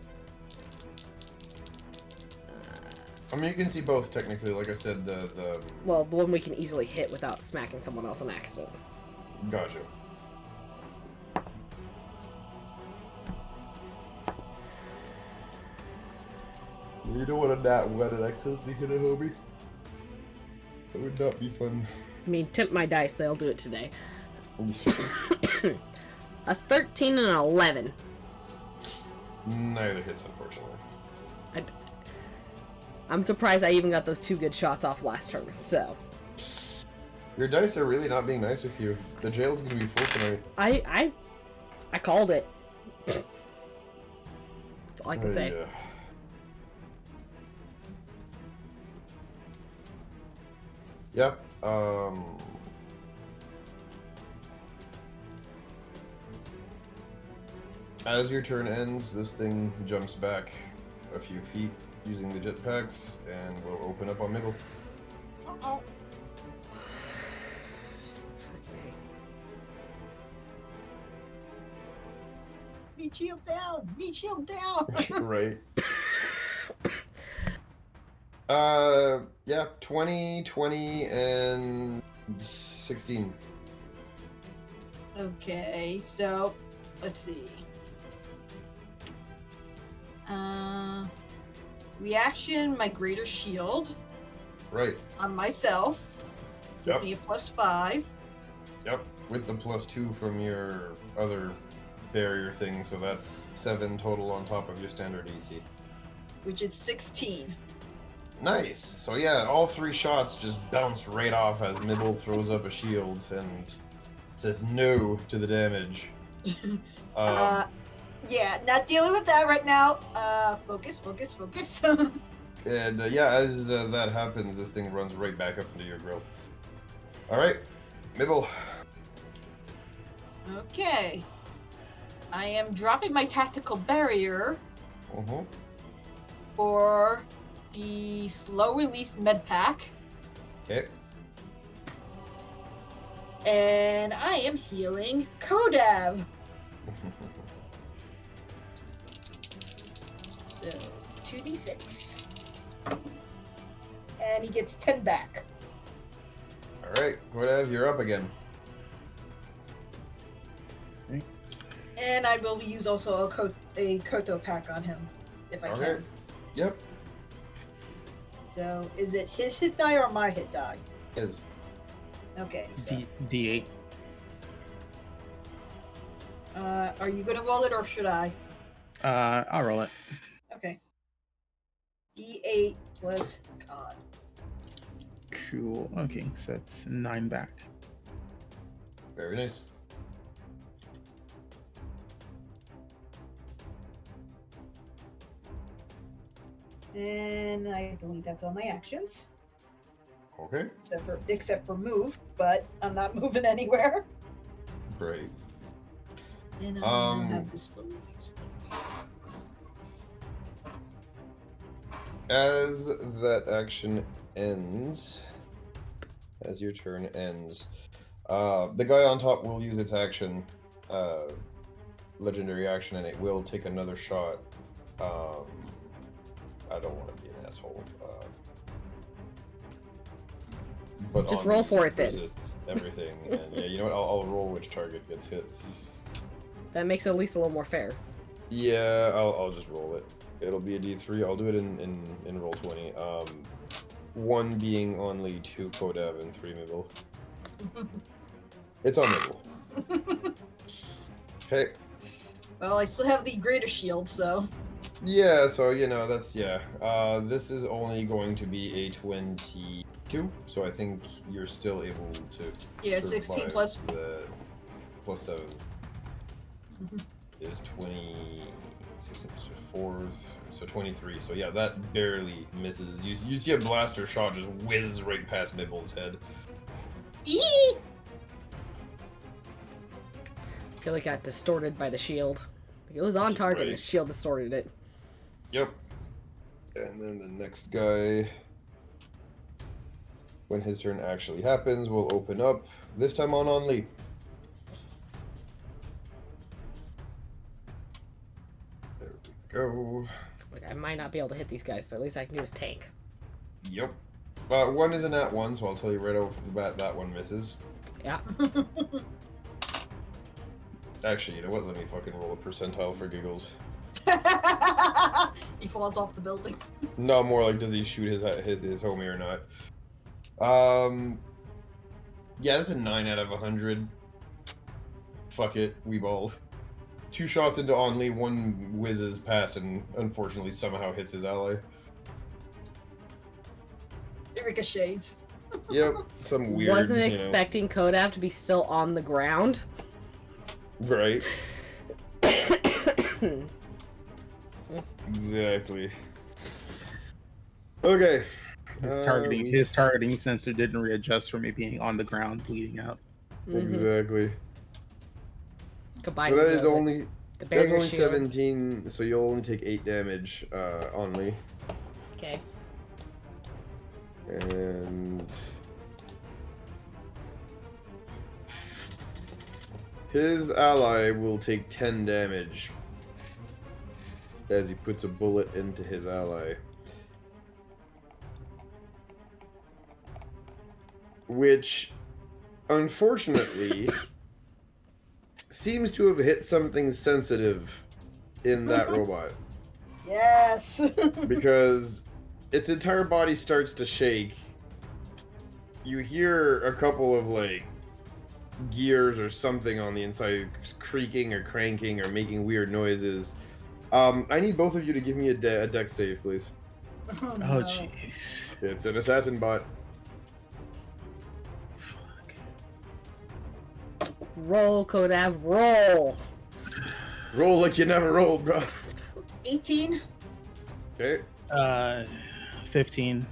I mean, you can see both technically. Like I said, the Well, the one we can easily hit without smacking someone else on accident. Gotcha. You don't want to not wet and accidentally hit a homie. That would not be fun. I mean, tempt my dice, they'll do it today. A 13 and an 11. Neither hits, unfortunately. I'm surprised I even got those 2 good shots off last turn, so. Your dice are really not being nice with you. The jail's gonna be full tonight. I called it. That's all I can say. Yeah. Yep. As your turn ends, this thing jumps back a few feet using the jetpacks and will open up on Mibble. Uh-oh. Meat shield down! Meat shield down! Right. Yeah, 20, 20, and 16. Okay, so let's see. Reaction, my greater shield Right. on myself. Give Yep. me a +5, Yep. With the +2 from your other barrier thing, so that's 7 total on top of your standard AC. which is 16. Nice. So yeah, all 3 shots just bounce right off as Nibble throws up a shield and says no to the damage. Yeah, not dealing with that right now. Focus, focus, focus. And yeah, as that happens, this thing runs right back up into your grill. All right, Nibble. Okay. I am dropping my tactical barrier for the slow release med pack, Okay. and I am healing Kodav. So 2d6, and he gets 10 back. All right, Kodav, you're up again. And I will use also a Koto pack on him if I Okay. can. Yep. So is it his hit die or my hit die? Is. Okay. So, D8. are you gonna roll it or should I? I'll roll it. Okay. D8 plus con. Cool. Okay, so that's 9 back. Very nice. And I believe that's all my actions. Okay. Except for move, but I'm not moving anywhere. Great. And I now have this little stuff. As that action ends, as your turn ends, the guy on top will use its action, legendary action, and it will take another shot. I don't want to be an asshole. But Just on roll me, for it then. Resists everything, and yeah, you know what? I'll roll which target gets hit. That makes it at least a little more fair. Yeah, I'll just roll it. It'll be a D3. I'll do it in roll 20. 1 being only 2 Kodav and 3 Mibble. It's on Mibble. Okay. Well, I still have the greater shield, so. Yeah, so you know that's this is only going to be a 22, so I think you're still able to. Yeah, 16 plus. The plus 7 is 20. 16, so 4, so 23. So yeah, that barely misses. You see a blaster shot just whiz right past Mibble's head. Eee! I feel like I got distorted by the shield. Like, it was on target, and the shield distorted it. Yep. And then the next guy, when his turn actually happens, will open up. This time on Lee. There we go. Like, I might not be able to hit these guys, but at least I can do his tank. Yep. 1 is a nat 1, so I'll tell you right off the bat that one misses. Yeah. Actually, you know what? Let me fucking roll a percentile for giggles. He falls off the building. No, more like does he shoot his homie or not? Yeah, that's a 9 out of 100. Fuck it, we balled. 2 shots into Only, 1 whizzes past and unfortunately somehow hits his ally. It ricochets. Yep, some weird. Wasn't you know. expecting Kodav to be still on the ground. Right. Exactly. Okay. His targeting sensor didn't readjust from it being on the ground, bleeding out. Exactly. Combined So that with is the only barrier that's only shield. 17. So you'll only take 8 damage only, Okay. and his ally will take 10 damage as he puts a bullet into his ally. Which, unfortunately, seems to have hit something sensitive in that robot. Yes. Because its entire body starts to shake. You hear a couple of, like, gears or something on the inside creaking or cranking or making weird noises. I need both of you to give me a dex save, please. Oh, Oh, no. jeez. It's an assassin bot. Fuck. Roll, Kodav, roll. Roll like you never rolled, bro. 18. Okay. 15.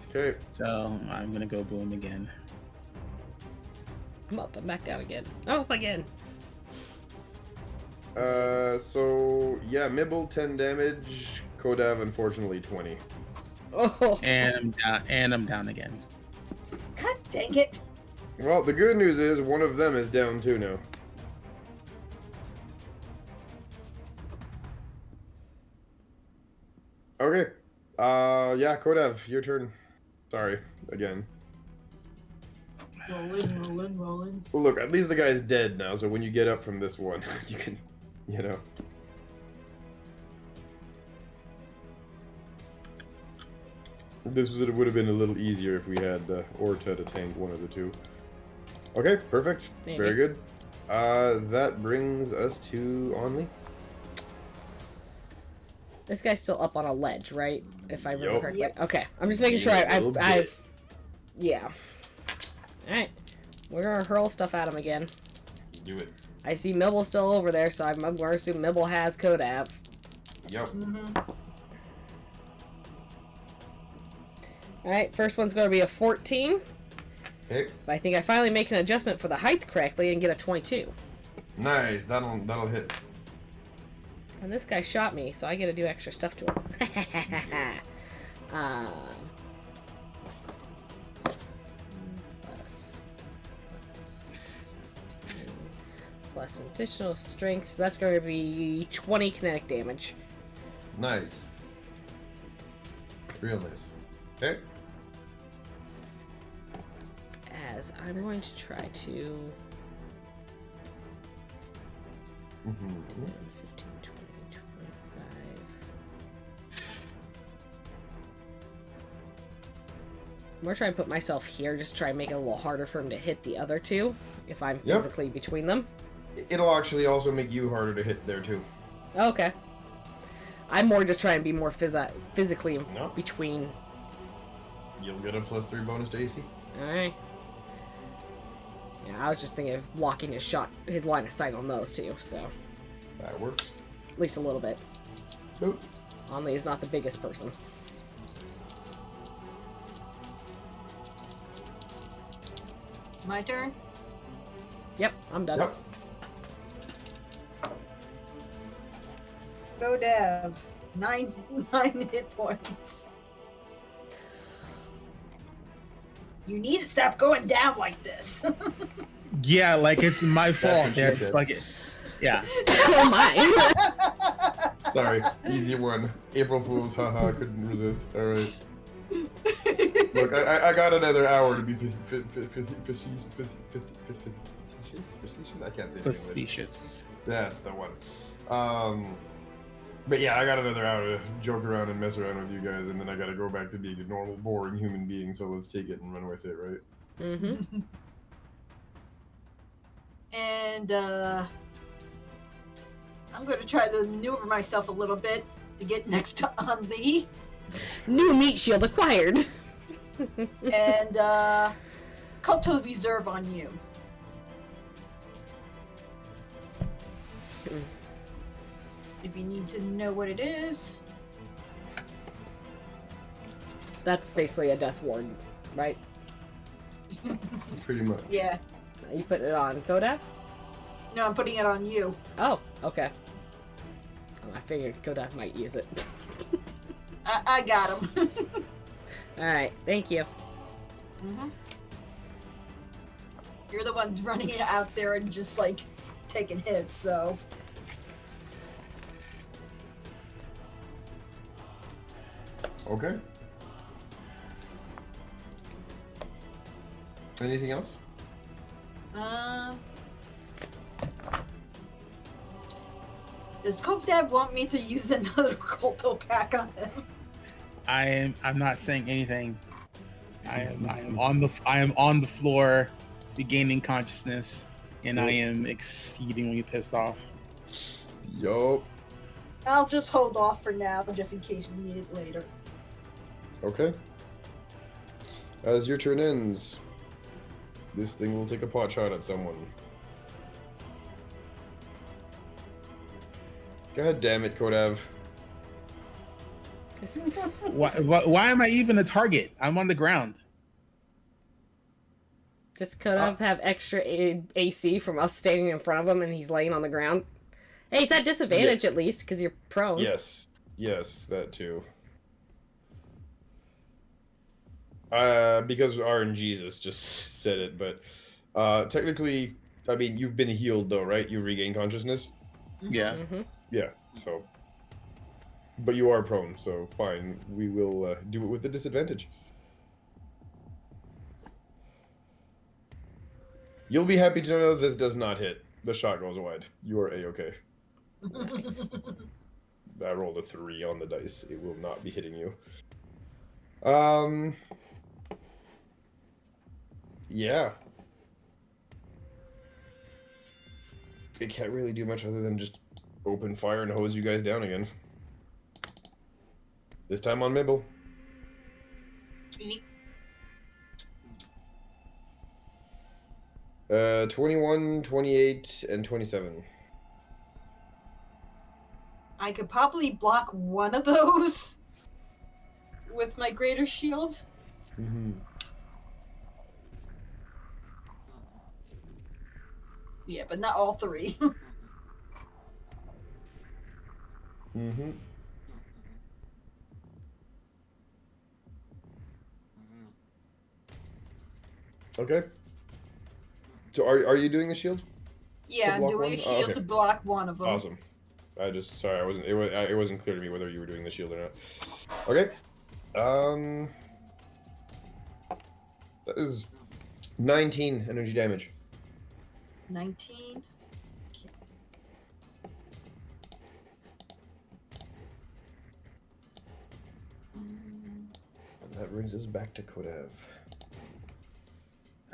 Okay. So I'm gonna go boom again. I'm up, I'm back down again. I'm up again. So yeah, Mibble 10 damage. Kodav unfortunately 20. Oh. And I'm down again. God dang it. Well, the good news is one of them is down too now. Okay. Yeah, Kodav, your turn. Sorry, again. Rolling. Well, look, at least the guy's dead now, so when you get up from this one, you can, you know. It would have been a little easier if we had Orta to tank one of the two. Okay, perfect. Maybe. Very good. That brings us to Only. This guy's still up on a ledge, right? If I remember Yup. correctly. Yep. Okay, I'm just making sure A little I've yeah. Alright. We're gonna hurl stuff at him again. Do it. I see Mibble still over there, so I'm gonna assume Mibble has Kodav. Yep. Alright, first one's gonna be a 14. Okay. But I think I finally make an adjustment for the height correctly and get a 22. Nice. That'll hit. And this guy shot me, so I get to do extra stuff to him. Plus additional strength, so that's going to be 20 kinetic damage. Nice. Real nice. Okay. As I'm going to try to... Mm-hmm. 10, 15, 20, 25. I'm gonna try and put myself here, just try and make it a little harder for him to hit the other two, if I'm Yep. physically between them. It'll actually also make you harder to hit there too. Okay. I'm more just trying to be more physically No. between. You'll get a +3 bonus to AC. Alright. Yeah, I was just thinking of blocking his line of sight on those two, so. That works. At least a little bit. Nope. Only is not the biggest person. My turn. Yep, I'm done. Yep. Go Dev. 9 hit points. You need to stop going down like this. Yeah, like it's my fault. what she There's said. like yeah. Oh my. Sorry, easy one. April Fools, haha, couldn't resist. Alright. Look, I got another hour to be facetious? I can't say it in English. Facetious. That's the one. But yeah, I got another hour to joke around and mess around with you guys, and then I gotta go back to being a normal, boring human being, so let's take it and run with it, right? Mm-hmm. And I'm going to try to maneuver myself a little bit to get next to Anli. New meat shield acquired. And Cult of Reserve on you. If you need to know what it is. That's basically a death ward, right? Pretty much. Yeah. You put it on Kodav? No, I'm putting it on you. Oh, okay. Oh, I figured Kodav might use it. I got him. Alright, thank you. Mm-hmm. You're the one running it out there and just like taking hits, so. Okay. Anything else? Does Coke Dad want me to use another Colto pack on him? I'm not saying anything. I am on the floor, regaining consciousness, and I am exceedingly pissed off. Yup. I'll just hold off for now, just in case we need it later. Okay. As your turn ends, this thing will take a pot shot at someone. God damn it, Kodav. Why am I even a target? I'm on the ground. Does Kodav have extra AC from us standing in front of him and he's laying on the ground? Hey, it's at disadvantage at least, because you're prone. Yes. Yes, that too. Because RNGesus just said it, but technically, I mean, you've been healed though, right? You regain consciousness? Yeah. Mm-hmm. Yeah, so. But you are prone, so fine. We will do it with the disadvantage. You'll be happy to know this does not hit. The shot goes wide. You are A-okay. Nice. I rolled a 3 on the dice. It will not be hitting you. Yeah. It can't really do much other than just open fire and hose you guys down again. This time on Mibble. 21, 28, and 27. I could probably block one of those with my greater shield. Mm-hmm. Yeah, but not all three. Mm-hmm. Okay. So are you doing the shield? Yeah, I'm block doing one? a Oh, shield okay. to block one of them. Awesome. I just sorry, it wasn't clear to me whether you were doing the shield or not. Okay. That is 19 energy damage. 19. brings us back to Kodev.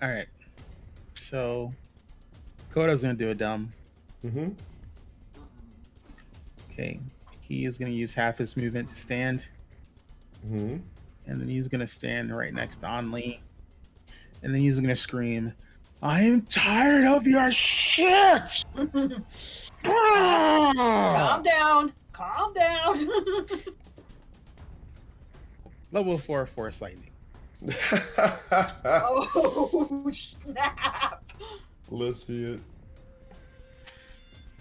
All right. So Koda's gonna do a dumb. Mm-hmm. Okay. He is gonna use half his movement to stand, Mm-hmm. and then he's gonna stand right next to Anli, and then he's gonna scream, "I am tired of your shit!" Calm down. Calm down. Level 4 Force Lightning. Oh, snap. Let's see it.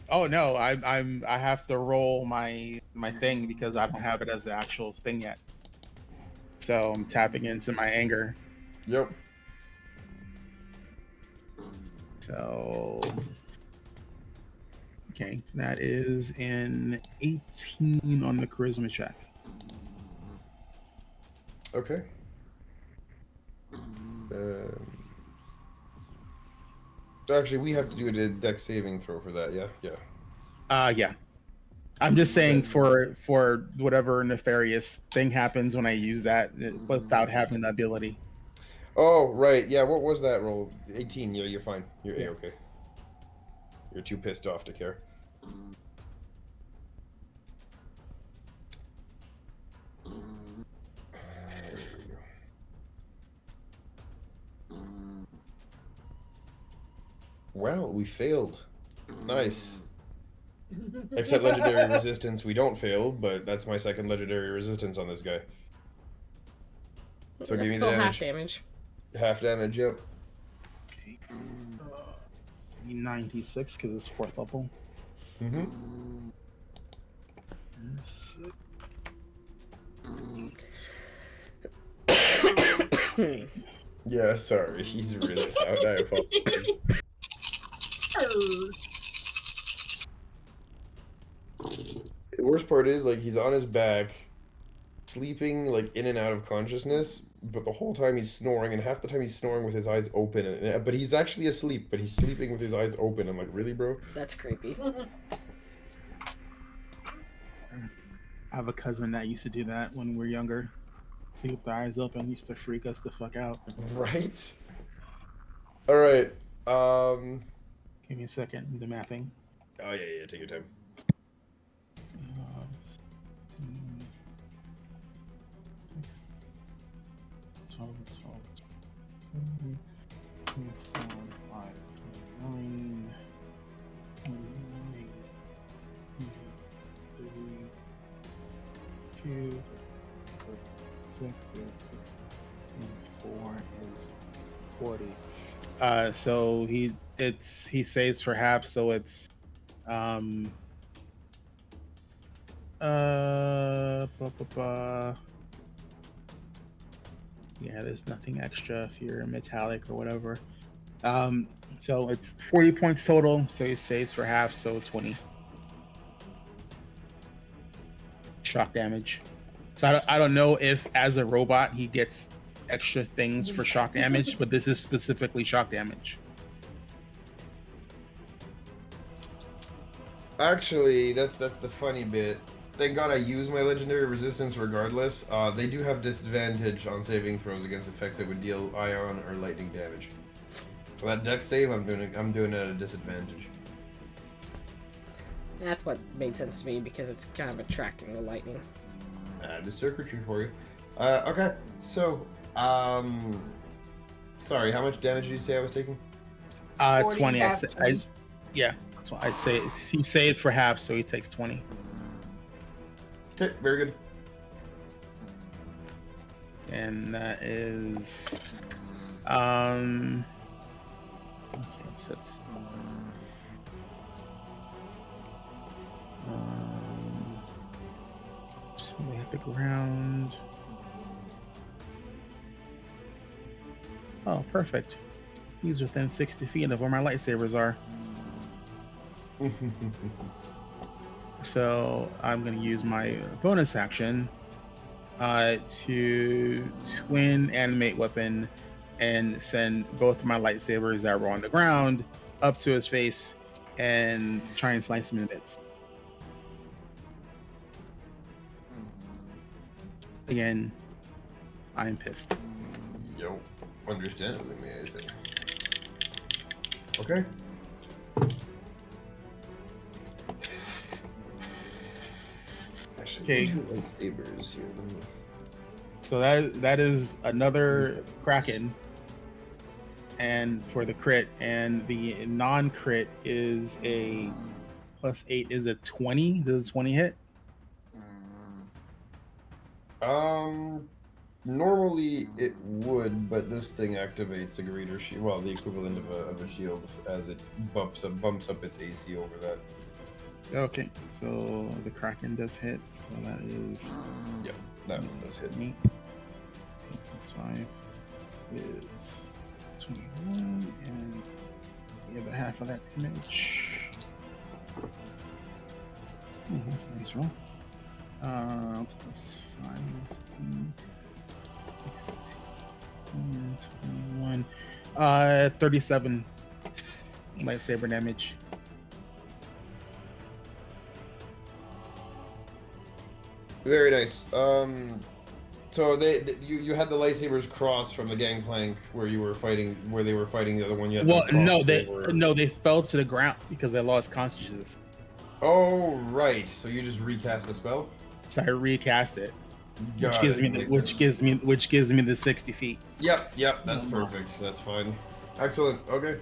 Oh no, I have to roll my thing because I don't have it as the actual thing yet. So I'm tapping into my anger. Yep. So okay, that is an 18 on the charisma check. Okay. Actually, we have to do a dex saving throw for that. Yeah. Yeah. I'm just saying Okay. for whatever nefarious thing happens when I use that without having the ability. Oh, right. Yeah. What was that roll? 18. Yeah, you're fine. You're Yeah. okay. You're too pissed off to care. There we go. Well, we failed. Nice. Except legendary resistance, we don't fail, but that's my second legendary resistance on this guy. So That's give me the still half damage. damage. Half damage, yep. Okay. 96 because it's 4th level. Mm-hmm. Yeah, sorry, he's really loud. I apologize. The worst part is, like, he's on his back, sleeping, like, in and out of consciousness, but the whole time he's snoring, and half the time he's snoring with his eyes open, but he's actually asleep, but he's sleeping with his eyes open. I'm like, really, bro? That's creepy. I have a cousin that used to do that when we were younger. Sleep with the eyes open used to freak us the fuck out. Right? Alright, Give me a second. The mathing. Oh, yeah, take your time. 12, 24, 5, 29, 2, 6, 4 is 40. So he saves for half, so it's yeah, there's nothing extra if you're metallic or whatever. So it's 40 points total, so he saves for half, so 20 shock damage. So I don't know if as a robot he gets extra things for shock damage, but this is specifically shock damage. Actually, that's the funny bit. Thank God I use my legendary resistance regardless. They do have disadvantage on saving throws against effects that would deal ion or lightning damage. So that dex save, I'm doing it at a disadvantage. That's what made sense to me because it's kind of attracting the lightning. The circuitry for you. Okay, so sorry, how much damage did you say I was taking? 20. half 20. Yeah. So I say he saved for half, so he takes 20. Okay, very good. And that is okay, so it's so we hit the ground. Oh, perfect. He's within 60 feet of where my lightsabers are. So I'm going to use my bonus action to twin animate weapon and send both of my lightsabers that were on the ground up to his face and try and slice him in bits. Again, I am pissed. Yo, understandably, may I say. Okay. Actually, Okay. 2 lightsabers here. Let me... So that is another Kraken. And for the crit, and the non-crit is a +8 is a 20. Does a 20 hit? Normally it would, but this thing activates a greater shield. Well, the equivalent of a shield, as it bumps up its AC over that. Okay, so the Kraken does hit. So that is Yep, that one does hit. 8 plus 5 is 21, and the other half of that damage. Oh, that's a nice roll. Plus 5 is 8, 16, 21. 37 lightsaber damage. Very nice. So you had the lightsabers cross from the gangplank where you were fighting, where they were fighting the other one. You had Well, them cross no, over. they fell to the ground because they lost consciousness. Oh right, so you just recast the spell. So I recast it, which Got gives it, me makes which sense. gives me the 60 feet. Yep, that's perfect. That's fine. Excellent. Okay.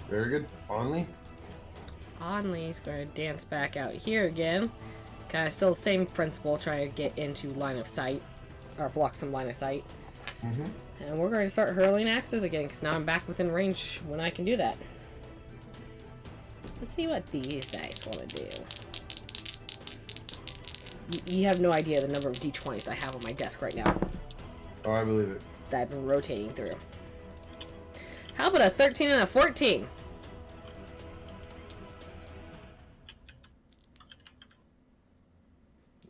Very good. Only. Only's going to dance back out here again. Kind of still the same principle, trying to get into line of sight, or block some line of sight. Mm-hmm. And we're going to start hurling axes again, because now I'm back within range when I can do that. Let's see what these dice want to do. You have no idea the number of d20s I have on my desk right now Oh, I believe it. that I've been rotating through. How about a 13 and a 14?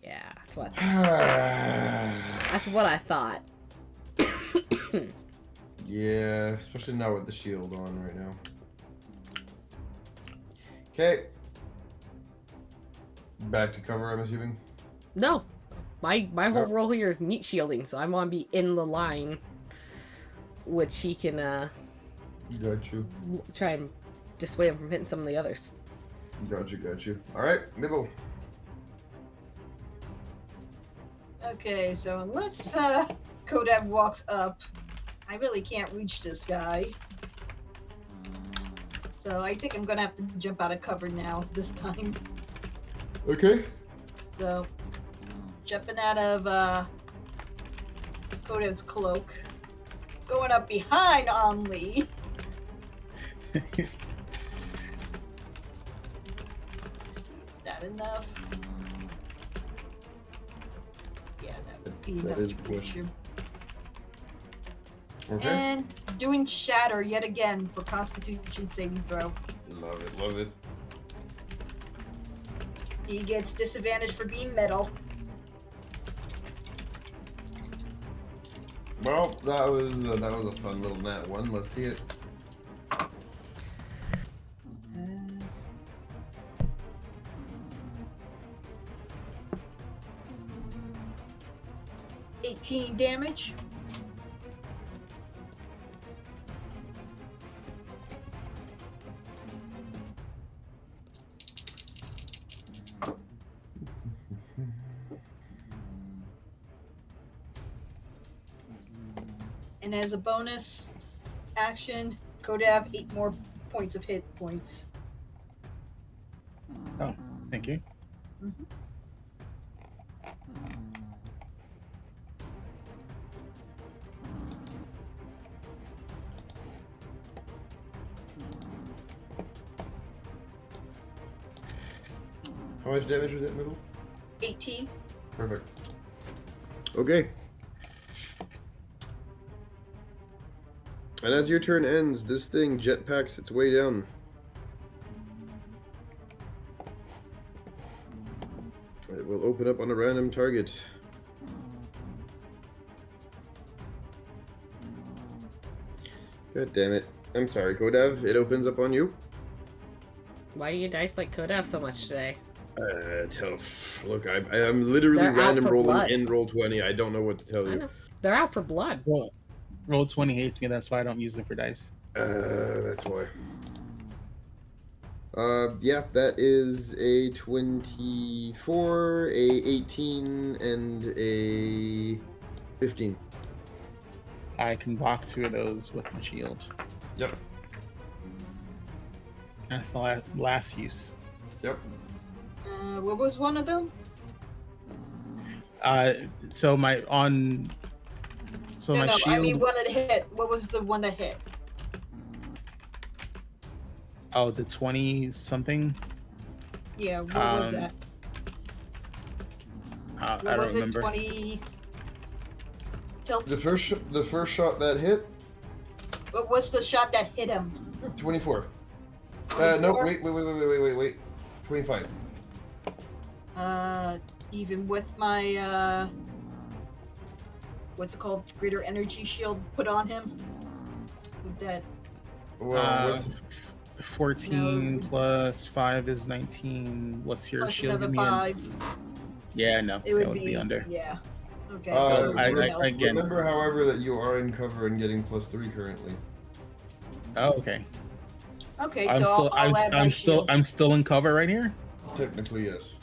Yeah, that's what I thought. Yeah, especially now with the shield on right now. Okay. Back to cover, I'm assuming. No, my whole Oh. role here is meat shielding, so I want to be in the line, which he can Got you. try and dissuade him from hitting some of the others. Got you. All right, Nibble. Okay, so unless Kodev walks up, I really can't reach this guy. So I think I'm gonna have to jump out of cover now this time. Okay. So jumping out of Kodev's cloak, going up behind Only. Let's see, is that enough? Yeah, that would be That enough is to good. reach him. Okay. And doing shatter yet again for Constitution saving throw. Love it. He gets disadvantage for being metal. Well, that was a fun little nat one. Let's see it. Yes. $18 damage. And as a bonus action, Kodav 8 more points of hit points. Oh, thank you. How much damage was that, Nibble? 18. Perfect. Okay. And as your turn ends, this thing jetpacks its way down. It will open up on a random target. God damn it. I'm sorry, Kodav. It opens up on you. Why do you dice like Kodev so much today? Look, I'm literally They're out random for rolling blood. in roll 20. I don't know what to tell I you. know. They're out for blood. Roll 20 hates me. That's why I don't use it for dice. That's why. Yeah, that is a 24, a 18, and a 15. I can block 2 of those with my shield. Yep. That's the last use. Yep. What was one of them? So my shield. I mean one that hit. What was the one that hit? Oh, the 20 something. Yeah, what was that? I What don't was remember. it? 20. Tilt. The first shot that hit, What was the shot that hit him? 24. 24? No, wait. 25. Even with my what's it called? Greater energy shield put on him. Would that? Well, what's 14 No. plus 5 is 19. What's your Plus shield? another Give me 5. Yeah, no, It would would be under. Yeah. Okay. Again. remember, however, that you are in cover and getting +3 currently. Oh, okay. Okay, I'm so still, I'll add my shield. I'm still in cover right here. Technically, yes.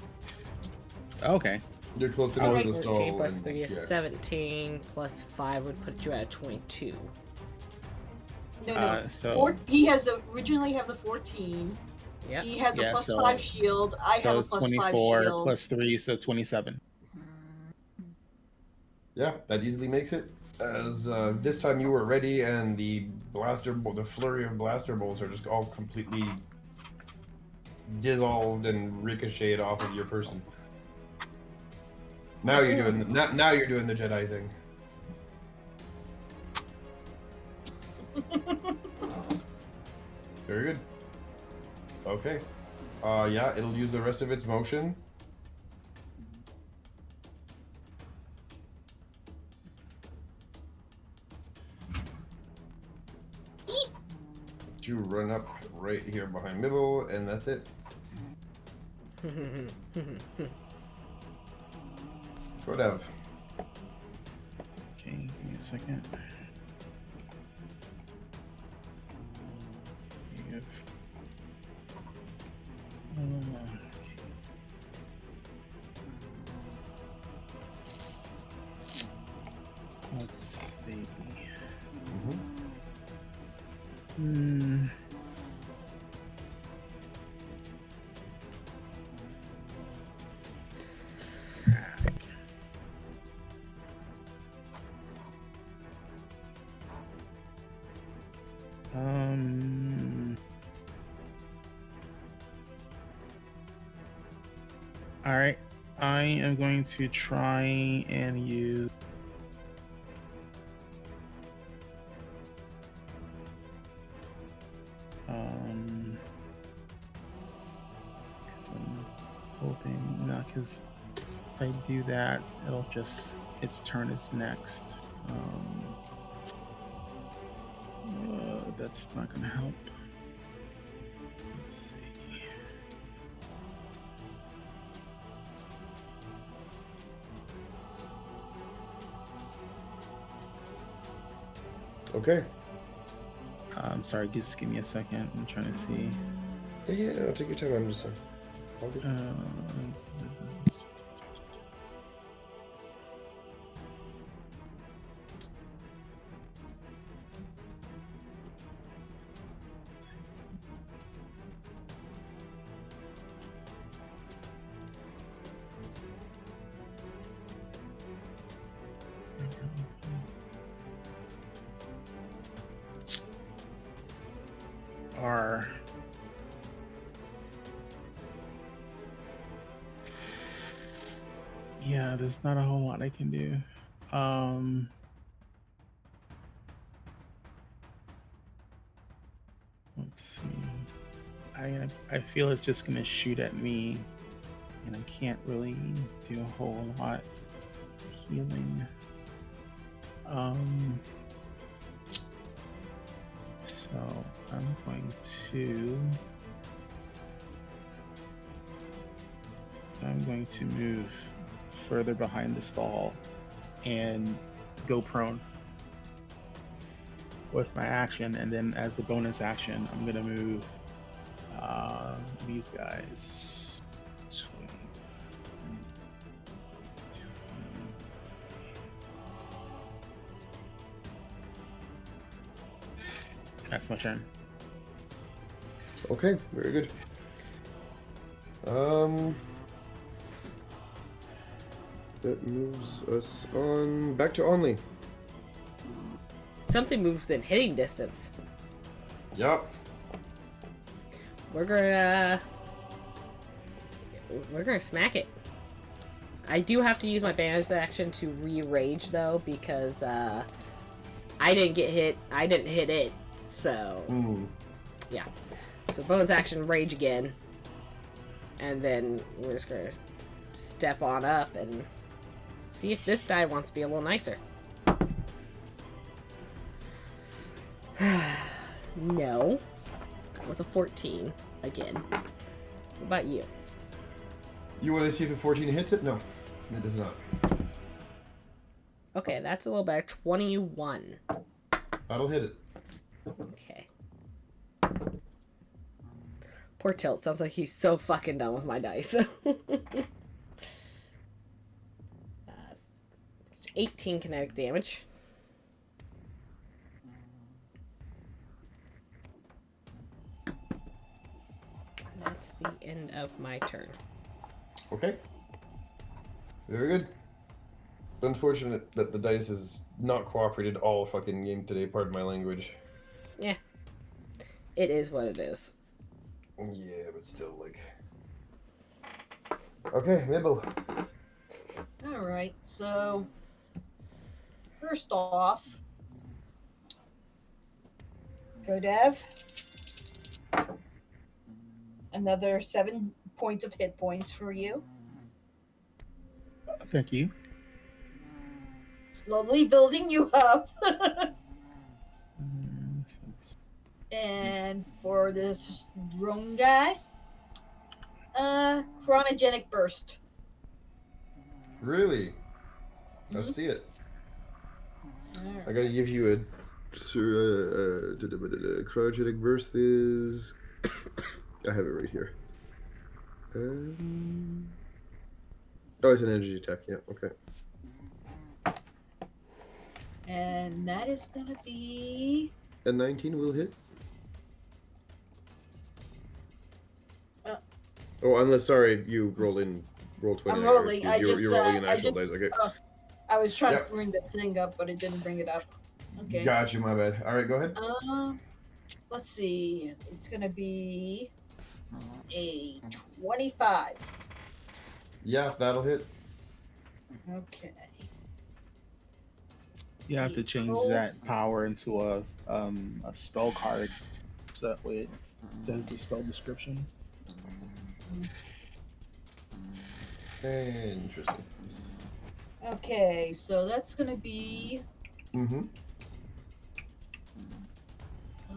Okay. You're close All enough right. to the 14 stall. plus and- 3 is yeah. 17, plus 5 would put you at a 22. No. So He has originally have the 14. Yep. He has a Yeah, plus so- 5 shield. I have a it's plus 5 24 shield. plus 3, so 27. Yeah, that easily makes it. As this time you were ready, and the flurry of blaster bolts are just all completely dissolved and ricocheted off of your person. Now you're doing the Jedi thing. Very good. Okay. Yeah, it'll use the rest of its motion. To run up right here behind Mibble, and that's it. Go Dev. Okay, give me a second. Yep. Okay. Let's see. Hmm. All right. I am going to try and use. Because I'm hoping not. Because if I do that, it'll just its turn is next. That's not going to help. Let's see. Okay. I'm sorry, just give me a second. I'm trying to see. Yeah, no, take your time. I'm just all good. R. Yeah, there's not a whole lot I can do. Let's see. I feel it's just gonna shoot at me, and I can't really do a whole lot healing. So I'm going to I'm going to move further behind the stall and go prone with my action, and then as a bonus action, I'm gonna move these guys. That's my turn. Okay, very good. That moves us on back to Onley. Something moved within hitting distance. Yup. We're gonna smack it. I do have to use my bonus action to re-rage though, because I didn't get hit. I didn't hit it, so yeah. So bonus action, rage again, and then we're just gonna step on up and see if this die wants to be a little nicer. No, that was a 14 again. What about you? You want to see if a 14 hits it? No, it does not. Okay, that's a little better. 21. That'll hit it. Okay. Poor Tilt. Sounds like he's so fucking done with my dice. 18 kinetic damage. That's the end of my turn. Okay. Very good. It's unfortunate that the dice has not cooperated all fucking game today, pardon my language. Yeah. It is what it is. Yeah, but still, like... Okay, Mabel. Alright, so first off, Kodev, another 7 points of hit points for you. Thank you. Slowly building you up. So it's- And for this drone guy, chronogenic burst. Really? Let's see it. Alright. I gotta give you a... cryogenic burst is... I have it right here. Oh, it's an energy attack. Yeah, okay. And that is gonna be A 19 will hit. Oh, unless, sorry, you roll 20. I'm rolling. You're rolling an actual dice. Okay. I was trying Yep. to bring the thing up, but it didn't bring it up. Okay. Gotcha, my bad. All right, go ahead. Let's see. It's gonna be a 25. Yeah, that'll hit. Okay. You have to change that power into a spell card, so that way it does the spell description. Interesting. Okay, so that's gonna be Mm-hmm. uh,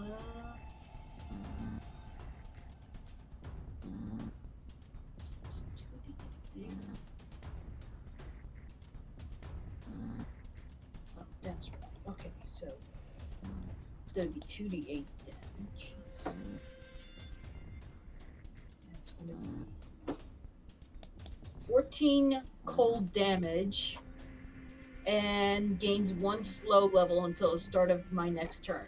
oh, that's right. Okay, so it's gonna be 2d8 damage. So that's gonna be 14 cold damage and gains 1 slow level until the start of my next turn.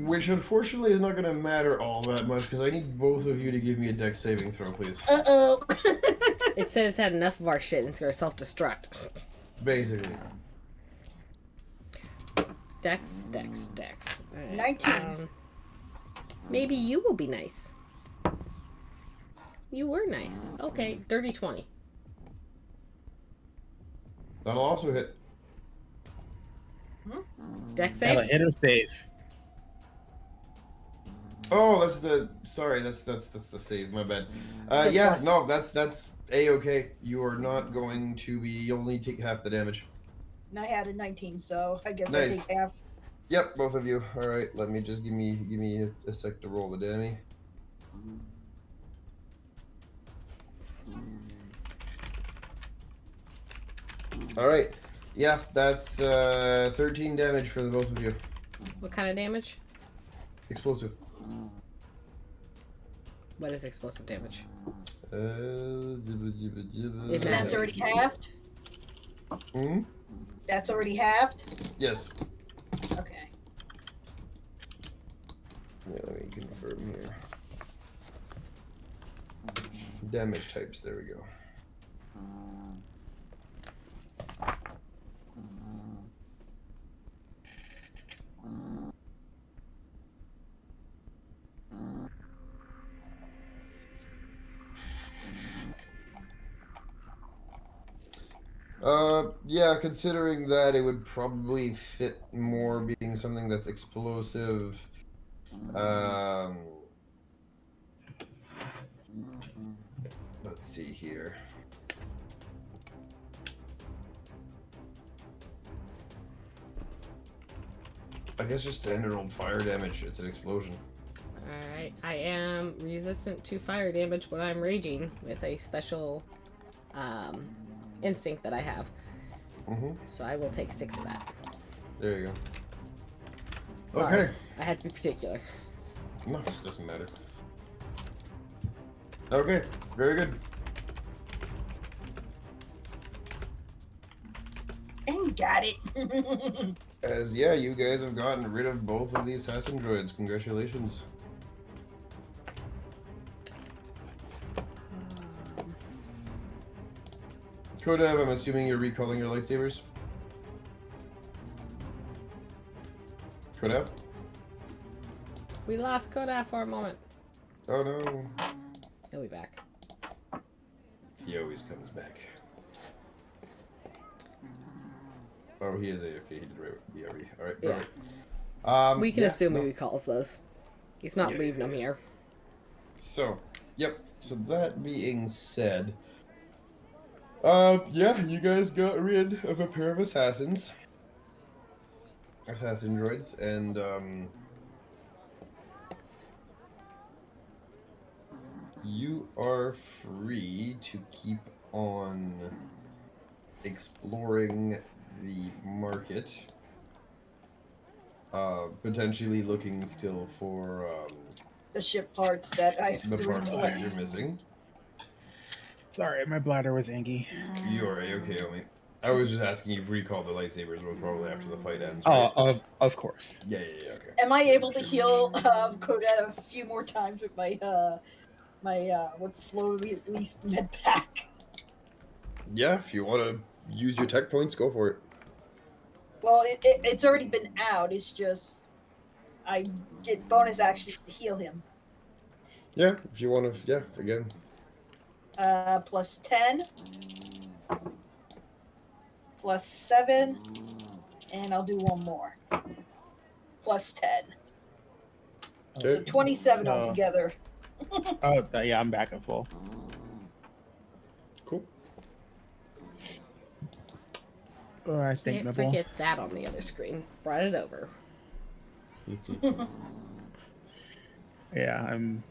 Which unfortunately is not going to matter all that much because I need both of you to give me a dex saving throw, please. Uh-oh. It said it's had enough of our shit and it's gonna self-destruct. Basically. Dex. Alright, 19. maybe you will be nice. You were nice. Okay, dirty 20. That'll also hit. Dex Got a save? hit or save. Oh, that's the... Sorry, that's the save. My bad. That's Yeah, awesome. no, that's A-okay. You are not going to be... You'll only take half the damage. And I had a 19, so I guess Nice. I take half. Yep, both of you. All right, let me just give me a sec to roll the dummy. All right. Yeah, that's 13 damage for the both of you. What kind of damage? Explosive. What is explosive damage? And that's already halved? Hmm? That's already halved? Yes. Okay. Yeah, let me confirm here. Damage types, there we go. Yeah, considering that it would probably fit more being something that's explosive. Let's see here. I guess just standard old fire damage. It's an explosion. Alright, I am resistant to fire damage when I'm raging with a special instinct that I have. Mm-hmm. So I will take 6 of that. There you go. Sorry, Okay. I had to be particular. No, it doesn't matter. Okay, very good. And got it. As yeah, you guys have gotten rid of both of the assassin droids. Congratulations. Kodev, I'm assuming you're recalling your lightsabers? Kodev? We lost Koda for a moment. Oh no. He'll be back. He always comes back. Oh, he is A-okay. He did right. Yeah, alright, Yeah. perfect. We can yeah, assume no. he recalls those. He's not Yeah, leaving yeah, them here. So, yep. So that being said, yeah, you guys got rid of a pair of assassin droids, and you are free to keep on exploring the market. Potentially looking still for The ship parts that I have the to parts that you're replace. missing. Sorry, my bladder was angry. You are A-okay, Omi. I was just asking you if recall the lightsabers will probably after the fight ends, right? Of course. Yeah, okay. Am I able to heal Kodette a few more times with my what's slowly release med pack? Yeah, if you want to use your tech points, go for it. Well, it's already been out. It's just I get bonus actions to heal him. Yeah, if you want to, yeah, again. Plus 10, plus 7, and I'll do one more. Plus 10. So Okay. 27 So- altogether. Oh, yeah, I'm back at full. Cool. Oh, I think Can't Nibble. forget that on the other screen. Brought it over. Yeah, I'm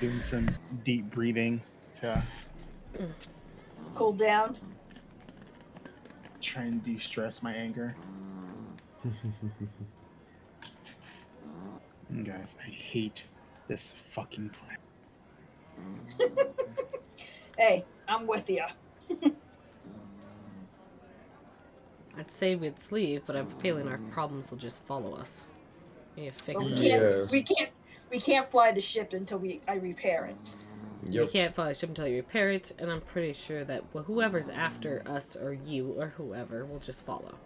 doing some deep breathing to Cool down. try and de-stress my anger. And guys, I hate this fucking planet. Hey, I'm with you. I'd say we'd leave, but I'm feeling our problems will just follow us. We need to fix But those Yeah. first. we can't fly the ship until I repair it. You Yep. can't fly the ship until you repair it, and I'm pretty sure that whoever's after us or you or whoever will just follow.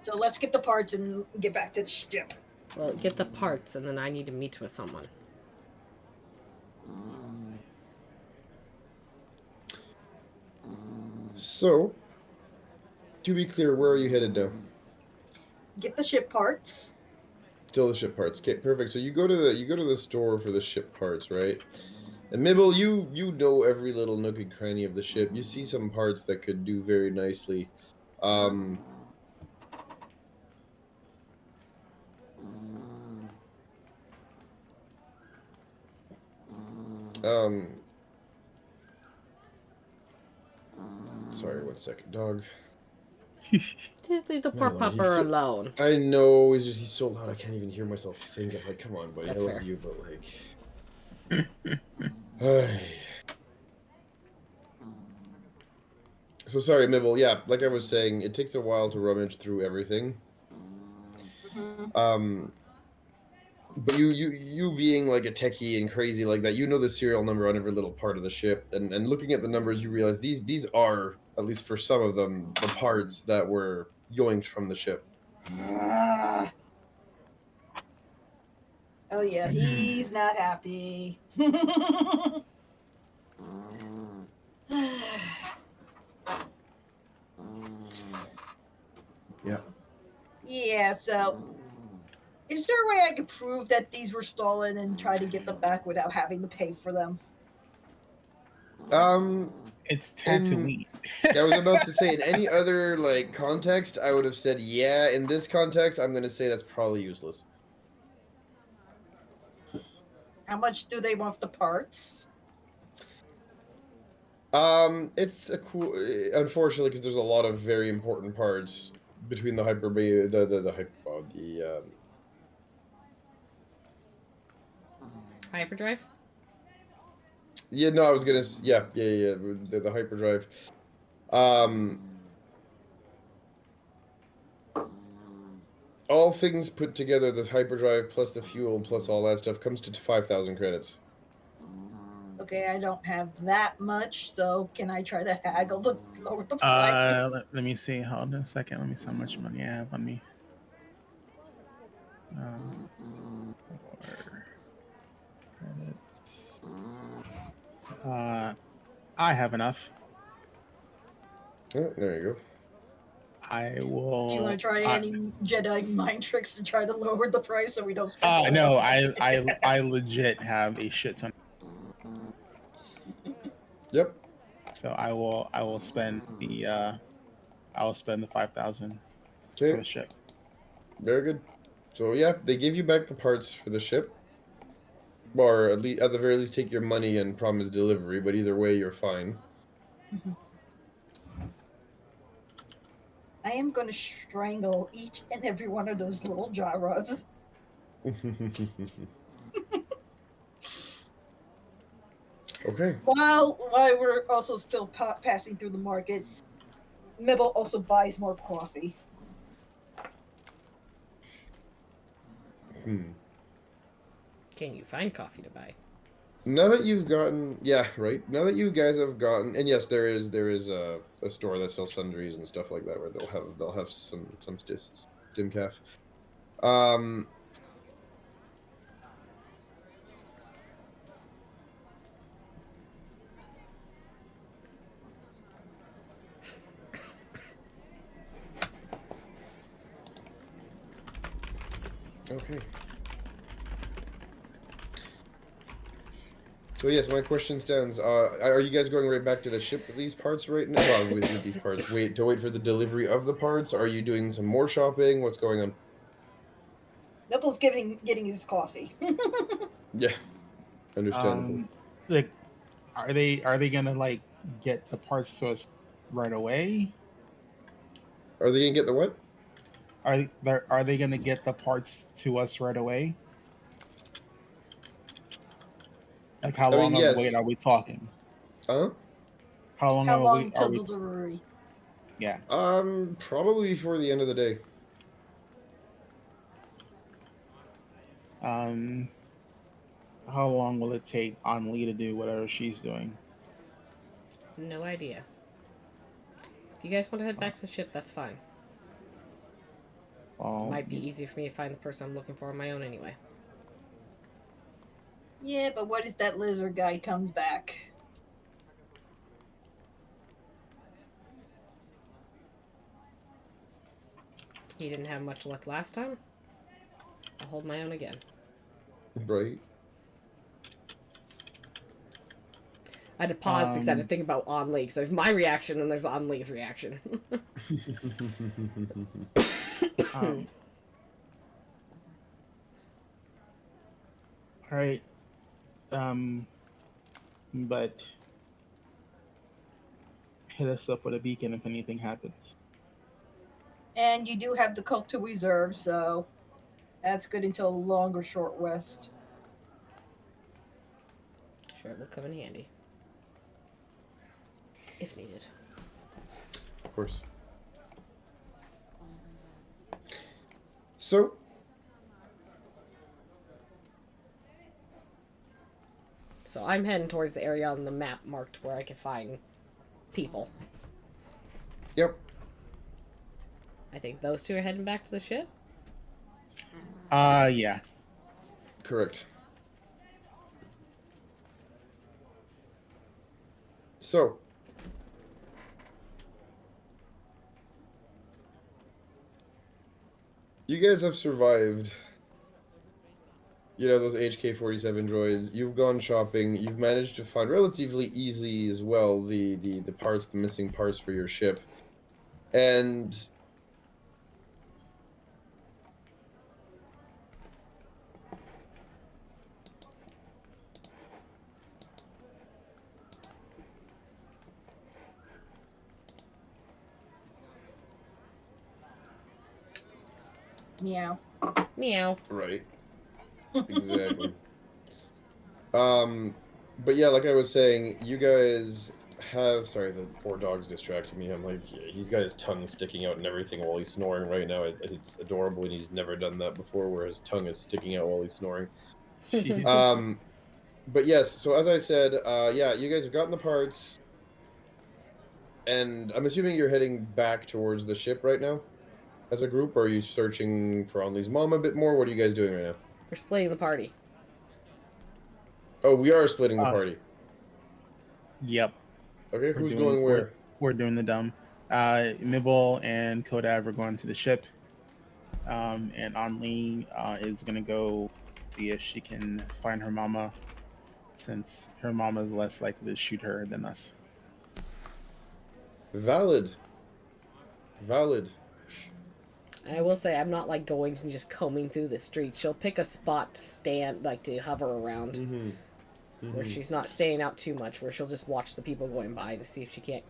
So let's get the parts and get back to the ship. Well, get the parts, and then I need to meet with someone. So, to be clear, where are you headed now? Get the ship parts. Still the ship parts. Okay, perfect. So you go to the store for the ship parts, right? And Mibble, you know every little nook and cranny of the ship. You see some parts that could do very nicely. Sorry, 1 second, dog. Just leave the poor Melon, he's pupper so- alone. I know, he's so loud I can't even hear myself think. I'm like, come on, buddy, That's I love fair. you, but like... So sorry, Mibble. Yeah, like I was saying, it takes a while to rummage through everything. But you being like a techie and crazy like that, you know the serial number on every little part of the ship, and looking at the numbers, you realize these are, at least for some of them, the parts that were yoinked from the ship. Oh yeah, he's not happy. Yeah. Yeah, so is there a way I could prove that these were stolen and try to get them back without having to pay for them? It's In, Tatooine. I was about to say, in any other like context, I would have said yeah. In this context, I'm gonna say that's probably useless. How much do they want for the parts? It's a cool. Unfortunately, because there's a lot of very important parts between the Hyperdrive? yeah. No, I was gonna. Yeah. The hyperdrive. All things put together, the hyperdrive plus the fuel plus all that stuff comes to 5,000 credits. Okay, I don't have that much, so can I try to haggle to lower the price? Let me see. Hold on a second. Let me see how much money I have on me. Or credits. I have enough. Oh, there you go. I will. Do you want to try any Jedi mind tricks to try to lower the price so we don't spend? No, I legit have a shit ton. Yep. So I will spend the 5,000 for Okay. the ship. Very good. So yeah, they give you back the parts for the ship, or at least, at the very least, take your money and promise delivery. But either way, you're fine. I am going to strangle each and every one of those little Jawas. Okay. While we're also still passing through the market, Mibble also buys more coffee. Can you find coffee to buy? Now that you've gotten, yeah, right. Now that you guys have gotten, and yes, there is a store that sells sundries and stuff like that where they'll have some stim calf. Okay. So yes, my question stands. Are you guys going right back to the ship with these parts right now? Well, with these parts, wait for the delivery of the parts. Are you doing some more shopping? What's going on? Mibble's getting his coffee. Yeah, understandable. Like, are they gonna like get the parts to us right away? Are they gonna get the what? Are they gonna get the parts to us right away? Like, how I mean, long of a wait yes. are we talking? Huh? How long How of a long wait till are we? delivery? Yeah. Probably before the end of the day. How long will it take on Lee to do whatever she's doing? No idea. If you guys want to head back to the ship, that's fine. Well, It might be easier for me to find the person I'm looking for on my own anyway. Yeah, but what if that lizard guy comes back? He didn't have much luck last time. I'll hold my own again. Right. I had to pause because I had to think about On Lee's. There's my reaction and there's On Lee's reaction. all right. But hit us up with a beacon if anything happens. And you do have the cult to reserve, so that's good until a long or short rest. Sure, it will come in handy. If needed. Of course. So, So I'm heading towards the area on the map marked where I can find people. yep. I think those two are heading back to the ship. Yeah. Correct. So, you guys have survived. You know, those HK-47 droids. You've gone shopping. You've managed to find relatively easily as well the parts, the missing parts for your ship. And Meow. Meow. right. Exactly. But yeah, like I was saying, you guys have. Sorry, the poor dog's distracting me. I'm like, yeah, he's got his tongue sticking out and everything while he's snoring right now. It's adorable, and he's never done that before, where his tongue is sticking out while he's snoring. Jeez. But yes. So as I said, yeah, you guys have gotten the parts, and I'm assuming you're heading back towards the ship right now, as a group. Or are you searching for Only's mom a bit more? What are you guys doing right now? We're splitting the party. Oh, we are splitting the party. Yep. Okay, who's going where? We're doing the dumb. Mibble and Kodav are going to the ship. And Anling is gonna go see if she can find her mama, since her mama is less likely to shoot her than us. Valid. Valid. I will say I'm not like going and just combing through the street. She'll pick a spot to stand, like to hover around, where she's not staying out too much. Where she'll just watch the people going by to see if she can't.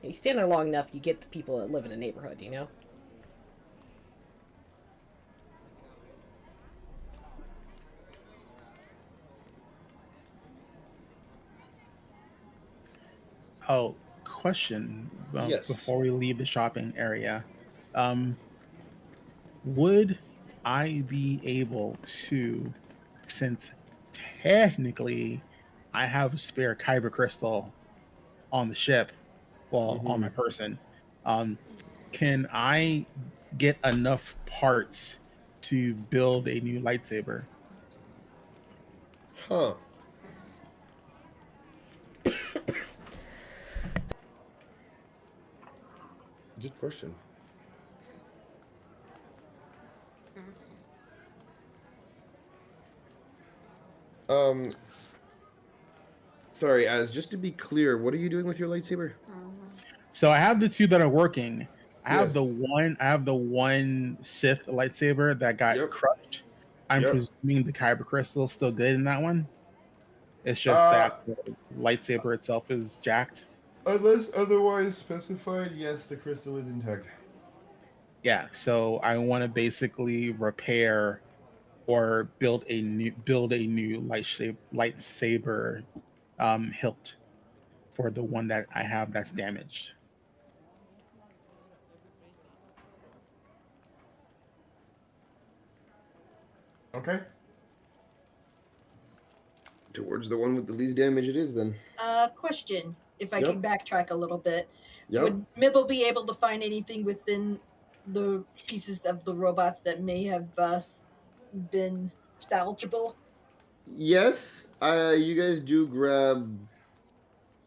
You stand there long enough, you get the people that live in a neighborhood. You know. Oh, question. Yes. Before we leave the shopping area, would I be able to, since technically I have a spare kyber crystal on the ship, well, on my person, can I get enough parts to build a new lightsaber? Huh. Good question. Sorry, Az, just to be clear, what are you doing with your lightsaber? So I have the two that are working. I have Yes. the one Sith lightsaber that got Yep. crushed. I'm Yep. presuming the kyber crystal is still good in that one. It's just that the lightsaber itself is jacked. Unless otherwise specified, yes, the crystal is intact. Yeah, so I want to basically repair or build a new lightsaber hilt for the one that I have that's damaged. Okay. Towards the one with the least damage it is, then. Question, if I Yep. can backtrack a little bit. Yep. Would Mibble be able to find anything within the pieces of the robots that may have been salvageable? Yes, you guys do grab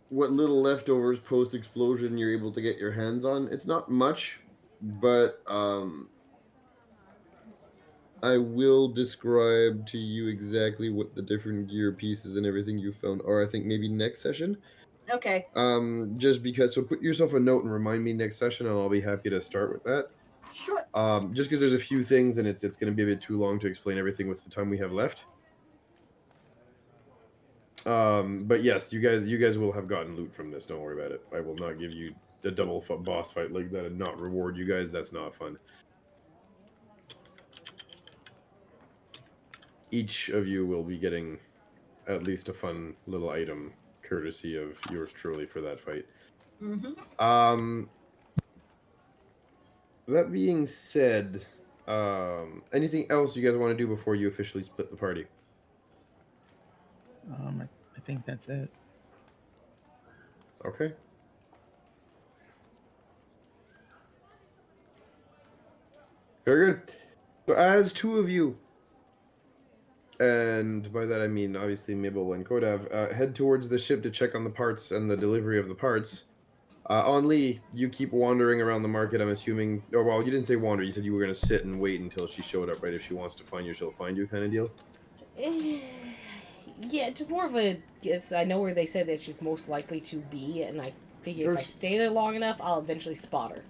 what little leftovers post-explosion you're able to get your hands on. It's not much, but I will describe to you exactly what the different gear pieces and everything you found are. I think maybe next session. Okay. Just because, so put yourself a note and remind me next session, and I'll be happy to start with that. Sure. Just because there's a few things, and it's going to be a bit too long to explain everything with the time we have left. But yes, you guys will have gotten loot from this. Don't worry about it. I will not give you a double boss fight like that and not reward you guys. That's not fun. Each of you will be getting at least a fun little item courtesy of yours truly for that fight. That being said, anything else you guys want to do before you officially split the party? I think that's it. Okay. Very good. So as two of you, and by that I mean obviously Mibble and Kodav, head towards the ship to check on the parts and the delivery of the parts. On Lee, you keep wandering around the market, I'm assuming. Oh, well, you didn't say wander. You said you were going to sit and wait until she showed up, right? If she wants to find you, she'll find you kind of deal? Yeah, just more of a guess. I know where they say that she's most likely to be, and I figure if I stay there long enough, I'll eventually spot her.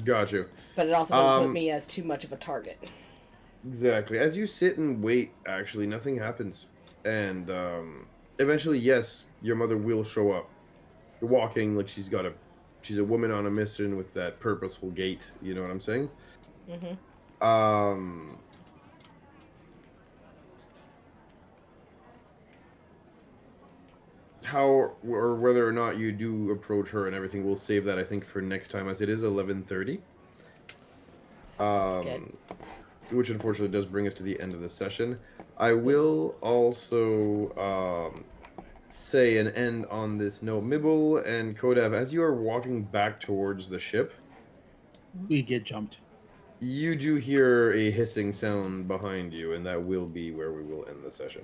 Got you. But it also doesn't put me as too much of a target. Exactly. As you sit and wait, actually, nothing happens. And eventually, yes, your mother will show up. Walking like she's a woman on a mission with that purposeful gait. You know what I'm saying? Mm-hmm. How or whether or not you do approach her and everything, we'll save that I think for next time, as it is 11:30. Which unfortunately does bring us to the end of the session. I will also say and end on this note. Mibble and Kodav, as you are walking back towards the ship, we get jumped. You do hear a hissing sound behind you, and that will be where we will end the session.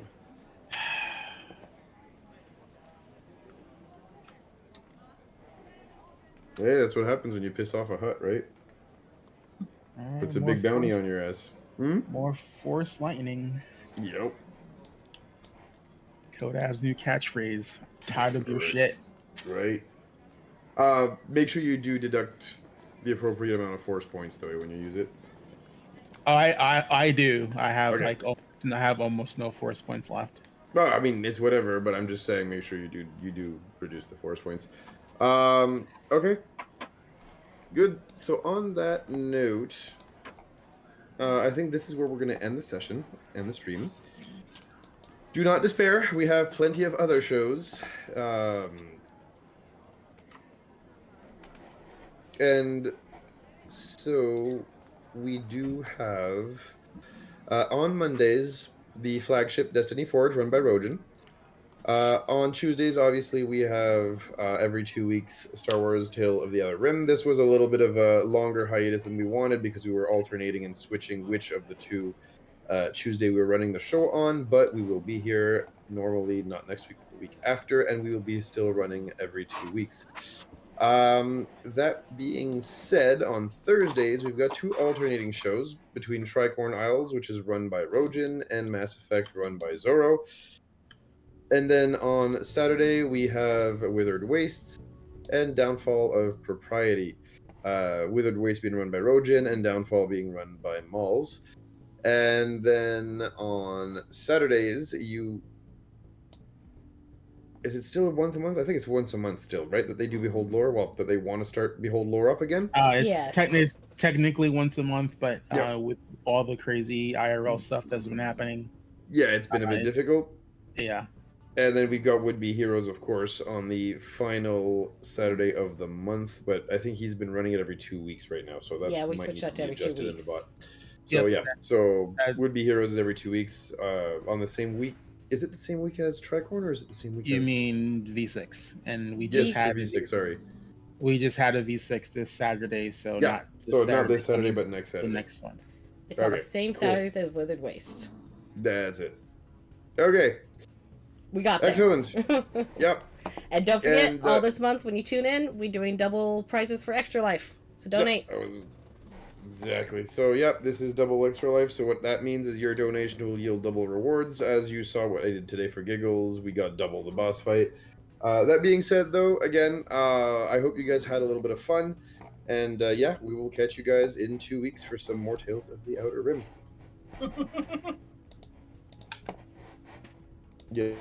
Hey, that's what happens when you piss off a hut, right? Puts a big bounty on your ass. More force lightning. Yep. Kodav's new catchphrase. Tired of your shit. Right. Make sure you do deduct the appropriate amount of force points though when you use it. I do. I have okay. I have almost no force points left. Well, I mean it's whatever, but I'm just saying make sure you do reduce the force points. Okay. Good. So on that note, I think this is where we're going to end the session and the stream. Do not despair. We have plenty of other shows. And so we do have on Mondays the flagship Destiny Forge run by Rojan. On Tuesdays, obviously, we have every 2 weeks Star Wars Tale of the Outer Rim. This was a little bit of a longer hiatus than we wanted because we were alternating and switching which of the two Tuesday we were running the show on, but we will be here normally, not next week, but the week after, and we will be still running every 2 weeks. That being said, on Thursdays, we've got two alternating shows between Tricorn Isles, which is run by Rojan, and Mass Effect, run by Zoro. And then on Saturday, we have Withered Wastes and Downfall of Propriety. Withered Wastes being run by Rojan and Downfall being run by Malls. And then on Saturdays, is it still once a month? I think it's once a month still, right? That they do Behold Lore, well, that they want to start Behold Lore up again? It's technically once a month, but with all the crazy IRL stuff that's been happening. Yeah, it's been a bit difficult. Yeah. And then we got Would Be Heroes, of course, on the final Saturday of the month, but I think he's been running it every 2 weeks right now, so that we switched that to every 2 weeks. So so Would Be Heroes is every 2 weeks on the same week. Is it the same week as Tricorn, or is it the same week You mean V6? And we just had V6, sorry. We just had a V6 this Saturday, so not this Saturday, but next Saturday. The next one. It's on the same Saturdays as Withered Waste. That's it. Okay. We got that. Excellent. Yep. And don't forget, all this month when you tune in, we're doing double prizes for Extra Life. So donate. Exactly. So, this is Double Extra Life. So what that means is your donation will yield double rewards. As you saw what I did today for Giggles, we got double the boss fight. That being said, though, again, I hope you guys had a little bit of fun. And, we will catch you guys in 2 weeks for some more Tales of the Outer Rim. Yeah.